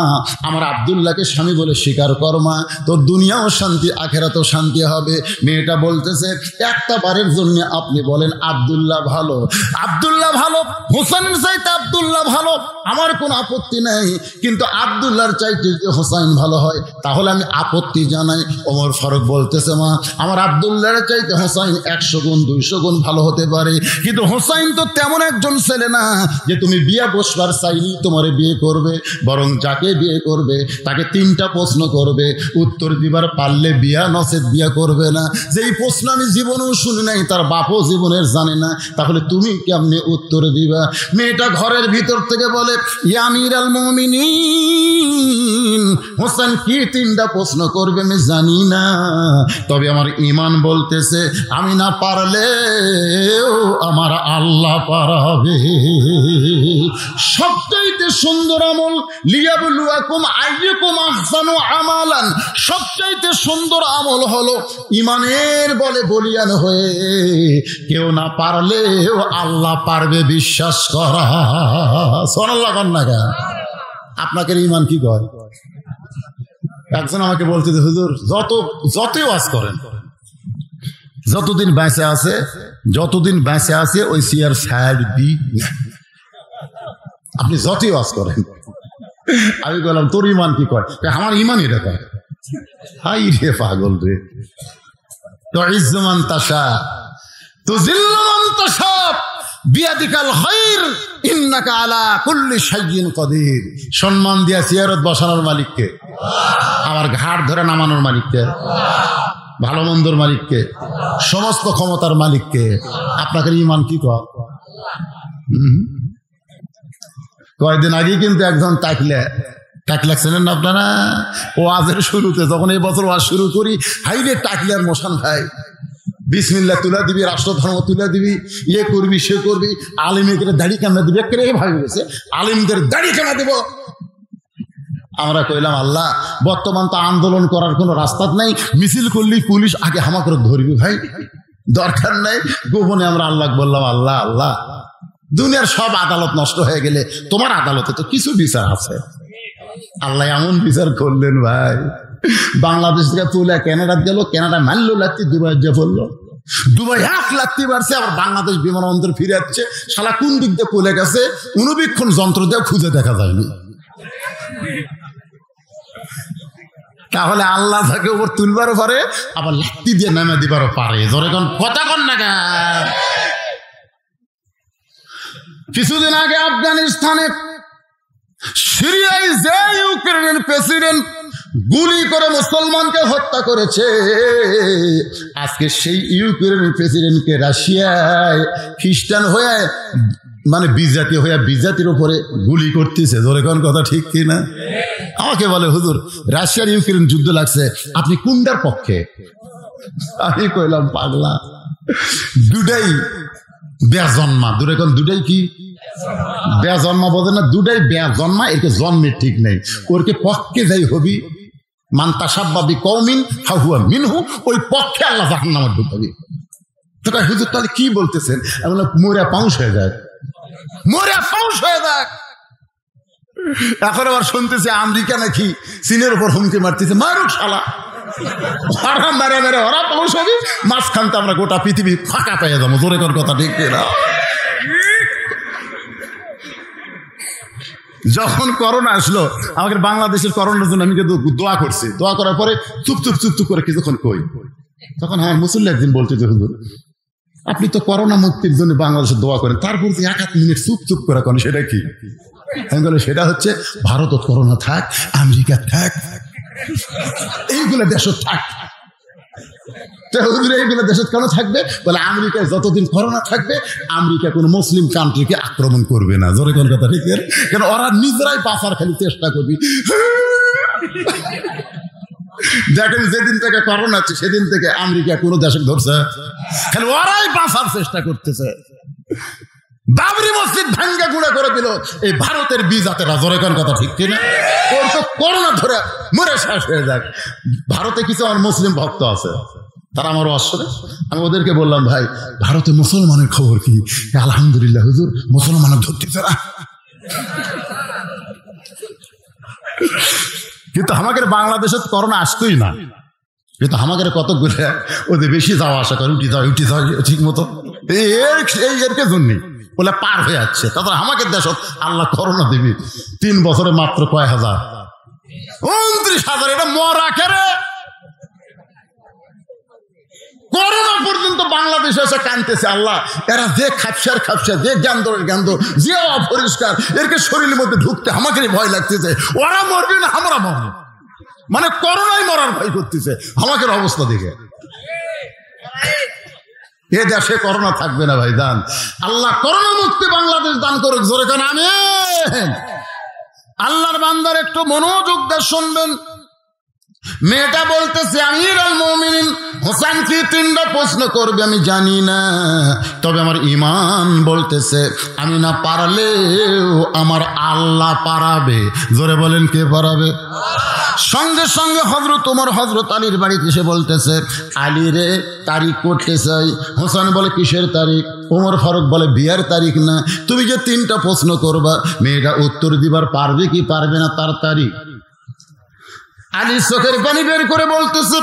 আমার আব্দুল্লাহকে স্বামী বলে স্বীকার কর মা, তোর দুনিয়াও শান্তি আখেরাতেও শান্তি হবে। মেয়েটা বলতেছে, একটা বারের জন্য আপনি বলেন আব্দুল্লাহ ভালো, আব্দুল্লাহ ভালো, হোসেনের চাইতে আব্দুল্লাহ ভালো, আমার কোনো আপত্তি নাই, কিন্তু আব্দুল্লাহর চাইতে হোসেন ভালো হয় তাহলে আমি আপত্তি জানাই। ওমর ফারুক বলতেছে, মা আমার আব্দুল্লাহর চাইতে হোসেন 100 গুণ 200 গুণ ভালো হতে পারে, কিন্তু হোসেন তো তেমন একজন ছেলে না যে তুমি বিয়ে বসবার চাইলেই তোমার বিয়ে করবে, বরং যাকে বিয়ে করবে তাকে 3টা প্রশ্ন করবে, উত্তর দিবার পারলে বিয়া, নচেত বিয়া করবে না। যেই প্রশ্ন আমি জীবনেও শুনি নাই, তার বাপও জীবনের জানে না, তাহলে তুমি কেমনে উত্তর দিবা? মেয়েটা ঘরের ভিতর থেকে বলে, ইয়া আমিরাল মুমিনিন, হোসেন কি 3টা প্রশ্ন করবে আমি জানি না, তবে আমার ঈমান বলতেছে আমি না পারলেও আমার আল্লাহ পারাবে। সবচাইতে সুন্দর আমল লিয়াবলুয়াকুম আইয়ুকুম আহসানু আমালান, সবচাইতে সুন্দর আমল হলো ঈমানের বলে বলিয়ান হয়ে কেউ না পারলেও আল্লাহ পারবে বিশ্বাস করা। সুবহানাল্লাহ। কন্যা আপনাকে ঈমান কি কয়? একজন আমাকে বলছে, হুজুর যতই ওয়াজ করেন, যতদিন বেঁচে আছে ওই চেয়ার সাইড দি, আপনি যতই ওয়াজ করেন। আমি বললাম, তোর ঈমান কি কয়? আমার ঈমান এটা কয়। হাই রে পাগল রে, তুইজ্জু মান তাশা তুযিল্লু মান তাশা বিয়াদিকাল খায়র ইন্নাকা আলা কুল্লি শাইইন কাদির। সম্মান দিয়া চেয়ারত বসানোর মালিককে, আমার ঘাড় ধরে নামানোর মালিককে, ভালো মন্দর মালিককে, সমস্ত ক্ষমতার মালিককে। আপনাকে ঈমান কি কয়? কয়েকদিন আগে কিন্তু একজন টাকলা ছিলেন না আপনারা? ওয়াজের শুরুতে যখন এই বছর ওয়াজ শুরু করি, হাইরে টাকলার মোশান ভাই, বিসমিল্লাহ তুলে দিবি, রাষ্ট্রধর্ম তুলে দিবি, ইয়ে করবি সে করবি, আলিমদের দাড়ি কামড়া দিবি, একেবারে ভাবে গেছে আলিমদের দাড়ি কামড়া দেব। আমরা কইলাম, আল্লাহ বর্তমান তো আন্দোলন করার কোনো রাস্তা নাই, মিছিল করলি পুলিশ আগে হামা করে ধরবি, ভাই দরকার নাই। গোপনে আমরা আল্লাহ বললাম, আল্লাহ আল্লাহ, দুনিয়ার সব আদালত নষ্ট হয়ে গেলে তোমার আদালতে তো কিছু বিচার আছে। আল্লাহ এমন বিচার করলেন ভাই, বাংলাদেশ থেকে তুলে কানাডা গেল, কানাডা মারলো লাত্তি, দুবাই যে পড়লো, দুবাই 1 লাত্তি মারছে, আবার বাংলাদেশ বিমানবন্দর ফিরে যাচ্ছে। শালা কোন দিক দিয়ে পড়ে গেছে অনুবীক্ষণ যন্ত্র দিয়ে খুঁজে দেখা যায়নি। তাহলে আল্লাহ তাকে উপর তুলবারও পারে, আবার লাত্তি দিয়ে নামে দিবারও পারে। ধরে কোন কথা কন না কেন? কিছুদিন আগে আফগানিস্তানে সিরিয়ায় যে ইউক্রেনের প্রেসিডেন্ট গুলি করে মুসলমানকে হত্যা করেছে, আজকে সেই ইউক্রেনের প্রেসিডেন্টকে রাশিয়ায় খ্রিস্টান হয়ে মানে বিজাতি হয়ে বিজাতির উপরে গুলি করতেছে। ধরে কোন কথা ঠিক কিনা? আমাকে বলে, হুজুর রাশিয়ার ইউক্রেন যুদ্ধ লাগছে, আপনি কোনটার পক্ষে? আমি কইলাম, পাগলা, দুটাই বেজন্মা। দূরে কোন দুটাই কি বেজন্মা? বোঝে না, দুটাই বেজন্মা, এরকে জন্মের ঠিক নেই। ওরকে পক্ষে যাই হবি, মান্তা সাব্বাবি কওমিন হাহুয়া মিনহু, ওই পক্ষে আল্লাহ জাহান্নামে ঢুকাবি। তো কয়, হুজুর তাহলে কি বলতেছেন? আমি বললাম, মরে পাউস হয়ে যায়, মরে পাউস হয়ে যাক। এখন আবার শুনতেছে আমেরিকা নাকি চীনের উপর হুমকি মারতেছে, মারুক শালা, ওরা মেরে মেরে ওরা পাউস হবে, মাঝখানতে আমরা গোটা পৃথিবী ফাঁকা পেয়ে যাবো। জোরে কোন কথা ঠিক না? যখন করোনা আসলো, আমাদের বাংলাদেশের করোনার জন্য আমি কিন্তু দোয়া করছি। দোয়া করার পরে চুপ চুপ চুপ চুপ করে কিছুক্ষণ কই, তখন আমার মুসল্লি একদিন বলতে যে, হুজুর আপনি তো করোনা মুক্তির জন্য বাংলাদেশে দোয়া করেন, তারপর যে 1-1 মিনিট চুপ চুপ করে করেন, সেটা কি? আমি বলি, সেটা হচ্ছে ভারত করোনা থাক, আমেরিকা থাক, এইগুলো দেশ থাক। এইগুলো দেশে কেন থাকবে? বলে আমেরিকায় যতদিন করোনা থাকবে, আমেরিকা কোন মুসলিম কান্ট্রিকে আক্রমণ করবে না। জোরে কোন কথা ঠিক? কেন ওরা নিজেরাই বাঁচার খালি চেষ্টা করবি। দেখেন, যেদিন থেকে করোনা আছে সেদিন থেকে আমেরিকা কোন দেশে ধরছে, খালি ওরাই বাঁচার চেষ্টা করতেছে। বাবরি মসজিদ ভাঙ্গা গুঁড়া করে দিল এই ভারতের বিজাতেরা। জোরে কোন কথা ঠিক কিনা? ওর তো করোনা ধরে মরে শেষ হয়ে যাক। ভারতে কিছু আমার মুসলিম ভক্ত আছে, তারা আমারও আসলে, আমি ওদেরকে বললাম, ভাই ভারতে মুসলমানের খবর কি? আলহামদুলিল্লাহ হুজুর, মুসলমানের ধরতেছে না। কিন্তু আমাদের বাংলাদেশে করোনা আসতোই না, কিন্তু আমাদের কতগুলো ওদের বেশি যাওয়া আসা করে, উঠি যাওয়া ঠিক মতো এরকে জন্যই বলে পার হয়ে যাচ্ছে। তারপর আমাদের দেশ আল্লাহ করোনা দিবি 3 বছরে মাত্র কয় হাজার, 29,000। এটা মরা কেরে করোনা পর্যন্ত বাংলাদেশে এসে কানতেছে। আল্লাহ, এরা যে খাপসার খাপসা, যে জ্ঞান্দরের জ্ঞান্দ, যে অপরিষ্কার, এরকে শরীরের মধ্যে ঢুকতে আমাকে ভয় লাগতেছে। ওরা মরবে না, আমরা মরবো, মানে করোনায় মরার ভয় করতেছে আমাদের অবস্থা দেখে। এ দেশে করোনা থাকবে না ভাই, দান আল্লাহ করোনা মুক্তি বাংলাদেশ দান করুক। জোরে কেন আমিন। আল্লাহর বান্দার একটু মনোযোগ দিয়ে শুনবেন। মেয়েটা বলতেছে, আমিরুল মুমিনিন হোসেন কি 3টা প্রশ্ন করবে আমি জানি না, তবে আমার ঈমান বলতেছে আমি না পারলেও আমার আল্লাহ পারাবে। জোরে বলেন, কে পারাবে? সঙ্গে সঙ্গে হযরত ওমর হযরত আলীর বাড়িতে এসে বলতেছে, আলী রে, তারিখ করতে চাই। হোসেন বলে, কিসের তারিখ? ওমর ফারুক বলে, বিয়ার তারিখ না, তুমি যে 3টা প্রশ্ন করবা, মেয়েটা উত্তর দিবার পারবে কি পারবে না তার তারিখ। আলী চোখের পানি বের করে বলতেছে,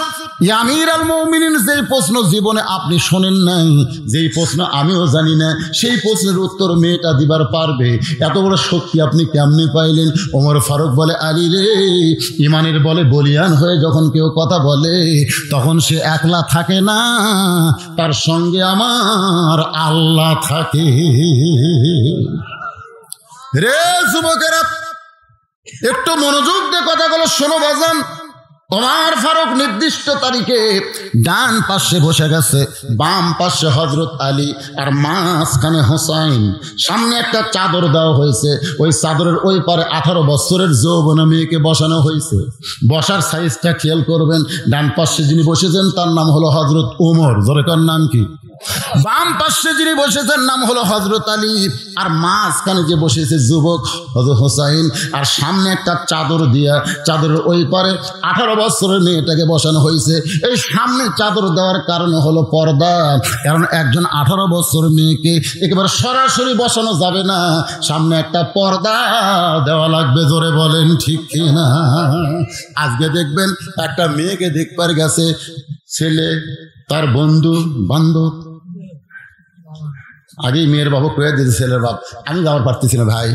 আমিরুল মুমিনিন, যেই প্রশ্ন জীবনে আপনি শোনেন নাই, যেই প্রশ্ন আমিও জানি না, সেই প্রশ্নের উত্তর মেয়েটা দিবার পারবে। এত বড় শক্তি আপনি কেমনে পাইলেন? ওমর ফারুক বলে, আলী রে, ইমানের বলে বলিয়ান হয়ে যখন কেউ কথা বলে, তখন সে একলা থাকে না, তার সঙ্গে আমার আল্লাহ থাকে। রে যুবকেরা, একটু মনোযোগ দিয়ে কথাগুলো শোনো বাজান। ওমর ফারুক নির্দিষ্ট তারিখে ডান পাশে বসে গেছে, বাম পাশে হযরত আলী, আর মাঝখানে হোসাইন। সামনে একটা চাদর দেওয়া হয়েছে, ওই চাদরের ওই পারে 18 বছরের যৌবনা মেয়েকে বসানো হয়েছে। বসার সাইজটা খেয়াল করবেন। ডান পাশে যিনি বসেছেন তার নাম হলো হযরত ওমর। জোরে কার নাম কি? বাম পাশে যিনি বসেছেন নাম হলো হযরত আলী, আর মাঝখানে যে বসেছে যুবক হযরত হোসাইন, আর সামনে একটা চাদর দিয়া, চাদরের ওই পারে 18 বছরের মেয়েটাকে বসানো হয়েছে। এই সামনে চাদর দেওয়ার কারণ হলো পর্দা, কারণ একজন 18 বছরের মেয়েকে একেবারে সরাসরি বসানো যাবে না, সামনে একটা পর্দা দেওয়া লাগবে। জোরে বলেন ঠিক কিনা? আজকে দেখবেন একটা মেয়েকে দেখবার গেছে ছেলে, তার বন্ধু বান্ধব, আগেই মেয়ের বাবা কয়ে দিয়েছে ছেলের বাপ, আমি যাওয়ার পারতেছি না ভাই,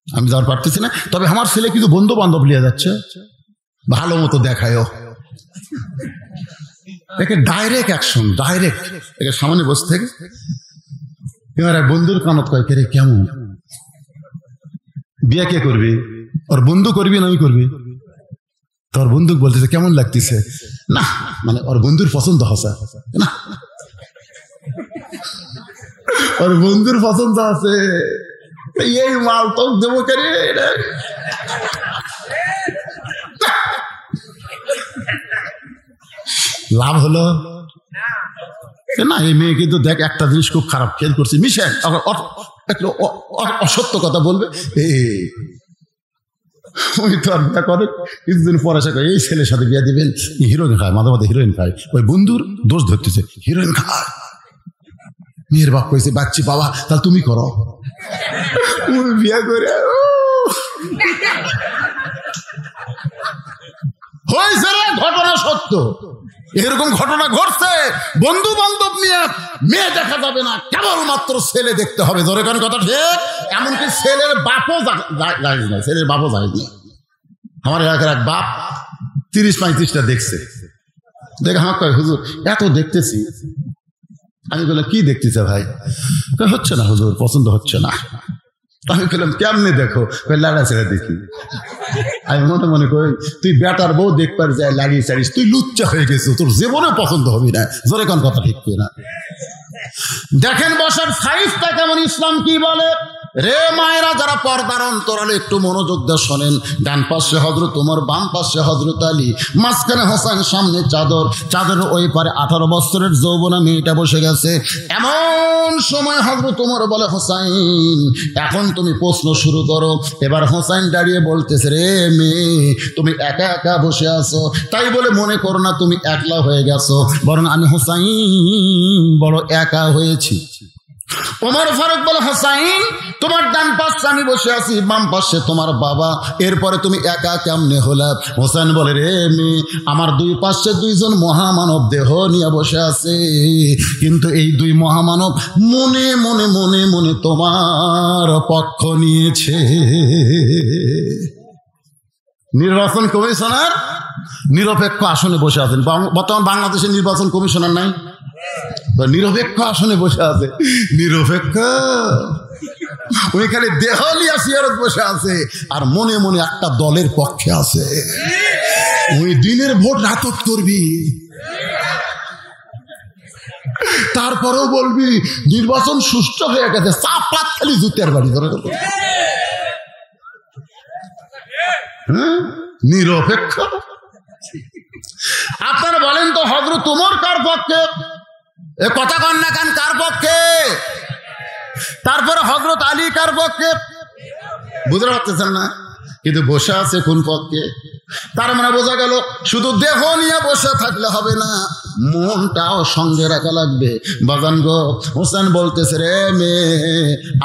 আমি যাওয়ার পারতেছি না, তবে আমার ছেলে কিন্তু বন্ধু বান্ধব নিয়ে যাচ্ছে। ভালো মতো দেখায়ও, একে ডাইরেক্ট অ্যাকশন, ডাইরেক্ট একে সামনে বসে থেকে এবার এক বন্ধুর কানত কয়, কে রে কেমন বিয়ে কে করবি? ওর বন্ধু করবি না আমি করবি? তোর বন্ধু বলতেছে কেমন লাগতেছে, না মানে ওর বন্ধুর পছন্দ হসা না, ওর বন্ধুর পছন্দ আছে, এই মাল তো দেবো কে রে? লাভ হলো না। এই মেয়ে কিন্তু দেখ একটা জিনিস খুব খারাপ খেয়াল করছি, মিশেন অসত্য কথা বলবে, ওই তো আর বিয়ে করে কিছুদিন পরে সে এই ছেলের সাথে বিয়ে দিবেন, হিরোইন খায়, মাঝে মাঝে হিরোইন খায়, ওই বন্ধুর দোষ ধরতেছে হিরোইন খায়। মেয়ের বাপ কইছে বাচ্চি বাবা তাহলে তুমি করো, বিয়ে করে হয়েছে রে। ঘটনা সত্য, এরকম ঘটনা ঘটছে। বন্ধু বান্ধব নিয়ে মেয়ে দেখা যাবে না, কেবলমাত্র ছেলে দেখতে হবে। ধরে কোন কথা ঠিক? এমনকি ছেলের বাপও জায়েজ না, ছেলের বাপও জায়েজ না। আমার এলাকার এক বাপ 30-35টা দেখছে, দেখে আমার কয় হুজুর এত দেখতেছি। আমি বললাম কি দেখতেছে ভাই? হচ্ছে না হুজুর, পছন্দ হচ্ছে না। আমি বললাম কেমনে দেখো? লাড়া ছেড়ে দেখি। আমি মনে মনে করি তুই বেটার বউ দেখবার যায় লাগিয়ে চাড়িস, তুই লুচ্চা হয়ে গেছিস, তোর জীবনে পছন্দ হবি না। জোরে কোন কথা ঠিক না? দেখেন বসার সাইজটা কেমন, ইসলাম কি বলে রে মায়েরা, যারা পর্দার অন্তরালে একটু মনোযোগ দিয়ে শোনেন। ডান পাশে হযরত ওমর, বাম পাশে হযরত আলী, মাঝখানে হোসেন, সামনে চাদর, চাদরের ওই পারে 18 বছরের যৌবনা মেয়েটা বসে গেছে। এমন সময় হযরত ওমর বলে হোসেন এখন তুমি প্রশ্ন শুরু করো। এবার হোসেন দাঁড়িয়ে বলতেছে রে মেয়ে তুমি একা একা বসে আছো, তাই বলে মনে করো না তুমি একলা হয়ে গেছো, বরং আমি হোসেন বড় একা হয়েছি। ওমর ফারুক বলে হোসেন তোমার ডান পাশে আমি বসে আছি, বাম পাশে তোমার বাবা, এরপরে তুমি একা কেমনে হলা? হোসেন বলে রে মেয়ে আমার দুই পাশে দুইজন মহামানব দেহ নিয়ে বসে আছে, কিন্তু এই দুই মহামানব মনে মনে মনে মনে তোমার পক্ষ নিয়েছে। নির্বাচন কমিশনার নিরপেক্ষ আসনে বসে আছেন। বর্তমান বাংলাদেশের নির্বাচন কমিশনার নাই, নিরপেক্ষ আসনে বসে আছে। নিরপেক্ষ ওইখানে দেহলিয়া সিয়ারত বসে আছে, আর মনে মনে একটা দলের পক্ষে আছে। ওই দিনের ভোট রাতত করবি, তারপরেও বলবি নির্বাচন সুষ্ঠু হয়ে গেছে, চাপাত খালি জুতের বাড়ি ধরে। নিরপেক্ষ। আপনারা বলেন তো হযরত ওমর কার পক্ষে? এ কথা কন না কেন, কার পক্ষে? তারপরে হযরত আলী কার পক্ষে? বুঝতে পারতেছেন না? কিন্তু বসে আছে কোন পক্ষে? তার মানে বোঝা গেল শুধু দেহ নিয়ে বসে থাকলে হবে না, মনটাও সঙ্গে রাখা লাগবে। বাজান গো, হোসেন বলতেছে রে মেয়ে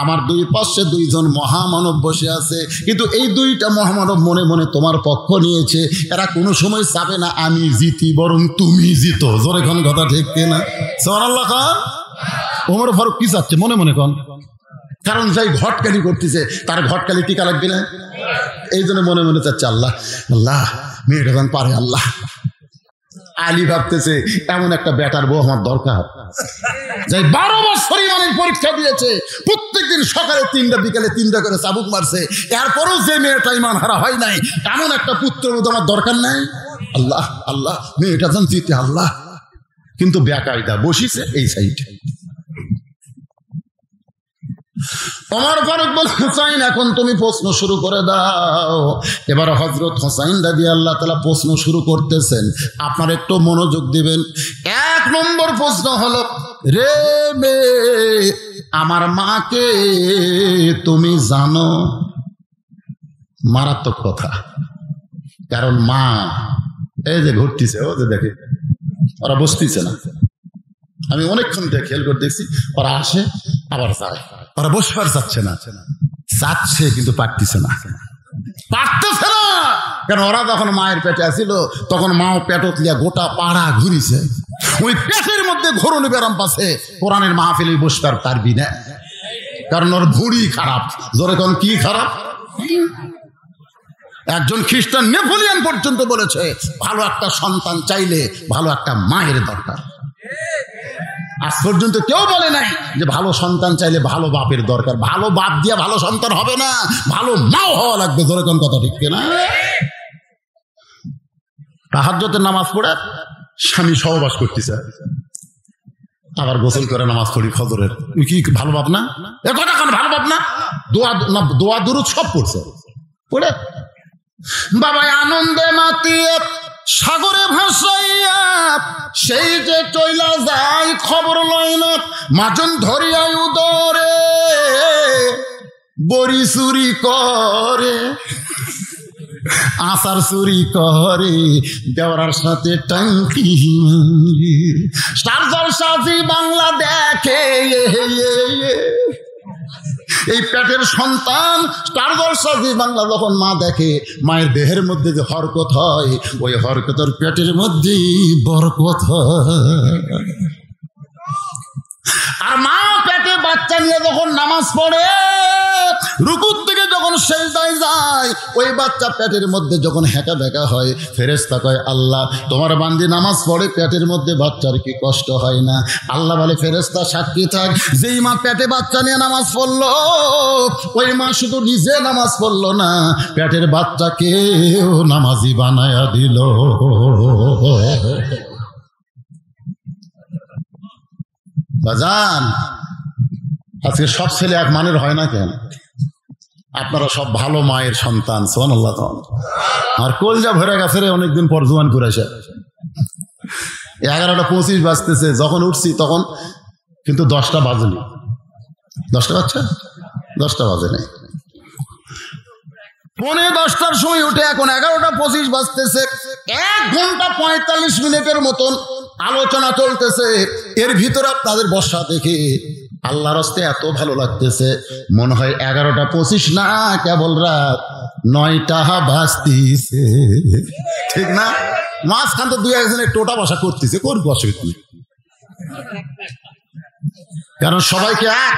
আমার দুই পাশে দুইজন মহামানব বসে আছে, কিন্তু এই দুইটা মহামানব মনে মনে তোমার পক্ষ নিয়েছে। এরা কোনো সময় চাবে না আমি জিতি, বরং তুমি জিতো। জোরে কোন কথা ঠিক কিনা? সুবহানাল্লাহ খান। ওমর ফারুক কি চাচ্ছে মনে মনে কোন? কারণ যাই ঘটকালি করতেছে তার ঘটকালি টিকা লাগবে না, এই জন্য মনে মনে চাচ্ছে আল্লাহ আল্লাহ মেয়েটা যেন পারে। আল্লাহ আলী ভাবতেছে এমন একটা বেটার বউ আমার দরকার, যাই 12 বছর ইমানের পরীক্ষা দিয়েছে, প্রত্যেকদিন সকালে 3টা বিকালে 3টা করে চাবুক মারছে, এরপরও যে মেয়েটা ইমান হারা হয় নাই, এমন একটা পুত্রবধূ আমার দরকার নাই। আল্লাহ আল্লাহ মেয়েটা যেন জিতে। আল্লাহ কিন্তু বেকায়দা বসিছে এই সাইডে। ওমর ফারুক বলে হোসেন এখন তুমি প্রশ্ন শুরু করে দাও। এবার হযরত হোসেন রাদিয়াল্লাহু তাআলা প্রশ্ন শুরু করতেছেন, আপনারা একটু মনোযোগ দিবেন। 1 নম্বর প্রশ্ন হলো রে মেয়ে আমার মাকে তুমি জানো? মারাত্মক কথা, কারণ মা এই যে ঘুরতেছে, ও যে দেখে ওরা বসতেছে না, আমি অনেকক্ষণ থেকে খেয়াল করে দেখছি, ওরা আসে আবার যায়, ওরা বসবার চাচ্ছে না, চাচ্ছে কিন্তু পারতেছে না, পারতেছে না। কারণ ওরা যখন মায়ের পেটে আসিল তখন মাও পেটত লিয়া গোটা পাড়া ঘুরিছে, ওই পেটের মধ্যে ঘোরণে ব্যারাম পাশে কোরআনের মাহফিলে বসবার পারবি না, কারণ ওর ভুঁড়ি খারাপ। জোরে কোন কি খারাপ? একজন খ্রিস্টান নেপোলিয়ন পর্যন্ত বলেছে ভালো একটা সন্তান চাইলে ভালো একটা মায়ের দরকার। আজ পর্যন্ত কেউ বলে নাই যে ভালো সন্তান চাইলে ভালো বাপের দরকার। ভালো বাপ দিয়ে ভালো সন্তান হবে না, ভালো মাও হওয়া লাগবে। ধরে কোন কথা ঠিক না? তাহাজ্জুদের নামাজ পড়ে স্বামী সহবাস করতেছে, আবার গোসল করে নামাজ পড়ি ফজরের। কি ভালো বাপ না? এ কথা কেন ভালো বাপ না? দোয়া দুরূদ সব পড়ছে, পড়ে বাবা আনন্দে মাতিয়ে সাগরে ভাসাইয়া সেই যে চইলা যায় খবর লয় না, মাজন ধরিয়া উদরে বড়ি চুরি করে, আচার চুরি করে, দেওয়ার সাথে টাঙ্কি স্টার জলসা জি বাংলা দেখে। এই পেটের সন্তান স্টার জলসা জি বাংলা যখন মা দেখে, মায়ের দেহের মধ্যে যে হরকত হয়, ওই হরকতের পেটের মধ্যে বরকত হয়। আর মা পেটে বাচ্চা নিয়ে যখন নামাজ পড়ে, রুকুর থেকে যখন সেজদায় যায়, ওই বাচ্চা পেটের মধ্যে যখন হেঁকা বেঁকা হয়, ফেরেশতা কয় আল্লাহ তোমার বান্দি নামাজ পড়ে, পেটের মধ্যে বাচ্চার কি কষ্ট হয় না? আল্লাহ বলে ফেরেশতা সাক্ষী থাক, যেই মা পেটে বাচ্চা নিয়ে নামাজ পড়লো, ওই মা শুধু নিজে নামাজ পড়লো না, পেটের বাচ্চাকেও নামাজি বানায়া দিল। বাজান, আজকে সব ছেলে এক মানের হয় না কেন? আপনারা সব ভালো মায়ের সন্তান, সুবহানাল্লাহ। আর কলজা ভরে গেছে রে, অনেকদিন পর জোয়ান করেছে। 11:25 বাজতেছে, যখন উঠছি তখন কিন্তু 10টা বাজেনি। 10টা বাজছে? 10টা বাজে নাই। 10:45 সময় উঠে এখন 11:25 বাজতেছে। 1 ঘন্টা 45 মিনিটের মতন আলোচনা চলতেছে। এর ভিতরে আপনাদের বর্ষা দেখে আল্লাহর হস্তে এত ভালো লাগতেছে, মনে হয় 11:25 না, কেবল রাত 9টা বাজতেছে। ঠিক না? মাঝখান তো 2-1 টোটা বসা করতেছে, করবো, অসুবিধা নেই। কারণ সবাইকে এক,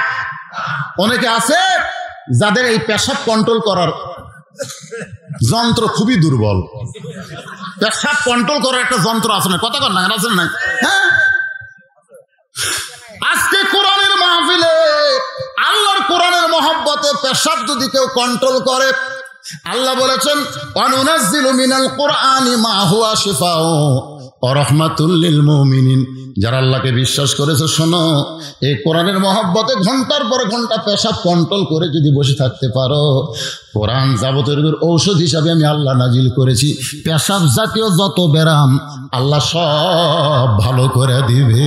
অনেকে আছে যাদের এই পেশাব কন্ট্রোল করার যন্ত্র খুবই দুর্বল। পেশাব কন্ট্রোল করার একটা যন্ত্র আছে না? কথা কর না, আছে না? হ্যাঁ, আজকে কোরআনের মাহফিলে আল্লাহর কোরআনের মহব্বতে পেশাব যদি কেউ কন্ট্রোল করে, আল্লাহ বলেছেন ওয়ানুনাজ্জিলু মিনাল কোরআনি মা হুয়া শিফাউ ওয়া রাহমাতুল লিল মুমিনিন। যারা আল্লাহকে বিশ্বাস করেছে, শোনো, এই কোরআনের মহব্বতে ঘন্টার পর ঘন্টা পেশাব কন্ট্রোল করে যদি বসে থাকতে পারো, কোরআন যাবতীয় ঔষধ হিসাবে আমি আল্লাহ নাজিল করেছি। পেশাব জাতীয় যত ব্যারাম আল্লাহ সব ভালো করে দিবে।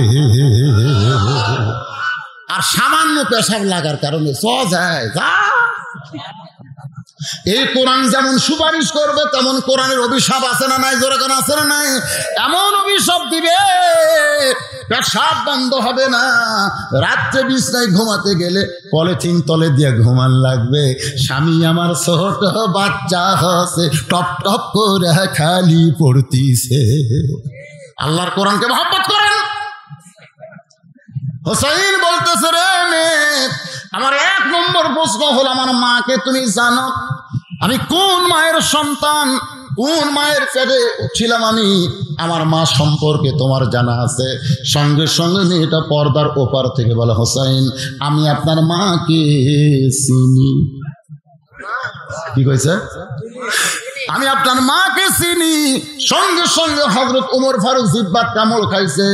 আর সামান্য পেশাব লাগার কারণে যায় যা। এই কোরআন যেমন সুপারিশ করবে, তেমন কোরআনের অভিশাপ আছে না নাই? জোরে কোন আছে না নাই? এমন অভিশাপ দিবে, পেশাব বন্ধ হবে না। রাত্রে বিছনায় ঘুমাতে গেলে পলিথিন তলে দিয়ে ঘুমান লাগবে। স্বামী আমার ছোট বাচ্চা হচ্ছে, টপ টপ করে খালি পড়তিছে। আল্লাহর কোরআনকে মহব্বত করেন। হোসাইন বলতেছে, রে মেয়ে, আমার 1 নম্বর প্রশ্ন হলো, আমার মাকে তুমি জানো? আমি কোন মায়ের সন্তান, কোন মায়ের পেটে ছিলাম আমি? আমার মা সম্পর্কে তোমার জানা আছে? সঙ্গে সঙ্গে মেয়েটা পর্দার ওপার থেকে বলে, হোসাইন, আমি আপনার মাকে চিনি। কি কইছে? আমি আপনার মাকে চিনি। সঙ্গে সঙ্গে হযরত ওমর ফারুক জিহ্বার কামড় খাইছে,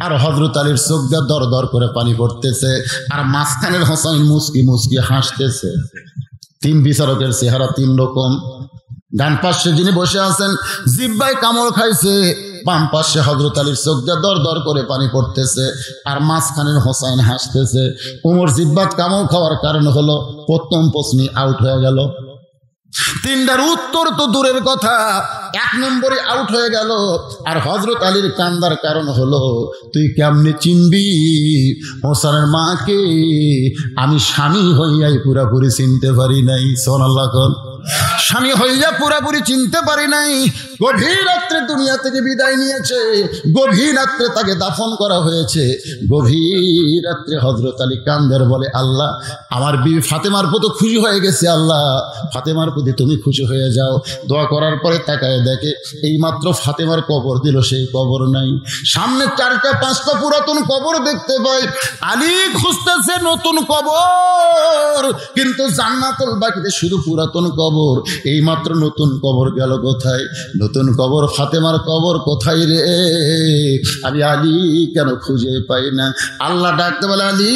আর হযরত আলীর চোখ দিয়ে দর দর করে পানি পড়তেছে, আর মাঝখানের হোসাইন মুস্কি মুস্কি হাসতেছে। 3 বিচারকের চেহারা 3 রকম। ডান পাশে যিনি বসে আছেন জিহ্বায় কামড় খাইছে, বাম পাশে হযরত আলীর চোখ দিয়ে দর দর করে পানি পড়তেছে, আর মাঝখানের হোসাইন হাসতেছে। ওমর জিহ্বাত কামড় খাওয়ার কারণ হলো প্রথম প্রশ্নই আউট হয়ে গেল। 3টার উত্তর তো দূরের কথা, 1 নম্বরে আউট হয়ে গেল। আর হযরত আলীর কান্দার কারণ হলো, তুই কেমনে চিনবি হোসেনের মাকে? আমি স্বামী হইয়াই পুরাপুরি চিনতে পারি নাই। সুবহানাল্লাহ। স্বামী হইয়া পুরাপুরি চিনতে পারি নাই। গভীর রাত্রে দুনিয়া থেকে বিদায় নিয়েছে, গভীর রাত্রে তাকে দাফন করা হয়েছে। গভীর রাত্রে হযরত আলী কান্দের বলে, আল্লাহ আমার বিবি ফাতেমার প্রতি খুশি হয়ে গেছে, আল্লাহ ফাতেমার প্রতি তুমি খুশি হয়ে যাও। দোয়া করার পরে তাকায় দেখে এই মাত্র ফাতেমার কবর দিল, সেই কবর নাই। সামনে 4-5টা পুরাতন কবর দেখতে পাই। আলী খুঁজতেছে নতুন কবর, কিন্তু জান্নাতুল বাকিতে শুধু পুরাতন কবর। এই মাত্র নতুন কবর গেল কোথায়? নতুন কবর ফাতেমার কবর কোথায় রে? আমি আলী কেন খুঁজে পাই না? আল্লাহ ডাকতে বলে, আলী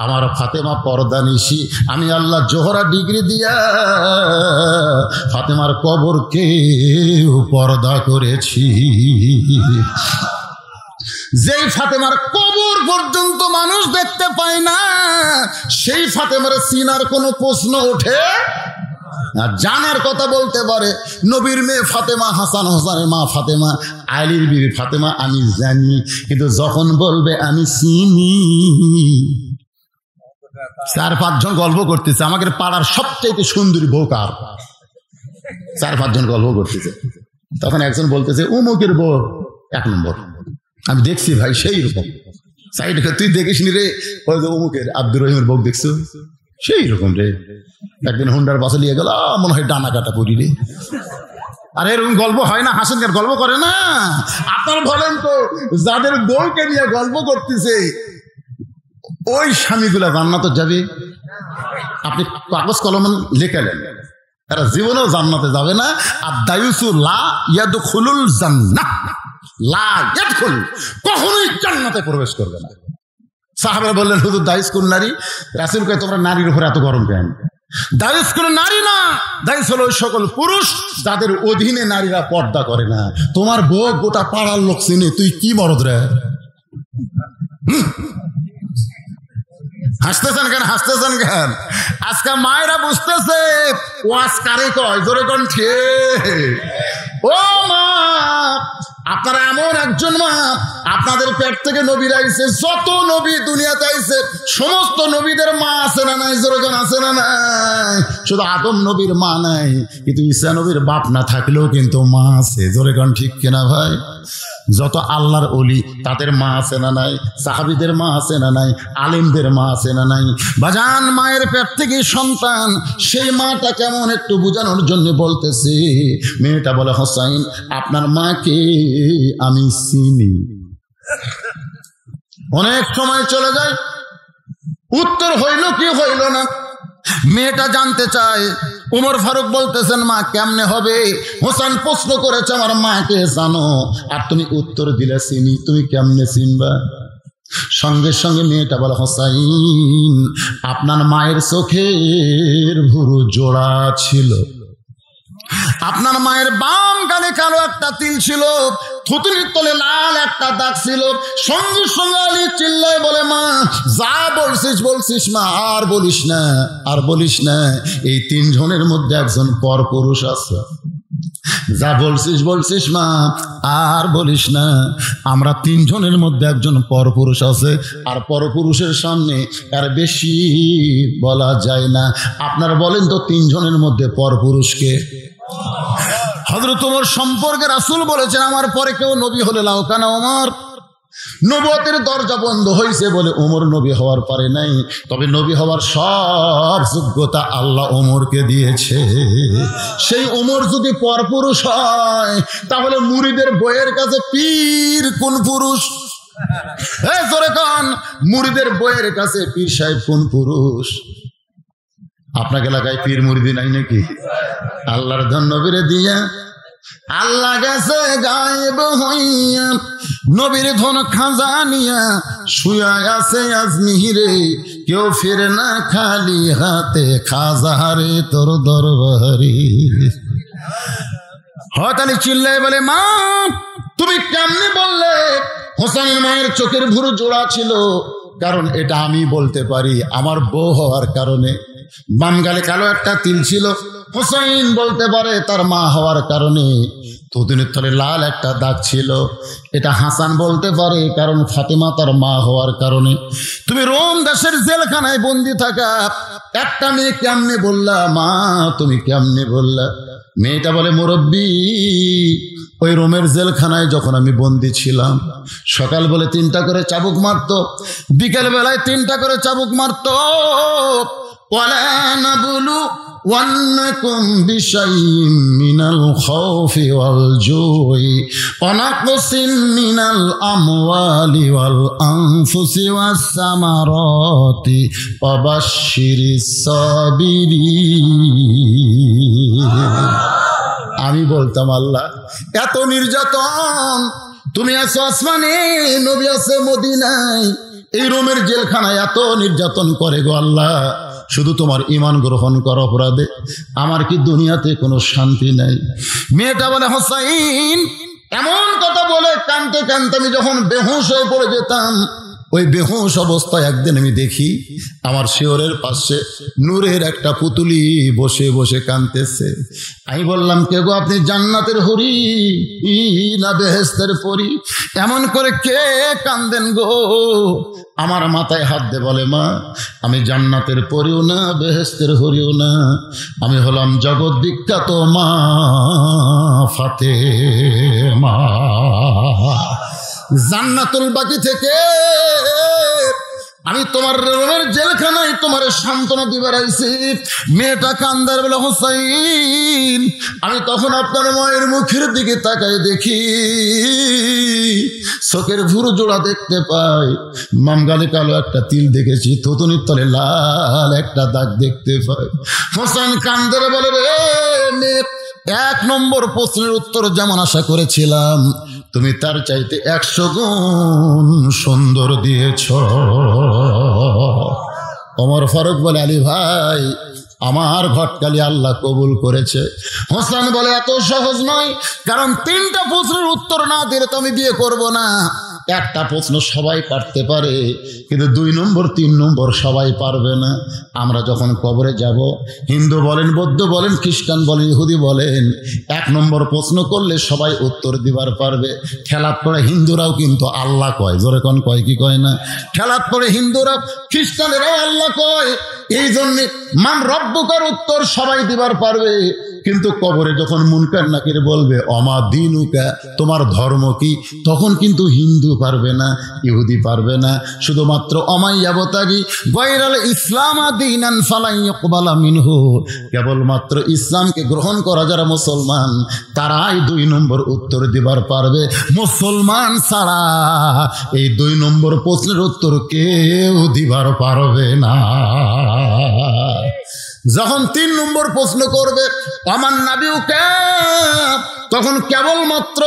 আমার ফাতেমা পর্দা নিশি, আমি আল্লাহ জোহরা ডিগ্রি দিয়া ফাতেমার কবরকে পর্দা করেছি। যেই ফাতেমার কবর পর্যন্ত মানুষ দেখতে পায় না, সেই ফাতেমার চিনার কোনো প্রশ্ন ওঠে না। জানার কথা বলতে পারে নবীর মেয়ে ফাতেমা, হাসান হোসেনের মা ফাতেমা, আলীর বিবি ফাতেমা আমি জানি, কিন্তু যখন বলবে আমি চিনি। 4-5 জন গল্প করতেছে, আমাদের পাড়ার সবচেয়ে সুন্দরী বউ কার? 4-5 জন গল্প করতেছে। তখন একজন বলতেছে উমুকের বউ 1 নম্বর। আমি দেখছি ভাই সেই রকম। সাইড তুই দেখিস নি রে? অমুকের আব্দুর রহিমের বউ দেখছো সেই রকম রে। একদিন হুন্ডার বাসে নিয়ে গেল, মনে হয় ডানা কাটা পড়ি রে। আর এরকম গল্প হয় না? হাসানকার গল্প করে না? আপনার বলেন তো, যাদের বউকে নিয়ে গল্প করতেছে ওই স্বামীগুলা জান্নাতে যাবে? আপনি কাগজ কলম লেখালেন, তারা জীবনেও জান্নাতে যাবে না। আর দায়ুসু লা ইয়াদখুলুল জান্নাহ, লা ইয়াদখুল, কখনোই জান্নাতে প্রবেশ করবে না। সাহাবারা বললেন, হুজুর দায়ুস কোন নারী? রাসূল কয়, তোমরা নারীর উপরে এত গরম কেন? দায়ুস কোন নারী না, দায়ুস হলো ওই সকল পুরুষ যাদের অধীনে নারীরা পর্দা করে না। তোমার বউ গোটা পাড়ার লোক চিনে, তুই কি মরদ রে? হাসতেছেন কেন? হাসতেছেন কেন? আজকে মায়েরা বুঝতেছে ওয়াজ কারে কয়, জোরে কোন ঠিক? ও মা, আপনারা এমন একজন মা, আপনাদের পেট থেকে নবী আইছে, যত নবী দুনিয়াতে আইছে সমস্ত নবীদের মা আছে না নাই? জোরে কোন আছে না নাই? শুধু আদম নবীর মা নাই, কিন্তু ঈসা নবীর বাপ না থাকলেও কিন্তু মা আছে। জোরে কোন ঠিক কিনা ভাই? যত আল্লাহর ওলি তাদের মা আছে না নাই? সাহাবীদের মা আছে না নাই? আলেমদের মা আছে না নাই? বাজান, মায়ের পেট থেকে সন্তান, সেই মাটা কেমন একটু বোঝানোর জন্য বলতেছে। মেয়েটা বলে, হোসাইন আপনার মাকে আমি চিনি। অনেক সময় চলে যায়, উত্তর হইল কি হইল না। মেয়েটা জানতে চায়। উমর ফারুক বলতেছেন, মা কেমনে হবে? হোসেন প্রশ্ন করেছে, আমার মাকে জানো? আর তুমি উত্তর দিলে চিনি, তুমি কেমনে চিনবা? সঙ্গে সঙ্গে মেয়েটা বলে, হোসাইন আপনার মায়ের চোখের ভুরু জোড়া ছিল, আপনার মায়ের বাম গালে কালো একটা তিল ছিল, থুতুনির তলে লাল একটা দাগ ছিল। সঙ্গে সঙ্গে আলী চিল্লায় বলে, মা যা বলছিস বলছিস মা, আর বলিস না, আর বলিস না। এই 3 জনের মধ্যে একজন পর পুরুষ আছে। যা বলছিস বলছিস মা, আর বলিস না। আমরা 3 জনের মধ্যে একজন পর পুরুষ আছে, আর পর পুরুষের সামনে আর বেশি বলা যায় না। আপনারা বলেন তো 3 জনের মধ্যে পর পুরুষকে? হযরত ওমর সম্পর্কে রাসূল বলেছেন, আমার পরে কেউ নবী হলে লাউকানা ওমর। নবুয়তের দরজা বন্ধ হয়েছে বলে ওমর নবী হওয়ার পারে নাই, তবে নবী হওয়ার সব যোগ্যতা আল্লাহ ওমরকে দিয়েছে। সেই ওমর যদি পরপুরুষ হয়, তাহলে মুরিদের বইয়ের কাছে পীর কোন পুরুষ? জোরে কান, মুরিদের বইয়ের কাছে পীর সাহেব কোন পুরুষ? আপনাকে এলাকায় পীর মুরিদি নাই নাকি? আল্লাহর ধন নবীরে দিয়া আল্লাহ গেছে গায়েব হইয়া, নবীর ধন খাজানিয়া শুয়া আছে আজমিরে, কেউ ফিরে না খালি হাতে, খাজারে তোর দরবারে। হঠাৎ চিল্লায় বলে, মা তুমি কেমনে বললে হোসেনের মায়ের চোখের ভুরু জোড়া ছিল? কারণ এটা আমি বলতে পারি, আমার বউ হওয়ার কারণে। বাম গালে কালো একটা তিল ছিল। হোসাইন বলতে পারে তার মা হওয়ার কারণে থুতনির তলে লাল একটা দাগ ছিল। এটা হাসান বলতে পারে কারণ ফাতেমা তার মা হওয়ার কারণে। তুমি রোম দেশের জেলখানায় বন্দি থাকা একটা মেয়ে কেমনে বললা মা, তুমি কেমনে বললা? মেয়েটা বলে মুরব্বী, ওই রোমের জেলখানায় যখন আমি বন্দি ছিলাম, সকাল বলে 3টা করে চাবুক মারতো, বিকেল বেলায় 3টা করে চাবুক মারতো। ওয়ালা নাবলু ওয়ান্নাকুম বিশাইইম মিনাল খাউফি ওয়াল জুই ওয়া নাকসিম মিনাল আমওয়ালি ওয়াল আনফুসি ওয়াস সামারাতি ওয়া বাশশিরিস সাবিরিন। আমি বলতাম আল্লাহ এত নির্যাতন, তুমি আছো আসমানে, নবী আছে মদিনায়, এই রোমের জেলখানায় এত নির্যাতন করে গো আল্লাহ, শুধু তোমার ঈমান গ্রহণ করা অপরাধে আমার কি দুনিয়াতে কোনো শান্তি নাই? মেয়েটা বলে হোসাইন, এমন কথা বলে কানতে কানতে আমি যখন বেহুশ হয়ে পড়ে যেতাম, ওই বেহুশ অবস্থায় একদিন আমি দেখি আমার শিয়রের পাশে নূরের একটা পুতুলি বসে বসে কাঁদতেছে। আমি বললাম কে গো আপনি? জান্নাতের হরি না বেহেশতের পরি? এমন করে কে কান্দেন গো? আমার মাথায় হাত দিয়ে বলে মা, আমি জান্নাতের পরিও না বেহেশতের হরিও না, আমি হলাম জগৎ বিখ্যাত মা ফাতেমা। জান্নাতুল বাকি থেকে আমি তোমার রোমের জেলখানায় তোমার সান্ত্বনা দিবার আইছি। মেয়েটা কান্দার বলে হোসাইন, আমি তখন আপনার মায়ের মুখের দিকে তাকাই দেখি চোখের ভুরু জোড়া দেখতে পাই, মাম গালে কালো একটা তিল দেখেছি, থুতনির তলে লাল একটা দাগ দেখতে পাই। হোসাইন কান্দার বলে রে মেয়ে, 1 নম্বর প্রশ্নের উত্তর যেমন আশা করেছিলাম তুমি তার চাইতে 100 গুণ সুন্দর দিয়েছ। ওমর ফারুক বলে আলী ভাই, আমার ঘটকালি আল্লাহ কবুল করেছে। হোসেন বলে এত সহজ নয়, কারণ 3টা প্রশ্নের উত্তর না দিলে তো আমি বিয়ে করব না। একটা প্রশ্ন সবাই পারতে পারে, কিন্তু 2 নম্বর 3 নম্বর সবাই পারবে না। আমরা যখন কবরে যাব, হিন্দু বলেন, বৌদ্ধ বলেন, খ্রিস্টান বলেন, ইহুদি বলেন, 1 নম্বর প্রশ্ন করলে সবাই উত্তর দিবার পারবে। খেলাত পড়ে হিন্দুরাও কিন্তু আল্লাহ কয়, জোরে কোন কয় কি কয় না? খেলাত পড়ে হিন্দুরা খ্রিস্টানেরাও আল্লাহ কয়। এই জন্য মান রব্বুকার উত্তর সবাই দিবার পারবে, কিন্তু কবরে যখন মুনকার নাকির বলবে অমা দিনুকা, তোমার ধর্ম কি, তখন কিন্তু হিন্দু পারবে না, ইহুদি পারবে না, শুধুমাত্র অমাইয়াবতাগি গায়রাল ইসলাম দীনান ফালাই ইকবালা মিনহু, কেবলমাত্র ইসলামকে গ্রহণ করা যারা মুসলমান তারাই 2 নম্বর উত্তর দিবার পারবে। মুসলমান ছাড়া এই 2 নম্বর প্রশ্নের উত্তর কেউ দিবার পারবে না। যখন 3 নম্বর প্রশ্ন করবে আমার নাবিউকা, তখন কেবলমাত্র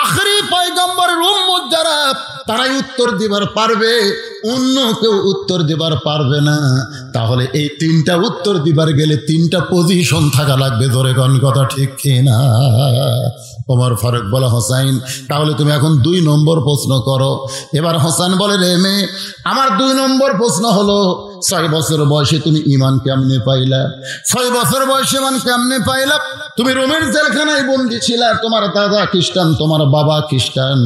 আখেরি পয়গম্বরের উম্মত যারা তারাই উত্তর দিবার পারবে, অন্য কেউ উত্তর দিবার পারবে না। তাহলে এই 3টা উত্তর দিবার গেলে 3টা পজিশন থাকা লাগবে, ধরে কোন কথা ঠিক কিনা? ওমর ফারুক বলে হোসাইন, তাহলে তুমি এখন 2 নম্বর প্রশ্ন করো। এবার হোসেন বলে রে মেয়ে, আমার 2 নম্বর প্রশ্ন হলো 6 বছর বয়সে তুমি ঈমান কেমনে পাইলা? 6 বছর বয়সে ঈমান কেমনে পাইলা? তুমি রোমের জেলখানায় বন্দী ছিলা, তোমার দাদা খ্রিস্টান, তোমার বাবা খ্রিস্টান,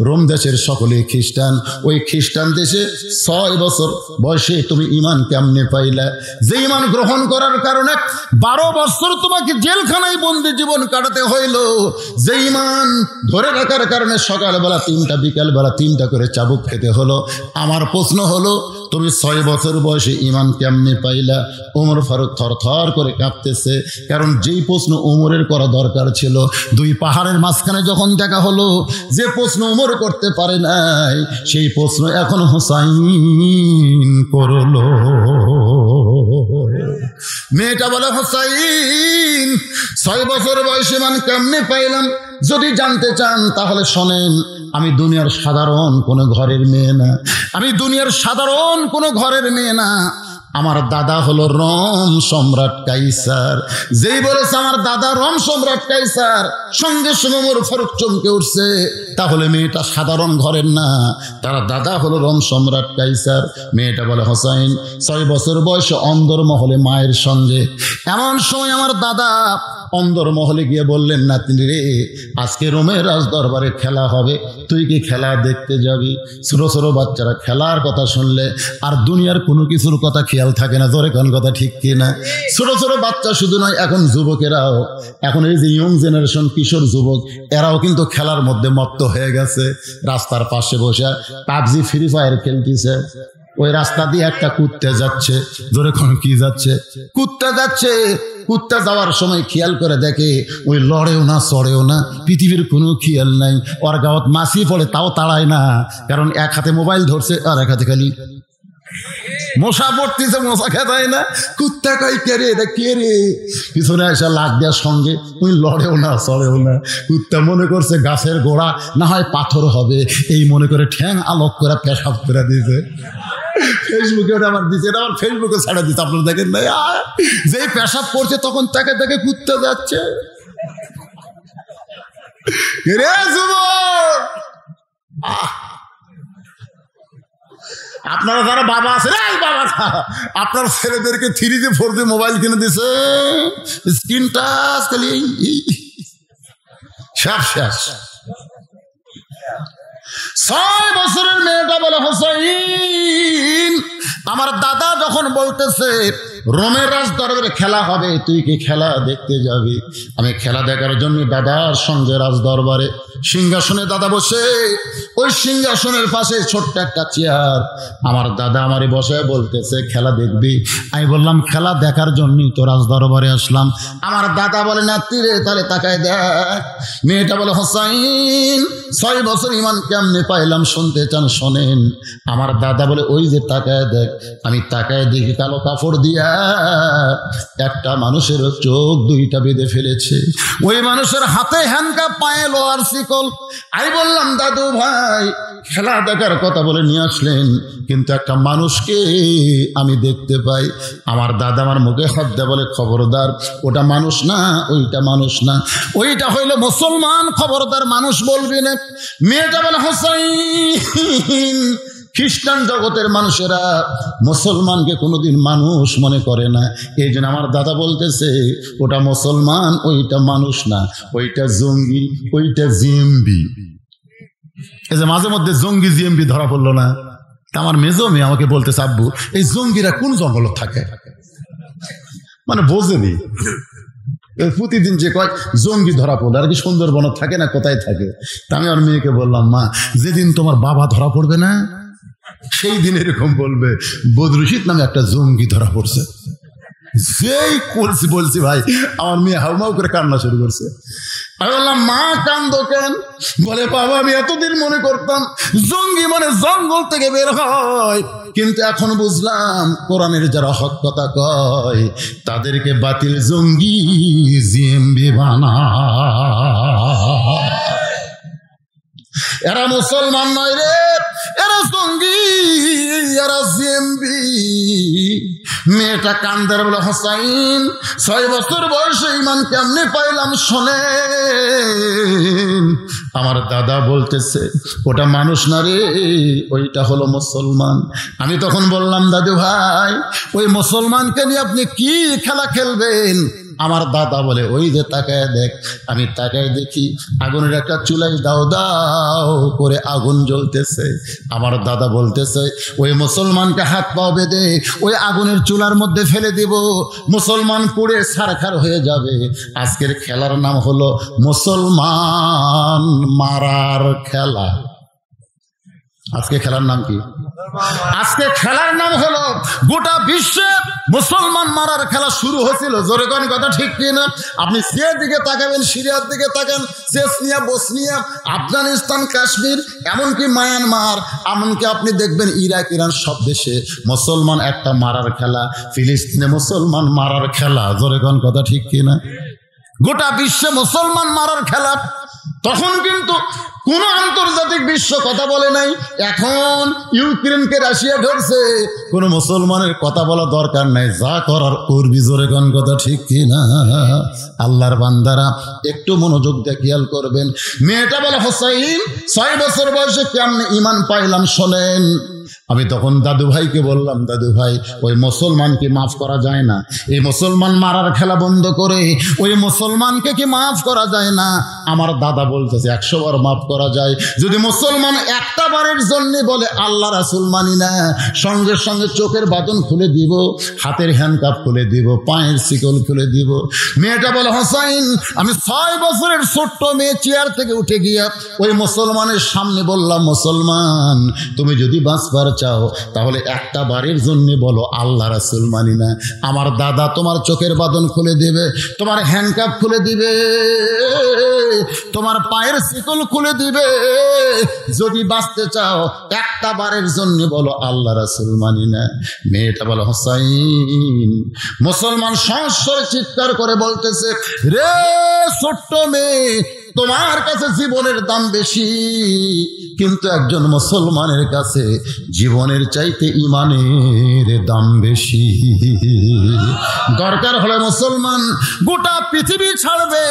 রোম দেশের সকলে খ্রিস্টান, ওই খ্রিস্টান দেশে 6 বছর বয়সে তুমি ঈমান কেমনে পাইলা? যে ঈমান গ্রহণ করার কারণে 12 বছর তোমাকে জেলখানায় বন্দী জীবন কাটাতে হইল, যে ঈমান ধরে রাখার কারণে সকালবেলা 3টা বিকালবেলা 3টা করে চাবুক খেতে হলো। আমার প্রশ্ন হলো তুমি 6 বছর বয়সে ঈমান কেমনে পাইলা? ওমর ফারুক থরথর করে কাঁপতেছে, কারণ যেই প্রশ্ন ওমরের করা দরকার ছিল 2 পাহাড়ের মাঝখানে যখন দেখা হলো, যে প্রশ্ন ওমর করতে পারে নাই সেই প্রশ্ন এখন হোসাইন করলো। মেয়েটা বলে হোসাইন, 6 বছর বয়সে ঈমান কেমনে পাইলাম যদি জানতে চান তাহলে শোনেন, আমি দুনিয়ার সাধারণ কোনো ঘরের মেয়ে না, আমি দুনিয়ার সাধারণ কোনো ঘরের মেয়ে না, আমার দাদা হলো রোম সম্রাট কাইসার। যেই বলেছে আমার দাদা রোম সম্রাট কাইসার, সঙ্গে সঙ্গে ওমর ফারুক চমকে উঠছে, তাহলে মেয়েটা সাধারণ ঘরের না, তার দাদা হলো রোম সম্রাট কাইসার। মেয়েটা বলে হোসাইন 6 বছর বয়সে অন্দরমহলে মায়ের সঙ্গে। এমন সময় আমার দাদা অন্দরমহলে গিয়ে বললেন, নাতনি রে, আজকে রোমের রাজ দরবারে খেলা হবে, তুই কি খেলা দেখতে যাবি? ছোট ছোট বাচ্চারা খেলার কথা শুনলে আর দুনিয়ার কোনো কিছুর কথা খেয়াল থাকে না, জোরে কোন কথা ঠিক কিনা? ছোট ছোট বাচ্চা শুধু নয়, এখন যুবকেরাও, এখন এই যে ইয়ং জেনারেশন কিশোর যুবক, এরাও কিন্তু খেলার মধ্যে মত্ত হয়ে গেছে। রাস্তার পাশে বসে পাবজি ফ্রি ফায়ার খেলতেছে। ওই রাস্তা দিয়ে একটা কুত্তা যাচ্ছে, জোরে কোন কি যাচ্ছে? কুত্তা যাচ্ছে। কুত্তা যাওয়ার সময় খেয়াল করে দেখে ওই লড়েও না চড়েও না, পৃথিবীর কোনো খেয়াল নাই। ওর গাঁত মাছি পড়ে তাও তাড়ায় না, কারণ এক হাতে মোবাইল ধরছে আর এক হাতে খালি মশা পড়তেছে, মশা খেতায় না। কুত্তা কয় কে রে, এটা কে রে? পিছনে এসে লাগ দেওয়ার সঙ্গে ওই লড়েও না চড়েও না। কুত্তা মনে করছে গাছের গোড়া না হয় পাথর হবে, এই মনে করে ঠ্যাং আলোক করে পেশাব করে দিয়েছে। ফেসবুকে ওটা আমার দিচ্ছে, এটা আমার ফেসবুকে ছাড়া দিচ্ছে, আপনারা দেখেন না? যে পেশাব করছে তখন তাকে তাকে কুত্তা যাচ্ছে। রে যুবক, আপনারা যারা বাবা আছে, বাবা আপনার ছেলেদেরকে 3G 4G মোবাইল কিনে দিছে, স্ক্রিন টাচ খালি শেষ। 6 বছরের মেয়েটা বলে, হোসাইন, আমার দাদা যখন বলতেছে রোমের রাজ দরবারে খেলা হবে, তুই কি খেলা দেখতে যাবি? আমি খেলা দেখার জন্য দাদার সঙ্গে রাজ দরবারে সিংহাসনে দাদা বসে, ওই সিংহাসনের পাশে ছোট্ট একটা চেয়ার, আমার দাদা আমারে বসে বলতেছে খেলা দেখবি? আমি বললাম খেলা দেখার জন্যই তো রাজ দরবারে আসলাম। আমার দাদা বলে, নাতি রে, তাহলে তাকায় দেখ। মেয়েটা বলে, হোসাইন 6 বছর ইমান কেমনে পাইলাম, শুনতে চান শোনেন। আমার দাদা বলে, ওই যে তাকায় দেখ। আমি তাকায় দেখি কালো কাপড় দিয়া একটা মানুষের চোখ 2টা বেঁধে ফেলেছে, ওই মানুষের হাতে হ্যান্ডকাপ, পায়ে লোহার শিকল। আমি বললাম, দাদু ভাই খেলা দেখার কথা বলে নিয়ে আসলেন, কিন্তু একটা মানুষকে আমি দেখতে পাই। আমার দাদা আমার মুখে হাত দেয়, বলে খবরদার, ওটা মানুষ না, ওইটা মানুষ না, ওইটা হইল মুসলমান, খবরদার মানুষ বলবি না। মেয়েটা বলে, হোসাইন, খ্রিস্টান জগতের মানুষেরা মুসলমানকে কোনোদিন মানুষ মনে করে না, এই জন্য আমার দাদা বলতেছে ওটা মুসলমান, ওইটা মানুষ না, ওইটা জঙ্গি, ওইটা জিএমবি। এই যে মাঝে মধ্যে জঙ্গি জিএমবি ধরা পড়লো না, তা আমার মেজো মেয়ে আমাকে বলতেছে, আব্বু এই জঙ্গিরা কোন জঙ্গল থাকে, মানে বোঝেনি। প্রতিদিন যে কয় জঙ্গি ধরা পড়লো, আর কি সুন্দরবন থাকে না, কোথায় থাকে? তা আমি আমার মেয়েকে বললাম, মা যেদিন তোমার বাবা ধরা পড়বে না, সেই দিন এরকম বলবে বদরুশিদ নামে একটা জঙ্গি ধরা পড়ছে। যেই বলছি ভাই, আমার মেয়ে হাউমাউ করে কান্না শুরু করছে। আমি বললাম, মা কান্দো কেন? বলে, বাবা আমি এতদিন মনে করতাম জঙ্গি মানে জঙ্গল থেকে বের হয়, কিন্তু এখন বুঝলাম কোরআনের যারা হক কথা কয় তাদেরকে বাতিল জঙ্গি জিএমবি বানায়। এরা মুসলমান নয় রে, এরা জঙ্গি, এরা জিএমবি। মেয়েটা কান্দার বলে, হোসাইন 6 বছর বয়সে ইমান কেমনে পাইলাম শোনেন। আমার দাদা বলতেছে ওটা মানুষ না রে, ওইটা হলো মুসলমান। আমি তখন বললাম, দাদু ভাই ওই মুসলমানকে নিয়ে আপনি কি খেলা খেলবেন? আমার দাদা বলে, ওই যে তাকায় দেখ। আমি তাকায় দেখি আগুনের একটা চুলাই দাও দাও করে আগুন জ্বলতেছে। আমার দাদা বলতেছে ওই মুসলমানকে হাত পাও বেঁধে ওই আগুনের চুলার মধ্যে ফেলে দিব, মুসলমান পুড়ে ছারখার হয়ে যাবে। আজকের খেলার নাম হলো মুসলমান মারার খেলা। আজকে খেলার নাম কি? আজকে খেলার নাম হলো গোটা বিশ্বে মুসলমান মারার খেলা শুরু হয়েছিল। জোরে কোন কথা ঠিক কিনা? আপনি সিরিয়ার দিকে তাকাবেন, সিরিয়ার দিকে তাকান, চেচনিয়া, বসনিয়া, আফগানিস্তান, কাশ্মীর, এমনকি মায়ানমার, এমনকি আপনি দেখবেন ইরাক, ইরান, সব দেশে মুসলমান একটা মারার খেলা। ফিলিস্তিনে মুসলমান মারার খেলা। জোরে কোন কথা ঠিক কিনা? গোটা বিশ্বে মুসলমান মারার খেলা। তখন কিন্তু কোন আন্তর্জাতিক বিশ্ব কথা বলে নাই। এখন ইউক্রেনকে রাশিয়া ধরছে, কোন মুসলমানের কথা বলা দরকার নাই, যা করার করবি। জোরে কোন কথা ঠিক কি না? আল্লাহর বান্দারা একটু মনোযোগ দিয়ে খেয়াল করবেন। মেয়েটা বলে, হোসাইন 6 বছর বয়সে কেমনে ঈমান পাইলাম শোনেন। আমি তখন দাদু ভাইকে বললাম, দাদু ভাই ওই মুসলমানকে মাফ করা যায় না? এই মুসলমান মারার খেলা বন্ধ করে ওই মুসলমানকে কি মাফ করা যায় না? আমার দাদা বলতেছে 100 বার মাফ করা যায়। যদি মুসলমান একটা বারের জন্য বলে আল্লাহ রাসূল মানি না, সঙ্গে সঙ্গে চোখের বাঁধন খুলে দিব, হাতের হ্যান্ডকাপ খুলে দিব, পায়ের শিকল খুলে দিব। মেয়েটা বলে, হোসাইন আমি 6 বছরের ছোট্ট মেয়ে চেয়ার থেকে উঠে গিয়া ওই মুসলমানের সামনে বললাম, মুসলমান তুমি যদি বাঁচবার চাও তাহলে একটা বারের জন্য বলো আল্লাহ রাসূল মানি না। আমার দাদা তোমার চোখের বাঁধন খুলে দিবে, তোমার হ্যান্ডকাপ খুলে দিবে, তোমার পায়ের শিকল খুলে দিবে। যদি বাঁচতে চাও একটা বারের জন্য বলো আল্লাহ রাসূল মানি না। মেয়েটা বলো, হোসাইন। মুসলমান সংস্বরে চিৎকার করে বলতেছে, রে ছোট্ট মেয়ে, তোমার কাছে জীবনের দাম বেশি, কিন্তু একজন মুসলমানের কাছে জীবনের চাইতে ঈমানের দাম বেশি। দরকার হলে মুসলমান গোটা পৃথিবী ছাড়বে,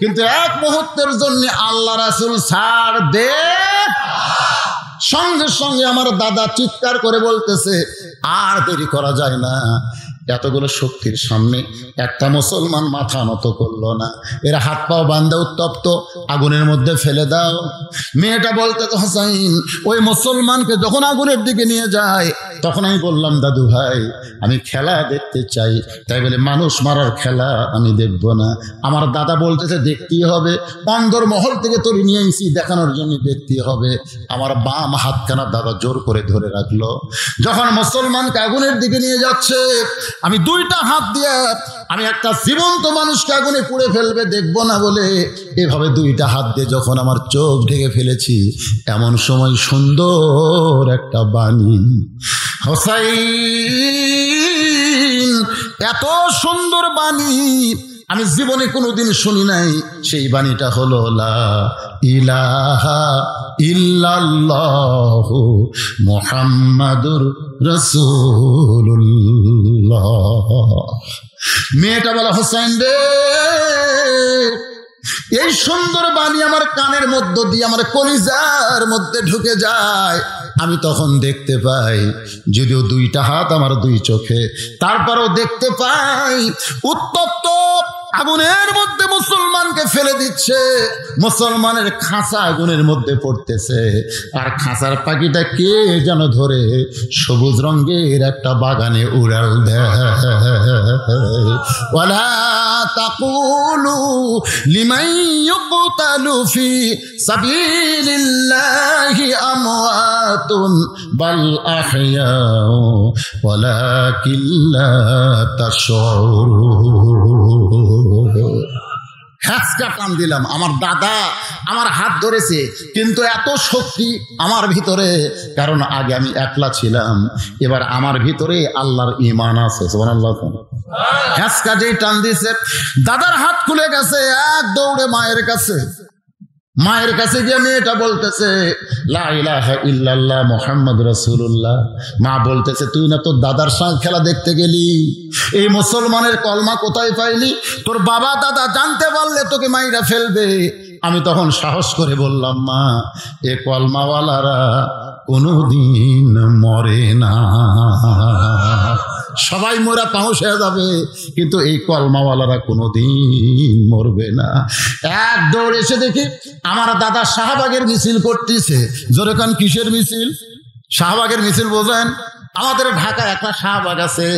কিন্তু এক মুহূর্তের জন্য আল্লাহ রাসূল ছাড়বে। সঙ্গে সঙ্গে আমার দাদা চিৎকার করে বলতেছে, আর দেরি করা যায় না। এতগুলো শক্তির সামনে একটা মুসলমান মাথা নত করলো না। এরা হাত পাও বান্ধে উত্তপ্ত, আগুনের মধ্যে ফেলে দাও। মেয়েটা বলতে, হোসাইন ওই মুসলমানকে যখন আগুনের দিকে নিয়ে যায় তখন আমি বললাম, দাদু ভাই আমি খেলা দেখতে চাই, তাই বলে মানুষ মারার খেলা আমি দেখব না। আমার দাদা বলতেছে, দেখতেই হবে, অন্দর মহল থেকে তরি নিয়ে এসেছি দেখানোর জন্য দেখতেই হবে। আমার বাম হাতখানা দাদা জোর করে ধরে রাখলো। যখন মুসলমানকে আগুনের দিকে নিয়ে যাচ্ছে, আমি 2টা হাত দিয়ে আমি একটা জীবন্ত মানুষকে আগুনে পুড়ে ফেলবে দেখব না বলে এভাবে 2টা হাত দিয়ে যখন আমার চোখ ঢেকে ফেলেছি, এমন সময় সুন্দর একটা বাণী, হোসাইন এত সুন্দর বাণী আমি জীবনে কোনোদিন শুনি নাই। সেই বাণীটা হলো, লা ইলাহা ইল্লাল্লাহু মুহাম্মাদুর রাসূলুল্লাহ। মেয়েটা বলে, হোসাইন রে, এই সুন্দর বাণী আমার কানের মধ্য দিয়ে আমার কলিজার মধ্যে ঢুকে যায়। আমি তখন দেখতে পাই, যদিও 2টা হাত আমার 2 চোখে, তারপরেও দেখতে পাই উত্তপ্ত আগুনের মধ্যে মুসলমানকে ফেলে দিচ্ছে। মুসলমানের খাঁচা আগুনের মধ্যে পড়তেছে, আর খাঁচার পাখিটা কে যেন ধরে সবুজ রঙের একটা বাগানে উড়াল দেয়। ওয়ালা তাকুলু লিমান ইউকতালু ফি সাবিলিল্লাহি আমওয়াতুন বাল আহইয়াউ ওয়ালাকিন লা তাশউরুন। হ্যাঁচকা টান দিলাম। আমার দাদা আমার হাত ধরেছে, কিন্তু এত শক্তি আমার ভিতরে, কারণ আগে আমি একলা ছিলাম, এবার আমার ভিতরে আল্লাহর ঈমান আছে। সুবহানাল্লাহ। হ্যাঁচকা যেই টান দিয়েছে, দাদার হাত খুলে গেছে, এক দৌড়ে মায়ের কাছে। মায়ের কাছে গিয়ে মেয়েটা বলতেছে, লা ইলাহা ইল্লাল্লাহ মুহাম্মাদুর রাসূলুল্লাহ। মা বলতেছে, তুই না তোর দাদার সঙ্গে খেলা দেখতে গেলি, এই মুসলমানের কলমা কোথায় পাইলি? তোর বাবা দাদা জানতে পারলে তোকে মাইরা ফেলবে। আমি তখন সাহস করে বললাম, মা এ কলমাওয়ালারা কোনোদিন মরে না, সবাই মোরা পাউশ হয়ে যাবে, কিন্তু এই কলমাওয়ালারা কোনোদিন মরবে না। এক দৌড় এসে দেখি আমার দাদা শাহবাগের মিছিল করতেছে। জোরে কান, কিসের মিছিল? শাহবাগের মিছিল বোঝেন? আমাদের ঢাকায় একটা শাহবাগ আছে,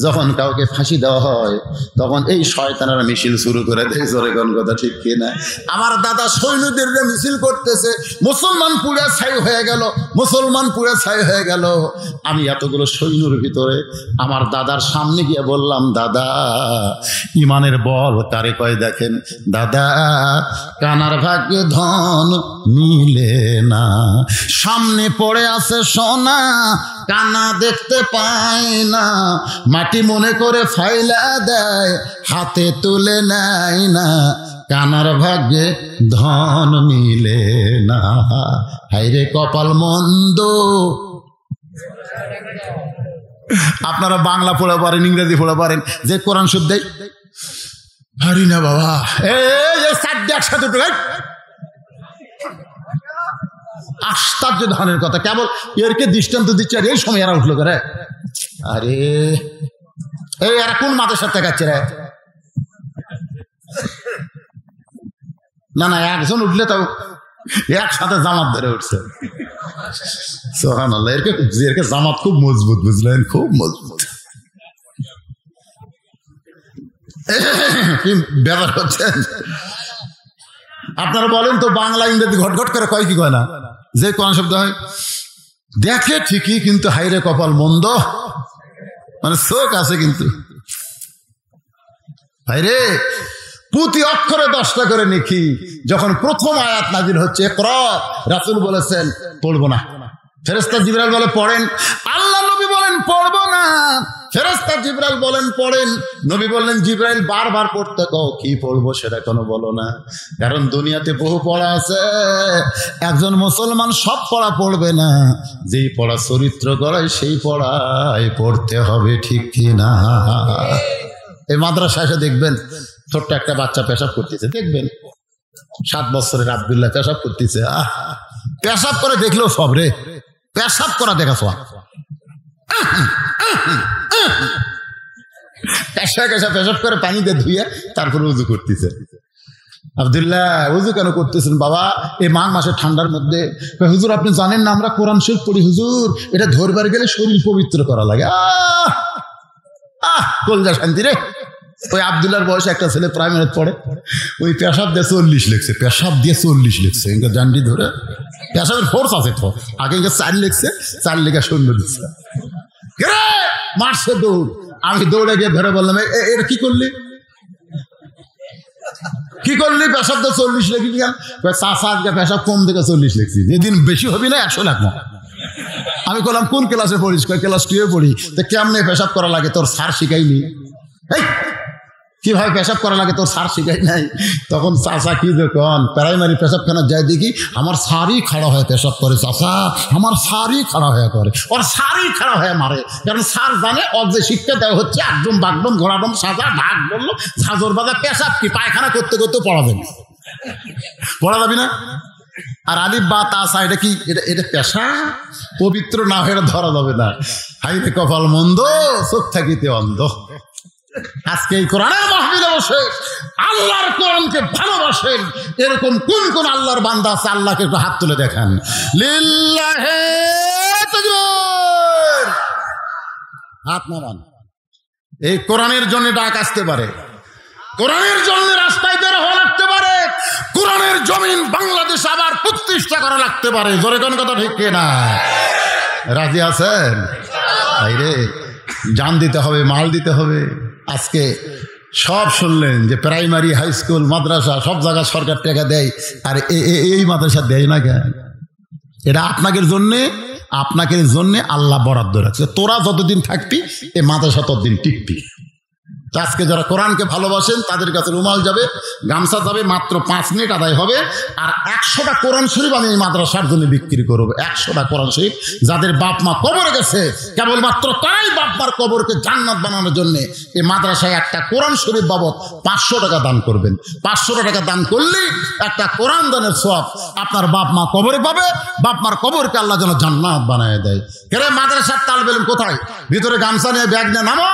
যখন কাউকে ফাঁসি দেওয়া হয় তখন এই শয়তানেরা মিছিল শুরু করে দেয়। জোরে কোন কথা ঠিক কিনা? আমার দাদা সৈন্যদের মিছিল করতেছে, মুসলমান পুরা ছাই হয়ে গেল, মুসলমান পুরা ছাই হয়ে গেল। আমি এতগুলো সৈন্যর ভিতরে আমার দাদার সামনে গিয়ে বললাম, দাদা ইমানের বল কারে কয় দেখেন, দাদা কানার ভাগ্যে ধন মিলে না, সামনে পড়ে আছে সোনা কানা দেখতে পায় না, মাটি মনে করে ফাইলা দেয় হাতে তুলে নেয় না, কানার ভাগ্যে ধন মিলে না, হায়রে কপাল মন্দ। আপনারা বাংলা পড়া পারেন, ইংরেজি পড়া পারেন, যে কোরআন শুদ্ধ হারি না বাবা, একসাথে আশ্চর্য ধরনের কথা, কেবল এরকে দৃষ্টান্ত দিচ্ছে আর এই সময় এরা উঠলো করে। আরে এই এরা কোন মাদ্রাসার থেকে যাচ্ছে রে? না না, একজন উঠলে তো একসাথে জামাত ধরে উঠছে। সুবহানাল্লাহ, এরকে জামাত খুব মজবুত, বুঝলেন, খুব মজবুত। কি ব্যাপার হচ্ছে আপনারা বলেন তো, বাংলা ইংরেজি ঘটঘট করে কয় কি কয় না? যে কোন শব্দ হয় দেখে ঠিকই, কিন্তু হাইরে কপাল মন্দ, মানে চোখ আছে কিন্তু হাইরে প্রতি অক্ষরে 10টা করে নেকি। যখন প্রথম আয়াত নাজিল হচ্ছে ইকরা, রাসূল বলেছেন পড়বো না, ফেরেশতা জিবরাইল বলে পড়েন, আল্লাহ নবী বলেন পড়বো না, ফেরেশতা জিবরাইল বলেন পড়েন, নবী বললেন জিবরাইল বারবার পড়তে কও, কি পড়বো সেটা কোনো বলো না, কারণ দুনিয়াতে বহু পড়া আছে, একজন মুসলমান সব পড়া পড়বে না, যেই পড়া চরিত্র গড়ায় সেই পড়ায় পড়তে হবে, ঠিক কি না? এই মাদ্রাসা এসে দেখবেন ছোট্ট একটা বাচ্চা পেশাব করতেছে, দেখবেন 7 বছরের আব্দুল্লাহ পেশাব করতেছে, পেশাব করে দেখলেও সব রে, পেশাব করা দেখা সব, পেশাব করে পানি দিয়ে ধুয়ে তারপরে উজু করতেছে। আব্দুল্লাহ উজু কেন করতেছেন বাবা? এই মাঘ মাসের ঠান্ডার মধ্যে। হুজুর আপনি জানেন না আমরা কোরআন শরীফ পড়ি হুজুর, এটা ধরবার গেলে শরীর পবিত্র করা লাগে। কলজা শান্তি রে। ওই আব্দুল্লাহর বয়সে একটা ছেলে প্রাইমারি পড়ে, ওই পেশাব দিয়ে 40 লিখছে, পেশাব দিয়ে 40 লিখছে, জান্ডি ধরে পেশাবের ফোর্স আছে তো, আগে 4 লিখছে, 4 লিখা শূন্য দিচ্ছে, মারছে দৌড়। আমি দৌড়ে গিয়ে ধরে বললাম এটা কি করলি, কি করলি? পেশাব দিয়ে 40 লিখি কেন? চাষা আজকে পেশাব কম থেকে 40 লিখছি, যেদিন বেশি হবি না 100 লাখ না। আমি বললাম কোন ক্লাসে পড়িস? ক্লাস 2 পড়ি। তো কেমনে পেশাব করা লাগে তোর স্যার শিখাইনি? কিভাবে পেশাব করা লাগে তোর স্যার শিখাই নাই? তখন চাষা কি দেখুন প্রাইমারি পেশাবখানা যায় দেখি আমার স্যারই খাড়া হয়ে পেশাব করে, চাষা আমার স্যারই খাড়া হয়ে করে, ওর স্যারই খাড়া হয়ে মারে, কারণ স্যার জানে ওর যে শিক্ষা দেওয়া হচ্ছে একদম বাগডম ঘোড়াডম সাজা ঢাক বললো ঝাঁঝর বাজা পেশাব কি পায়খানা করতে করতে পড়া যাবে, পড়া যাবি না। আর আলিফ বা তাসা এটা কি? এটা পেশা পবিত্র না হয়ে ধরা যাবে না। হাইরে কপাল মন্দ, চোখ থাকিতে অন্ধ। আজকে এই কোরআনের মাহফিলে বসে আল্লাহর কোরআনকে ভালোবাসেন এরকম কোন কোন আল্লাহর বান্দা আছে? আল্লাহকে একটু হাত তুলে দেখান। লিল্লাহি তাকবীর, হাত নামান। এই কোরআনের জন্য ডাক আসতে পারে, কোরআনের জন্য রাস্তায় বের হওয়া লাগতে পারে, কোরআনের জমিন বাংলাদেশ আবার প্রতিষ্ঠা করা লাগতে পারে। জোরে কোন কথা ঠিক না? রাজি আছেন? আইরে জান দিতে হবে, মাল দিতে হবে। আজকে সব শুনলেন যে প্রাইমারি হাই স্কুল মাদ্রাসা সব জায়গায় সরকার টাকা দেয়, আর এই মাদ্রাসা দেয় না কেন? এটা আপনাদের জন্যে আল্লাহ বরাদ্দ রাখছে। তোরা যতদিন থাকবি এই মাদ্রাসা ততদিন টিকবি। আজকে যারা কোরআনকে ভালোবাসেন তাদের কাছে রুমাল যাবে, গামছা যাবে, মাত্র 5 মিনিট আদায় হবে। আর 100টা কোরআন শরীফ আমি এই মাদ্রাসার জন্য বিক্রি করবো। 100টা কোরআন শরীফ যাদের বাপ মা কবরে গেছে, কেবলমাত্র তাই বাপ মার কবরকে জান্নাত বানানোর জন্য এই মাদ্রাসায় একটা কোরআন শরীফ বাবদ 500 টাকা দান করবেন। 500 টাকা দান করলেই একটা কোরআন দানের সওয়াব আপনার বাপ মা কবরে পাবে। বাপ মার কবরকে আল্লাহ যেন জান্নাত বানায় দেয়। কেন মাদ্রাসার তালবেলুম কোথায়? ভিতরে গামছা নিয়ে ব্যাগ নিয়ে নামো,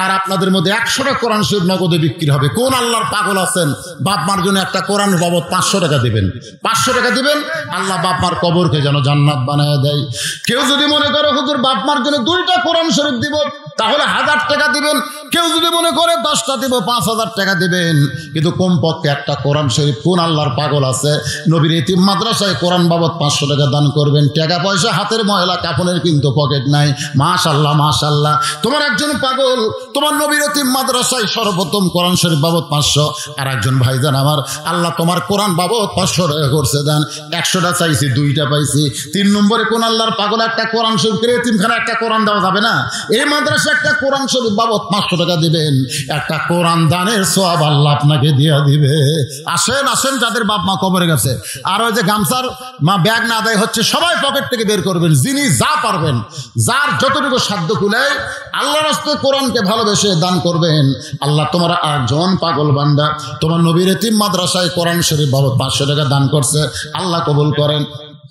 আর আপনাদের মধ্যে 100টা কোরআন শরীফ নগদে বিক্রি হবে। কোন আল্লাহর পাগল আছেন বাপ মার জন্য একটা কোরআন বাবদ 500 টাকা দিবেন? 500 টাকা দিবেন, আল্লাহ বাপ মার কবরকে যেন জান্নাত বানায় দেয়। কেউ যদি মনে করে হুজুর বাপ মার জন্য 2টা কোরআন শরীফ দিব, তাহলে 1000 টাকা দিবেন, কেউ যদি মনে করে 10টা দেব, 5,000 টাকা দেবেন, কিন্তু কমপক্ষে একটা কোরআন শরীফ, কোন আল্লাহর পাগল আছে নবীর এতিম মাদ্রাসায় কোরআন বাবদ 500 টাকা দান করবেন? টাকা পয়সা হাতের ময়লা, কাফনের কিন্তু পকেট নাই। মাশাআল্লাহ মাশাআল্লাহ, তোমার একজন পাগল তোমার নবীর এতিম মাদ্রাসায় সর্বপ্রথম কোরআন শরীফ বাবদ 500, আর একজন ভাইজান আমার আল্লাহ তোমার কোরআন বাবদ 500 টাকা করছে দেন। 100টা চাইছি, 2টা পাইছি। 3 নম্বরে কোন আল্লাহর পাগল একটা কোরআন শরীফ করে এতিমখানা একটা কোরআন দেওয়া যাবে না? এই মাদ্রাসা একটা কোরআন শরীফ বাবদ 500 টাকা দিবেন, একটা কোরআন দানের সওয়াব আল্লাহ আপনাকে দিয়ে দিবে। আসেন আসেন, যাদের বাপ মা কবরে গেছে, আর ওই যে গামছার মা ব্যাগ না আদায় হচ্ছে, সবাই পকেট থেকে বের করবেন, যিনি যা পারবেন, যার যতটুকু সাধ্য কুলে আল্লাহর রাস্তায় কোরআনকে ভালোবেসে দান করবেন। আল্লাহ তোমার একজন পাগল বান্দা তোমার নবীর এতিম মাদ্রাসায় কোরআন শরীফ বাবদ 500 টাকা দান করছে, আল্লাহ কবুল করেন।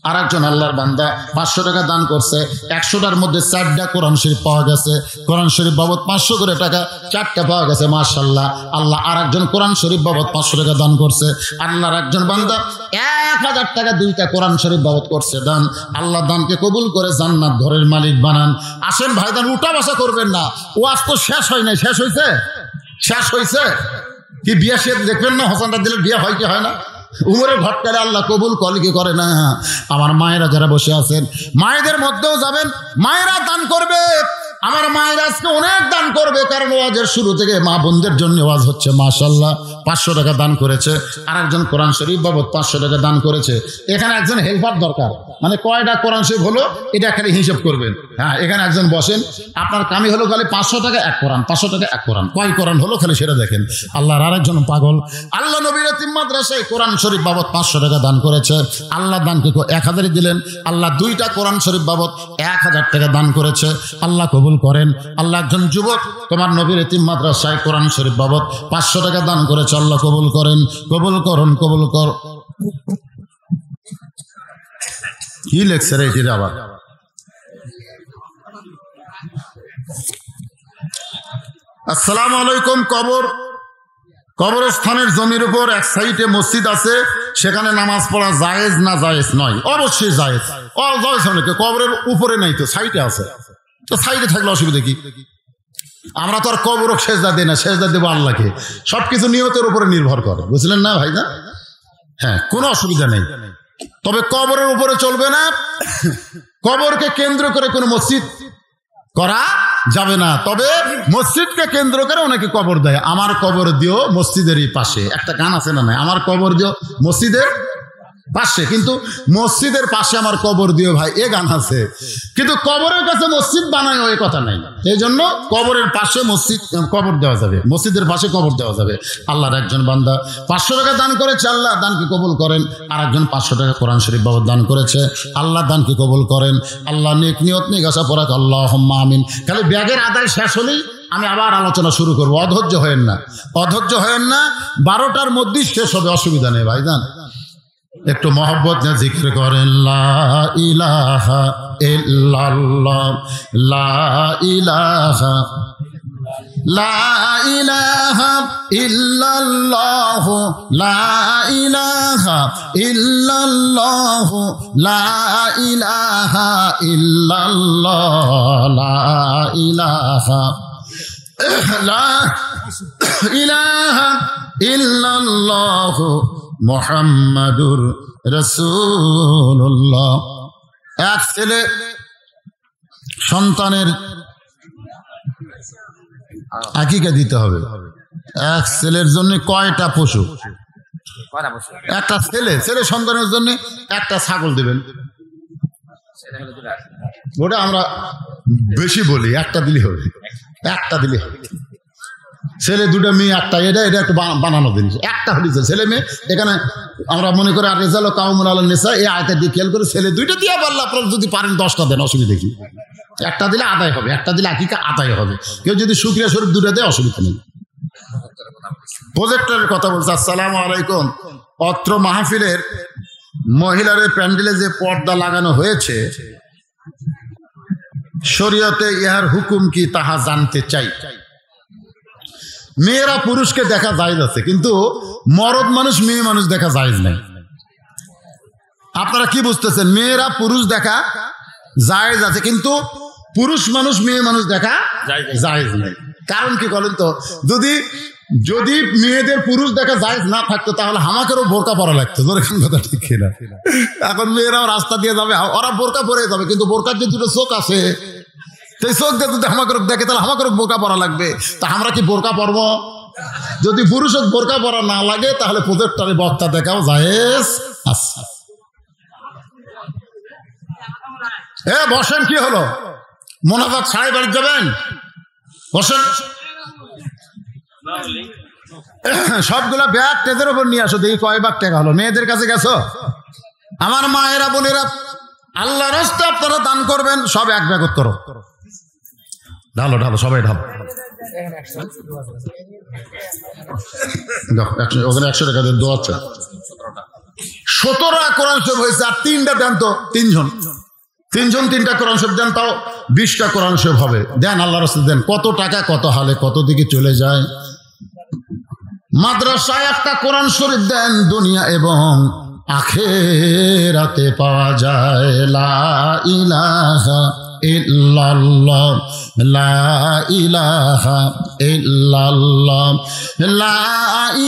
আর একজন আল্লাহর বান্দা 500 টাকা দান করছে, 100টার মধ্যে 4টা কোরআন শরীফ পাওয়া গেছে, কোরআন শরীফ বাবদ 500 করে টাকা 4টা পাওয়া গেছে, মাশাআল্লাহ। আল্লাহ আর একজন কোরআন শরীফ বাবদ 500 টাকা দান করছে, আল্লাহর একজন বান্দা 1000 টাকা 2টা কোরআন শরীফ বাবদ করছে দান। আল্লাহ দানকে কবুল করে জান্নাত ঘরের মালিক বানান। আসেন ভাইদান, উঠা বসা করবেন না, ওয়াজ তো শেষ হয় নাই। শেষ হয়েছে? শেষ হয়েছে কি? বিয়ে সে দেখবেন না, হোসেনটা দিলে বিয়ে হয় কি হয় না? উমরের ঘটকালে আল্লাহ কবুল করে কি করে না? আমার মায়েরা যারা বসে আছেন, মায়েদের মধ্যেও যাবেন, মায়েরা দান করবে। আমার মায়েরা আজকে অনেক দান করবে, কারণ ওয়াজের শুরু থেকে মা বোনদের জন্য ওয়াজ হচ্ছে। মাশাআল্লাহ, 500 টাকা দান করেছে, আর একজন কোরআন শরীফ বাবদ 500 টাকা দান করেছে। এখানে একজন হেল্পার দরকার, মানে কয়টা কোরআন শরীফ হলো এটা খালি হিসাব করবেন। হ্যাঁ, এখানে একজন বসেন, আপনার কামি হলো খালি 500 টাকা এক কোরআন, 500 টাকা এক কোরআন, কয় কোরআন হলো খালি সেটা দেখেন। আল্লাহর আরেকজন পাগল আল্লাহ নবীর এতিম মাদ্রাসায় কোরআন শরীফ বাবদ 500 টাকা দান করেছে, আল্লাহ দানকে 1000 দিলেন। আল্লাহ 2টা কোরআন শরীফ বাবদ 1000 টাকা দান করেছে, আল্লাহ কবুল করেন। আল্লাহ একজন যুবক তোমার নবীর এতিম মাদ্রাসায় কোরআন শরীফ বাবদ 500 টাকা দান করেছে, আল্লাহ কবুল করেন, কবুল করুন, কবুল কর। কি লেখছে রে এটা আবার? আসসালামু আলাইকুম। কবরস্থানের জমির উপর এক সাইডে মসজিদ আছে, সেখানে নামাজ পড়া জায়েজ না জায়েজ নয়? অবশ্যই জায়েজ। জায়েজ অনেকে কবরের উপরে নাই, তো সাইডে আছে, তো সাইডে থাকলে অসুবিধা কি? আমরা তো আর কবর সেজদা দিই না, সেজদা দেবো আল্লাহকে। সবকিছু নিয়তের উপরে নির্ভর করে, বুঝলেন না ভাই? না, হ্যাঁ, কোনো অসুবিধা নেই। তবে কবরের উপরে চলবে না, কবরকে কেন্দ্র করে কোনো মসজিদ করা যাবে না। তবে মসজিদকে কেন্দ্র করে অনেকে কবর দেয়। আমার কবর দিও মসজিদেরই পাশে, একটা গান আছে না? নাই, আমার কবর দিও মসজিদের পাশে, কিন্তু মসজিদের পাশে আমার কবর দিও ভাই, এ গান আছে, কিন্তু কবরের কাছে মসজিদ বানায় ওই কথা নাই। এই জন্য কবরের পাশে মসজিদ, কবর দেওয়া যাবে, মসজিদের পাশে কবর দেওয়া যাবে। আল্লাহর একজন বান্দা 500 টাকা দান করেছে, আল্লাহ দানকে কবুল করেন। আর একজন 500 টাকা কোরআন শরীফ বাবদ দান করেছে, আল্লাহ দানকে কবুল করেন। আল্লাহ নেক নিয়ত নিক আশা পড়াক, আল্লাহুম্মা আমিন। খালি ব্যাগের আদায় শেষ হলেই আমি আবার আলোচনা শুরু করবো, অধৈর্য হয়েন না, অধৈর্য হয়েন না। 12টার মধ্যেই শেষ হবে, অসুবিধা নেই ভাইজান। একটু মহব্বত নিয়ে জিকির করেন, লা ইলাহা ইল্লাল্লাহ, লা ইলাহা, লা ইলাহা ইল্লাল্লাহ, লা ইলাহা ইল্লাল্লাহ, লা ইলাহা ইল্লাল্লাহ, লা ইলাহা, লা ইলাহা ইল্লাল্লাহ মুহাম্মাদুর রাসূলুল্লাহ। এক ছেলে সন্তানের আকিকা দিতে হবে। এক ছেলের জন্য কয়টা পশু? একটা ছেলে সন্তানের জন্য একটা ছাগল দেবেন। ওটা আমরা বেশি বলি, একটা দিলে হবে, একটা দিলে হবে। ছেলে 2টা মেয়ে একটা, এটা একটু বানানো জিনিস, একটা হয়েছে ছেলে মেয়ে। এখানে আমরা মনে করি আর রেজাল কাউমুল আলান নিসা, এই আয়াতে দিয়ে খেয়াল করে ছেলে 2টা দিয়ে পারলে আপনারা যদি পারেন 10টা দেন, অসুবিধা কি? একটা দিলে আদায় হবে, একটা দিলে আকিকা আদায় হবে। কেউ যদি শুকরিয়া শরীফ 2টা দেয়, অসুবিধা নেই। প্রজেক্টরের কথা বলছে। আসসালামু আলাইকুম। অত্র মাহফিলের মহিলাদের প্যান্ডেলে যে পর্দা লাগানো হয়েছে, শরীয়তে ইহার হুকুম কি তাহা জানতে চাই। মেয়েরা পুরুষকে দেখা জায়েজ আছে, কিন্তু মরদ মানুষ মেয়ে মানুষ দেখা জায়েজ নাই। আপনারা কি বুঝতেছেন? মেয়েরা পুরুষ দেখা জায়েজ আছে, কিন্তু পুরুষ মানুষ মেয়ে মানুষ দেখা জায়েজ নাই। কারণ কি বলেন তো, যদি মেয়েদের পুরুষ দেখা যায় না থাকতো তাহলে আমাকেও বোরকা পরা লাগতো। যেরকম কথা ঠিক কিনা? এখন মেয়েরাও রাস্তা দিয়ে যাবে, ওরা বোরকা পরে যাবে, কিন্তু বোরকার যে দুটো চোখ আছে, সেই চোখ দিয়ে যদি আমাকে দেখে তাহলে আমাকে বোরকা পরা লাগবে। তা আমরা কি বোরকা পরবো? যদি পুরুষের বোরকা পরা না লাগে তাহলে প্রজেক্টরে বক্তা দেখাও জায়েজ। আচ্ছা বসেন, কি হলো? মোনাজাত ছাড়াই বাড়ি যাবেন? বসেন। সবগুলা ব্যাগ টেজের উপর নিয়ে আসো, দেখি কয় ভাগ টাকা হলো। মেয়েদের কাছে গেছো? আমার মায়েরা বোনেরা, আল্লাহ রাস্তা আপনারা দান করবেন, সব এক ব্যাগ করো। ঢালো ঢালো, সবাই ঢালো। ওখানে 100 টাকা দিয়ে দোয়া 17টা কোরআন শরীফ হয়েছে। আর 3টা দেন তো, তিনজন 3টা কোরআন শরীফ দেন, তাও 20টা কোরআন শরীফ হবে। দেন, আল্লাহ রাস্তা দেন। কত টাকা কত হালে কত দিকে চলে যায়। মাদ্রাসায় একটা কোরআন শরীফ দেন, দুনিয়া এবং আখিরাতে পাওয়া যায়। লা ইলাহা ইল্লাল্লাহ, লা ইলাহা ইল্লাল্লাহ, লা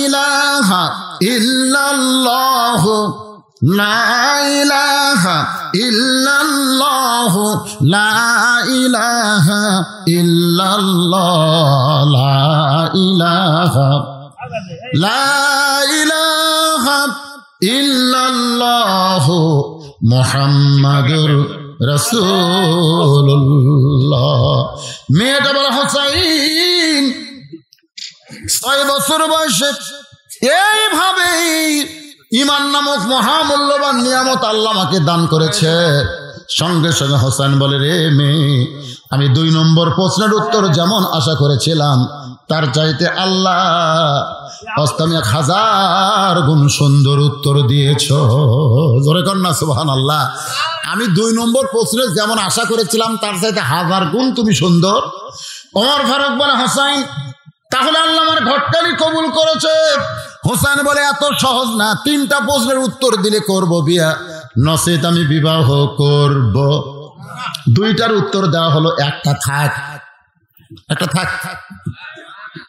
ইলাহা ইল্লাল্লাহ, লা ইলাহা ইল্লাল্লাহ, লা ইলাহা ইল্লাল্লাহ, লা ইলাহা, লা ইলাহা ইল্লাল্লাহ, মুহাম্মাদুর রাসূলুল্লাহ। মেয়েটা বলা হোসাইন 6 বছর বয়সে এইভাবেই ঈমান নামক মহামূল্যবান নিয়ামত আল্লাহ আমাকে দান করেছে। সঙ্গে সঙ্গে হোসেন বলে, রে মেয়ে, আমি 2 নম্বর প্রশ্নের উত্তর যেমন আশা করেছিলাম তার চাইতে আল্লাহ তুমি 1000 গুণ সুন্দর উত্তর দিয়েছ। জোরে কর না সুবহানাল্লাহ। আমি 2 নম্বর প্রশ্নের যেমন আশা করেছিলাম তার চাইতে 1000 গুণ তুমি সুন্দর। ওমর ফারুক বলে, হোসাইন তাহলে আল্লাহ আমার ঘটকালি কবুল করেছে। হোসেন বলে, এত সহজ না, 3টা প্রশ্নের উত্তর দিলে করব বিয়া, নসিত আমি বিবাহ করব। 2টার উত্তর দেওয়া হলো, একটা থাক।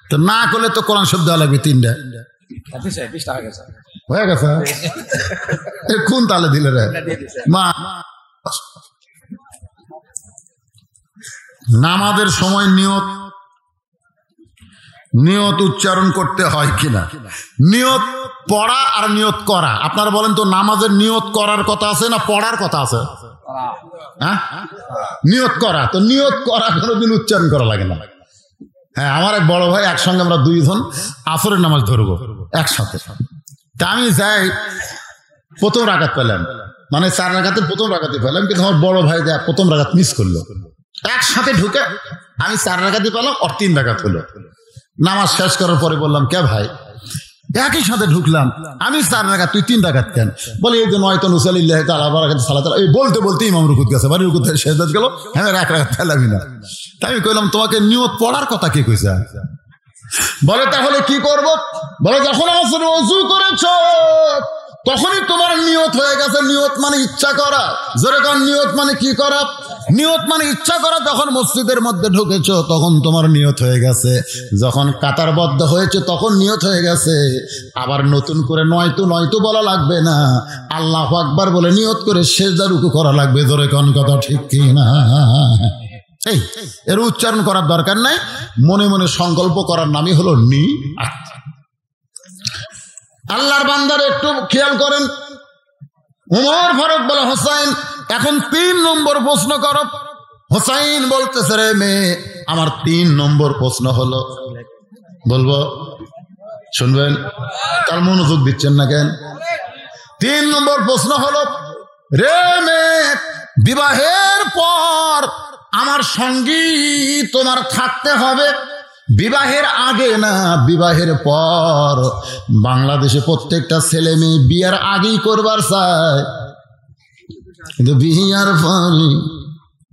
তো না করলে তো কোরআন শব্দ দেওয়া লাগবে 3টা। হয়ে গেছে কোন তালে দিলে রে মা? নামাজের সময় নিয়ত উচ্চারণ করতে হয় কিনা? নিয়ত পড়া আর নিয়ত করা। আপনারা বলেন তো, নামাজের নিয়ত করার কথা আছে না পড়ার কথা আছে? হ্যাঁ, নিয়ত করা। তো নিয়ত করা কোনোদিন উচ্চারণ করা লাগে না। হ্যাঁ, আমার এক বড় ভাই, একসঙ্গে আমরা 2 জন আসরের নামাজ ধরবো একসাথে। তা আমি যাই, প্রথম রাকাত পেলাম, মানে 4 রাকাতের প্রথম রাকাতে পেলাম, কিন্তু আমার বড় ভাই যা প্রথম রাকাত মিস করলো। একসাথে ঢুকে আমি 4 রাকাতই পেলাম, আর 3 রাকাত হলো। নামাজ শেষ করার পরে বললাম, কে ভাই একই সাথে ঢুকলাম, আমি 4 রাকাত, তুই 3 রাকাত কেন? বলে, এই যে নয়তো নুসালিল্লাহ তাআলা বারাকাতু সালাত। এই বলতে বলতে ইমাম রুকুত গেছে, বাড়ি রুকুত থেকে সেজদাত গেল, হ্যাঁ 1 রাকাত পেলামই না। তাই আমি কইলাম, তোমাকে নিয়ত পড়ার কথা কে কইছে? বলে, তাহলে কি করব? বলে, যখন আসর ওযু করেছো তখনই তোমার নিয়ত হয়ে গেছে। নিয়ত মানে ইচ্ছা করা। যেরকম নিয়ত মানে কি করা? নিয়ত মানে ইচ্ছা করা। যখন মসজিদের মধ্যে ঢুকেছো তখন তোমার নিয়ত হয়ে গেছে। যখন কাতারবদ্ধ হয়েছে তখন নিয়ত হয়ে গেছে। আবার নতুন করে নয়তো বলা লাগবে না, আল্লাহু আকবার বলে নিয়ত করে সিজদা রুকু করা লাগবে। জোরে কোন কথা ঠিক কি না? এর উচ্চারণ করার দরকার নাই, মনে মনে সংকল্প করার নামই হলো নিয়ত। আল্লাহর বান্দার একটু খেয়াল করেন। ওমর ফারুক বলে, হোসাইন এখন 3 নম্বর প্রশ্ন করো। হোসাইন বলতেছে, রে মেয়ে, আমার 3 নম্বর প্রশ্ন হলো, বলবো শুনবেন? তার মনোযোগ দিচ্ছেন না কেন? 3 নম্বর প্রশ্ন হলো, রে মেয়ে, বিবাহের পর আমার সঙ্গী তোমার থাকতে হবে। বিবাহের আগে না, বিবাহের পর। বাংলাদেশে প্রত্যেকটা ছেলে মেয়ে বিয়ার আগেই করবার চায়, কিন্তু বিয়ার পরে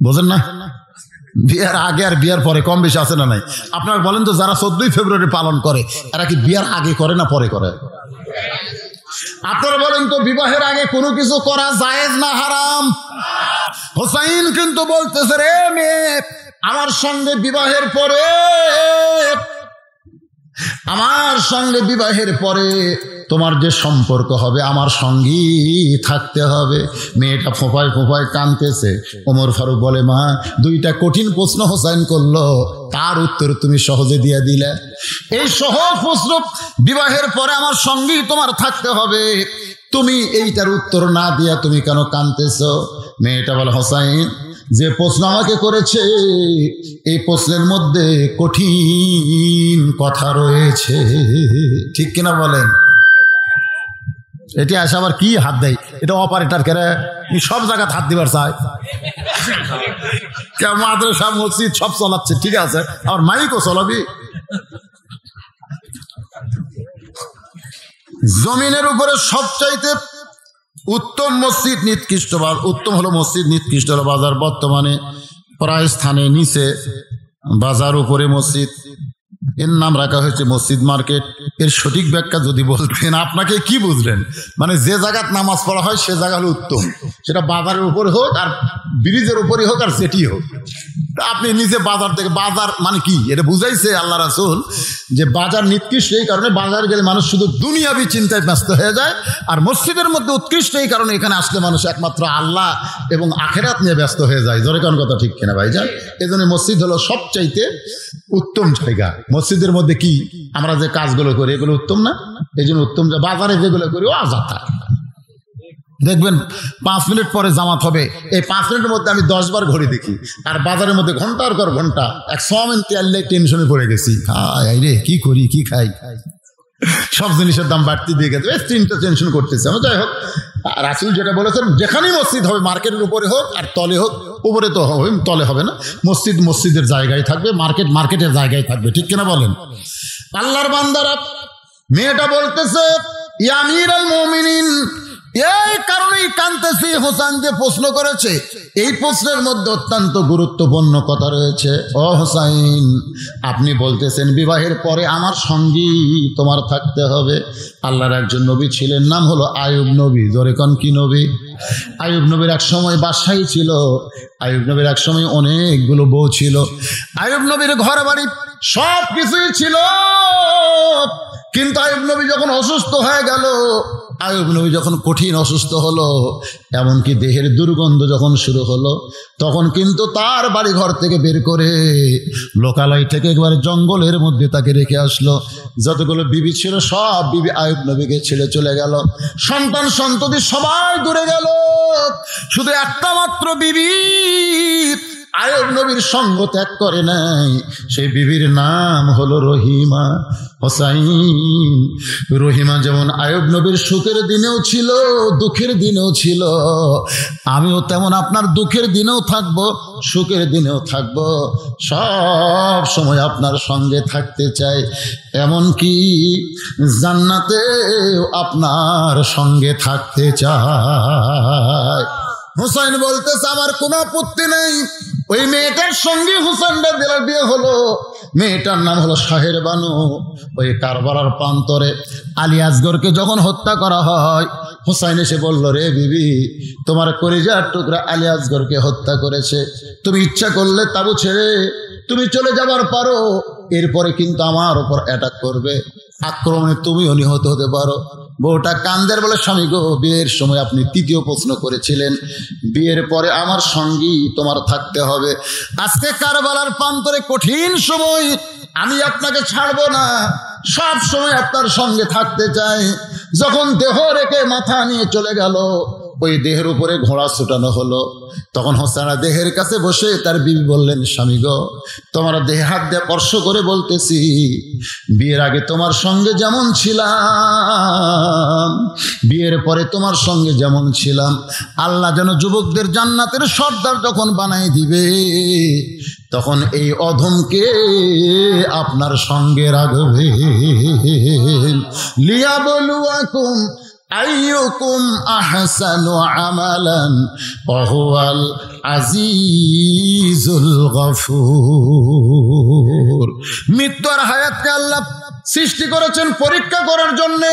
বোঝেন না। বিয়ার আগে আর বিয়ার পরে কম বেশি আছে না নাই? আপনারা বলেন তো, যারা 14ই ফেব্রুয়ারি পালন করে এরা কি বিয়ার আগে করে না পরে করে? আপনারা বলেন তো, বিবাহের আগে কোনো কিছু করা জায়েজ না হারাম? হোসাইন কিন্তু বলতেছে, রে মেয়ে, আমার সঙ্গে বিবাহের পরে তোমার যে সম্পর্ক হবে আমার সঙ্গী থাকতে হবে। মেয়েটা ফোঁপায় ফোঁপায় কাঁদতেছে। ওমর ফারুক বলে, মা, দুইটা কঠিন প্রশ্ন হোসাইন করলো, তার উত্তর তুমি সহজে দিয়ে দিলে। এই সহজ প্রশ্ন, বিবাহের পরে আমার সঙ্গী তোমার থাকতে হবে, তুমি এইটার উত্তর না দিয়া তুমি কেন কাঁদতেছ? মেয়েটা বলে, হোসাইন, যে প্রশ্ন আমাকে করেছে এই প্রশ্নের মধ্যে কঠিন কথা রয়েছে। ঠিক কিনা বলেন? এটি আসে আবার কি হাত দেয়, এটা অপারেটর কেরে সব জায়গায় হাত দিবার চায়, মাদ্রাসা মসজিদ সব চলাচ্ছে, ঠিক আছে, আর মাইকও চলাবি। জমিনের উপরে সবচাইতে উত্তম মসজিদ নিকৃষ্ট, উত্তম হলো মসজিদ, নিকৃষ্ট হলো বাজার। বর্তমানে প্রায় স্থানে নিচে বাজার, উপরে মসজিদ, এর নাম রাখা হয়েছে মসজিদ মার্কেট। এর সঠিক ব্যাখ্যা যদি বলতেন, আপনাকে কি বুঝলেন? মানে যে জায়গায় নামাজ পড়া হয় সে জায়গা হলো উত্তম, সেটা বাজারের উপরে হোক আর ব্রিজের উপরে হোক আর সেটি হোক। আপনি নিজে বাজার থেকে, বাজার মানে কি এটা বুঝাইছে আল্লাহ রাসূল, যে বাজার নিকৃষ্ট এই কারণে বাজারে গেলে মানুষ শুধু দুনিয়াবি চিন্তায় ব্যস্ত হয়ে যায়, আর মসজিদের মধ্যে উৎকৃষ্ট এই কারণে এখানে আসলে মানুষ একমাত্র আল্লাহ এবং আখেরাত নিয়ে ব্যস্ত হয়ে যায়। জোরে কোন কথা ঠিক কিনা ভাইজান? এই জন্য মসজিদ হলো সবচাইতে উত্তম জায়গা। মসজিদের মধ্যে কি আমরা যে কাজগুলো করি এগুলো উত্তম না? এই জন্য উত্তম। বাজারে যেগুলো করি ও আজাতা, দেখবেন 5 মিনিট পরে জামাত হবে, এই 5 মিনিটের মধ্যে আমি 10 বার ঘড়ি দেখি, আর বাজারের মধ্যে ঘন্টার পর ঘন্টা এক সমেন তেলে টেনশনে পড়ে গেছি, রে কি করি কি খাই, সব জিনিসের দাম বাড়তি দিয়ে গেছে, চিন্তা টেনশন করতেছে। যাই হোক, রাসূল যেটা বলেছেন, যেখানেই মসজিদ হবে মার্কেটের উপরে হোক আর তলে হোক, উপরে তো হবে, তলে হবে না, মসজিদ মসজিদের জায়গায় থাকবে, মার্কেট মার্কেটের জায়গায় থাকবে। ঠিক কিনা বলেন? আল্লাহর বান্দারা, মেয়েটা বলতেছে, ইয়া আমিরুল মুমিনিন, এই কারণেই কাঁদতেছি, হোসেন যে প্রশ্ন করেছে এই প্রশ্নের মধ্যে অত্যন্ত গুরুত্বপূর্ণ কথা রয়েছে। ও হোসাইন, আপনি বলতেছেন বিবাহের পরে আমার সঙ্গী তোমার থাকতে হবে। আল্লাহর একজন নবী ছিলেন, নাম হলো আইয়ুব নবী। জোরে কোন কি নবী? আইয়ুব নবীর এক সময় বাদশাহী ছিল, আইয়ুব নবীর এক সময় অনেকগুলো বউ ছিল, আইয়ুব নবীর ঘর বাড়ি সব কিছুই ছিল। কিন্তু আইয়ুব নবী যখন অসুস্থ হয়ে গেল, আইয়ুব নবী যখন কঠিন অসুস্থ হলো, এমনকি দেহের দুর্গন্ধ যখন শুরু হলো, তখন কিন্তু তার বাড়ি ঘর থেকে বের করে লোকালয় থেকে একবারে জঙ্গলের মধ্যে তাকে রেখে আসলো। যতগুলো বিবি ছিল সব বিবি আইয়ুব নবীকে ছেড়ে চলে গেল, সন্তান সন্ততি সবাই দূরে গেল, শুধু একটা মাত্র বিবি আইয়ুব নবীর সঙ্গ ত্যাগ করে নাই। সেই বিবির নাম হলো রহিমা। হোসাইন, রহিমা যেমন আইয়ুব নবীর সুখের দিনেও ছিল, দুঃখের দিনেও ছিল, আমিও তেমন আপনার দুঃখের দিনেও থাকবো, সুখের দিনেও থাকবো, সব সময় আপনার সঙ্গে থাকতে চাই, এমনকি জান্নাতে আপনার সঙ্গে থাকতে চাই। হুসাইন বলতেছে, আমার কোনো আপত্তি নেই। ওই মেয়েটার সঙ্গে হুসাইনটা দিলার বিয়ে হলো। মেয়েটার নাম হলো শাহের বানু। ওই কারবালার প্রান্তরে আলী আসগরকে যখন হত্যা করা হয়, হুসাইন এসে বলল, রে বিবি, তোমার কলিজার টুকরা আলী আসগরকে হত্যা করেছে, তুমি ইচ্ছা করলে তাবু ছেড়ে তুমি চলে যাবার পারো, এরপরে কিন্তু আমার উপর অ্যাটাক করবে, আক্রমণে তুমিও নিহত হতে পারো। বউটা কান্দের বলে, স্বামী গো, বিয়ের সময় আপনি তৃতীয় প্রশ্ন করেছিলেন, বিয়ের পরে আমার সঙ্গী তোমার থাকতে হবে। আজকে কারবালার প্রান্তরে কঠিন সময়, আমি আপনাকে ছাড়বো না, সব সময় আপনার সঙ্গে থাকতে চাই। যখন দেহ রেখে মাথা নিয়ে চলে গেল, ওই দেহের উপরে ঘোড়া ছুটানো হলো, তখন হোসেন দেহের কাছে বসে তার বিবি বললেন, স্বামী গো, তোমার দেহে হাত দিয়ে স্পর্শ করে বলতেছি, বিয়ের আগে তোমার সঙ্গে যেমন ছিলাম, বিয়ের পরে তোমার সঙ্গে যেমন ছিলাম, আল্লাহ যেন যুবকদের জান্নাতের সর্দার যখন বানাই দিবে, তখন এই অধমকে আপনার সঙ্গে রাখবে। লিয়াবলুয়াকুম আইয়ুকুম আহসানু আমালান ওয়া হুয়াল আজিজুল গফুর। মৃত্যু আর হায়াতকে আল্লাহ সৃষ্টি করেছেন পরীক্ষা করার জন্যে।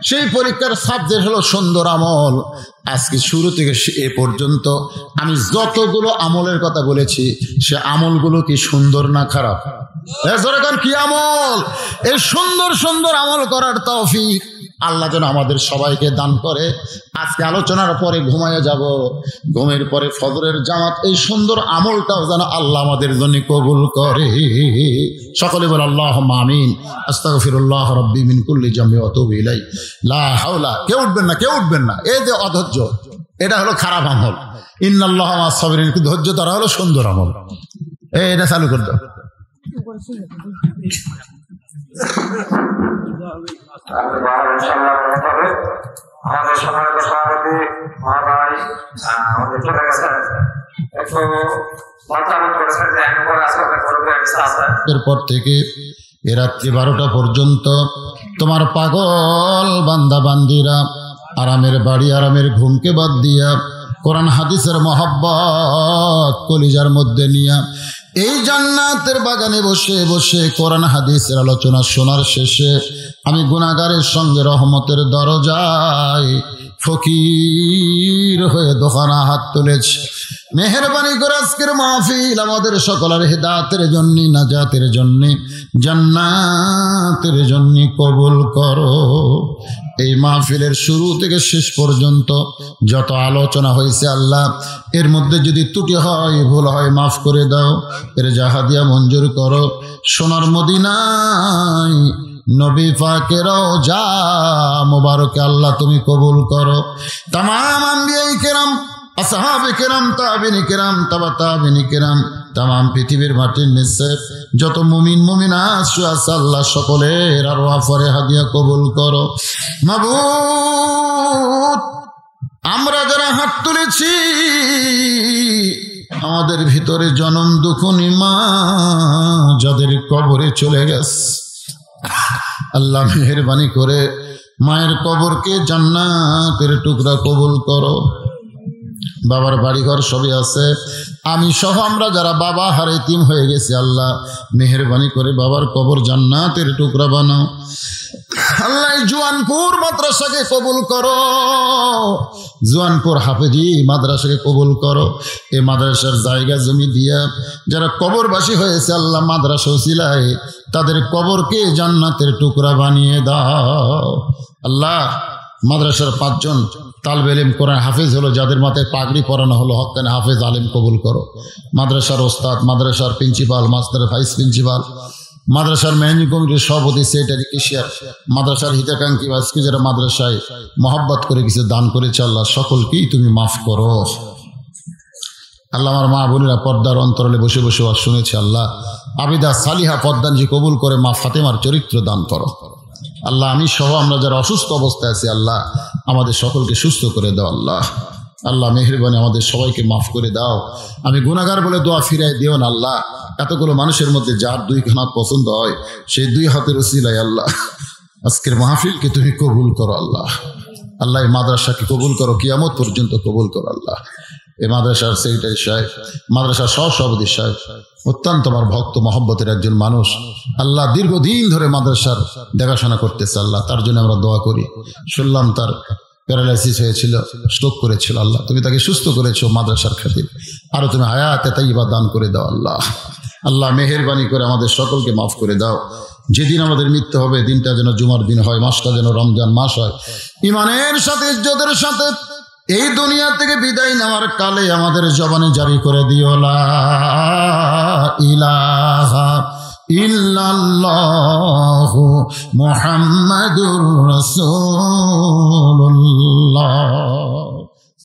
সেই পরীক্ষার সাবজেক্ট হলো সুন্দর আমল। আজকে শুরু থেকে এ পর্যন্ত আমি যতগুলো আমলের কথা বলেছি সে আমলগুলো কি সুন্দর না খারাপ? কি আমল! এই সুন্দর সুন্দর আমল করার তৌফিক আল্লাহ যেন আমাদের সবাইকে দান করে। আজকে আলোচনার পরে ঘুমায় যাব, ঘুমের পরে ফজরের জামাত, এই সুন্দর আমলটাও যেন আল্লাহ আমাদের জন্য কবুল করে। সকলে বলে আল্লাহুম্মা আমিন। আস্তাগফিরুল্লাহ রাব্বি মিন কুল্লি যামবি ওয়া আতুবু ইলাইহি। লা হাওলা। কেউ উঠবেন না, কেউ উঠবেন না। এই যে অধৈর্য, এটা হলো খারাপ আমল। ইন্নাল্লাহা মা'আস সাবিরিন। ধৈর্য ধরা হলো সুন্দর আমল। এটা চালু করে দাও। আমাদের সম্মানিত সভাপতি মহাভাই চলে গেছেন, একটু মতামত করেছেন যে এরপর থেকে এ রাত্রি 12টা পর্যন্ত তোমার পাগল বান্দা বান্দিরা আরামের বাড়ি আরামের ঘুমকে বাদ দিয়া কোরআন হাদিসের মহব্বত কলিজার মধ্যে নিয়া এই জান্নাতের বাগানে বসে বসে কোরআন হাদিসের আলোচনা শোনার শেষে আমি গুনাহগারের সঙ্গে রহমতের দরজায় ফকির হয়ে দোকানা হাত তুলেছি। মেহেরবানি করে আজকের মাহফিল আমাদের সকলের হিদায়াতের জন্য, নাজাতের জন্য, জান্নাতের জন্য কবুল করো। এই মাহফিলের শুরু থেকে শেষ পর্যন্ত যত আলোচনা হয়েছে আল্লাহ, এর মধ্যে যদি ত্রুটি হয়, ভুল হয়, মাফ করে দাও। এর জাহাদিয়া মঞ্জুর করো। সোনার মদিনায় নবী পাকের রওজা মুবারকে আল্লাহ তুমি কবুল করো। তামাম আম্বিয়ায়ে কেরাম, আসহাবে কেরাম, তাবিনী কেরাম, তাবা তাবিনী কেরাম, তামাম পৃথিবীর মাটির নিচে যত মুমিন মুমিনাত আছে আল্লাহ সকলের আরওয়াহ ফরে হাদিয়া কবুল করো। মাবুদ, আমরা যারা হাত তুলেছি আমাদের ভিতরে জনম দুঃখনী মা যাদের কবরে চলে গেছে আল্লাহ মেহেরবানি করে মায়ের কবরকে জান্নাতের টুকরা কবুল করো। বাবার বাড়িঘর সবই আছে, আমি সহ আমরা যারা বাবা হারে এতিম হয়ে গেছি আল্লাহ মেহেরবানি করে বাবার কবর জান্নাতের টুকরা বানাও। আল্লাহ জুয়ানপুর মাদ্রাসাকে কবুল করো, জুয়ানপুর হাফেজি মাদ্রাসাকে কবুল করো। এই মাদ্রাসার জায়গা জমি দিয়া যারা কবরবাসী হয়েছে আল্লাহ মাদ্রাসা উসিলায় তাদের কবরকে জান্নাতের টুকরা বানিয়ে দাও। আল্লাহ মাদ্রাসার 5 জন তালবে ইলম কোরআন হাফেজ হলো, যাদের মাথায় পাগড়ি পরানো হলো, হক্কানে হাফেজ আলেম কবুল করো। মাদ্রাসার ওস্তাদ, মাদ্রাসার প্রিন্সিপাল, মাস্টার ভাইস প্রিন্সিপাল, মাদ্রাসার ম্যানেজিং কমিটির সভাপতি, সেক্রেটারি, কেশিয়ার, মাদ্রাসার হিতাকাঙ্ক্ষী আজকে যারা মাদ্রাসায় মহব্বত করে কিছু দান করেছে আল্লাহ সকলকেই তুমি মাফ করো। আল্লাহ আমার মা বোনেরা পর্দার অন্তরালে বসে বসে শুনেছে আল্লাহ আবিদা সালিহা পদ্মানজি কবুল করে মা ফাতেমার চরিত্র দান করো। আল্লাহ আমি সহ আমরা যারা অসুস্থ অবস্থায় আছি আল্লাহ আমাদের সকলকে সুস্থ করে দাও। আল্লাহ আল্লাহ মেহেরবানি আমাদের সবাইকে মাফ করে দাও। আমি গুনাহগার বলে দোয়া ফিরাই দিও না আল্লাহ। এতগুলো মানুষের মধ্যে যার 2 হাত পছন্দ হয় সেই 2 হাতের উসিলায় আল্লাহ আজকের মাহফিলকে তুমি কবুল করো। আল্লাহ আল্লাহ এই মাদ্রাসাকে কবুল করো, কিয়ামত পর্যন্ত কবুল করো। আল্লাহ এই মাদ্রাসার সেক্রেটারি সাহেব, মাদ্রাসার সভাপতি সাহেব অত্যন্ত আমার ভক্ত মহব্বতের একজন মানুষ আল্লাহ, দীর্ঘদিন ধরে মাদ্রাসার দেখাশোনা করতেছে আল্লাহ, তার জন্য আমরা দোয়া করি। শুনলাম তার প্যারালাইসিস হয়েছিল, স্ট্রোক করেছিল, আল্লাহ তুমি তাকে সুস্থ করেছো মাদ্রাসার খাতির, আরো তুমি হায়াতে তাইয়্যিবা দান করে দাও। আল্লাহ আল্লাহ মেহেরবানি করে আমাদের সকলকে মাফ করে দাও। যেদিন আমাদের মৃত্যু হবে দিনটা যেন জুমার দিন হয়, মাসটা যেন রমজান মাস হয়, ইমানের সাথে ইজ্জতের সাথে এই দুনিয়া থেকে বিদায় নেওয়ার কালে আমাদের জবানে জারি করে দিও লা ইলাহা ইল্লাল্লাহু মুহাম্মাদুর রাসূলুল্লাহ।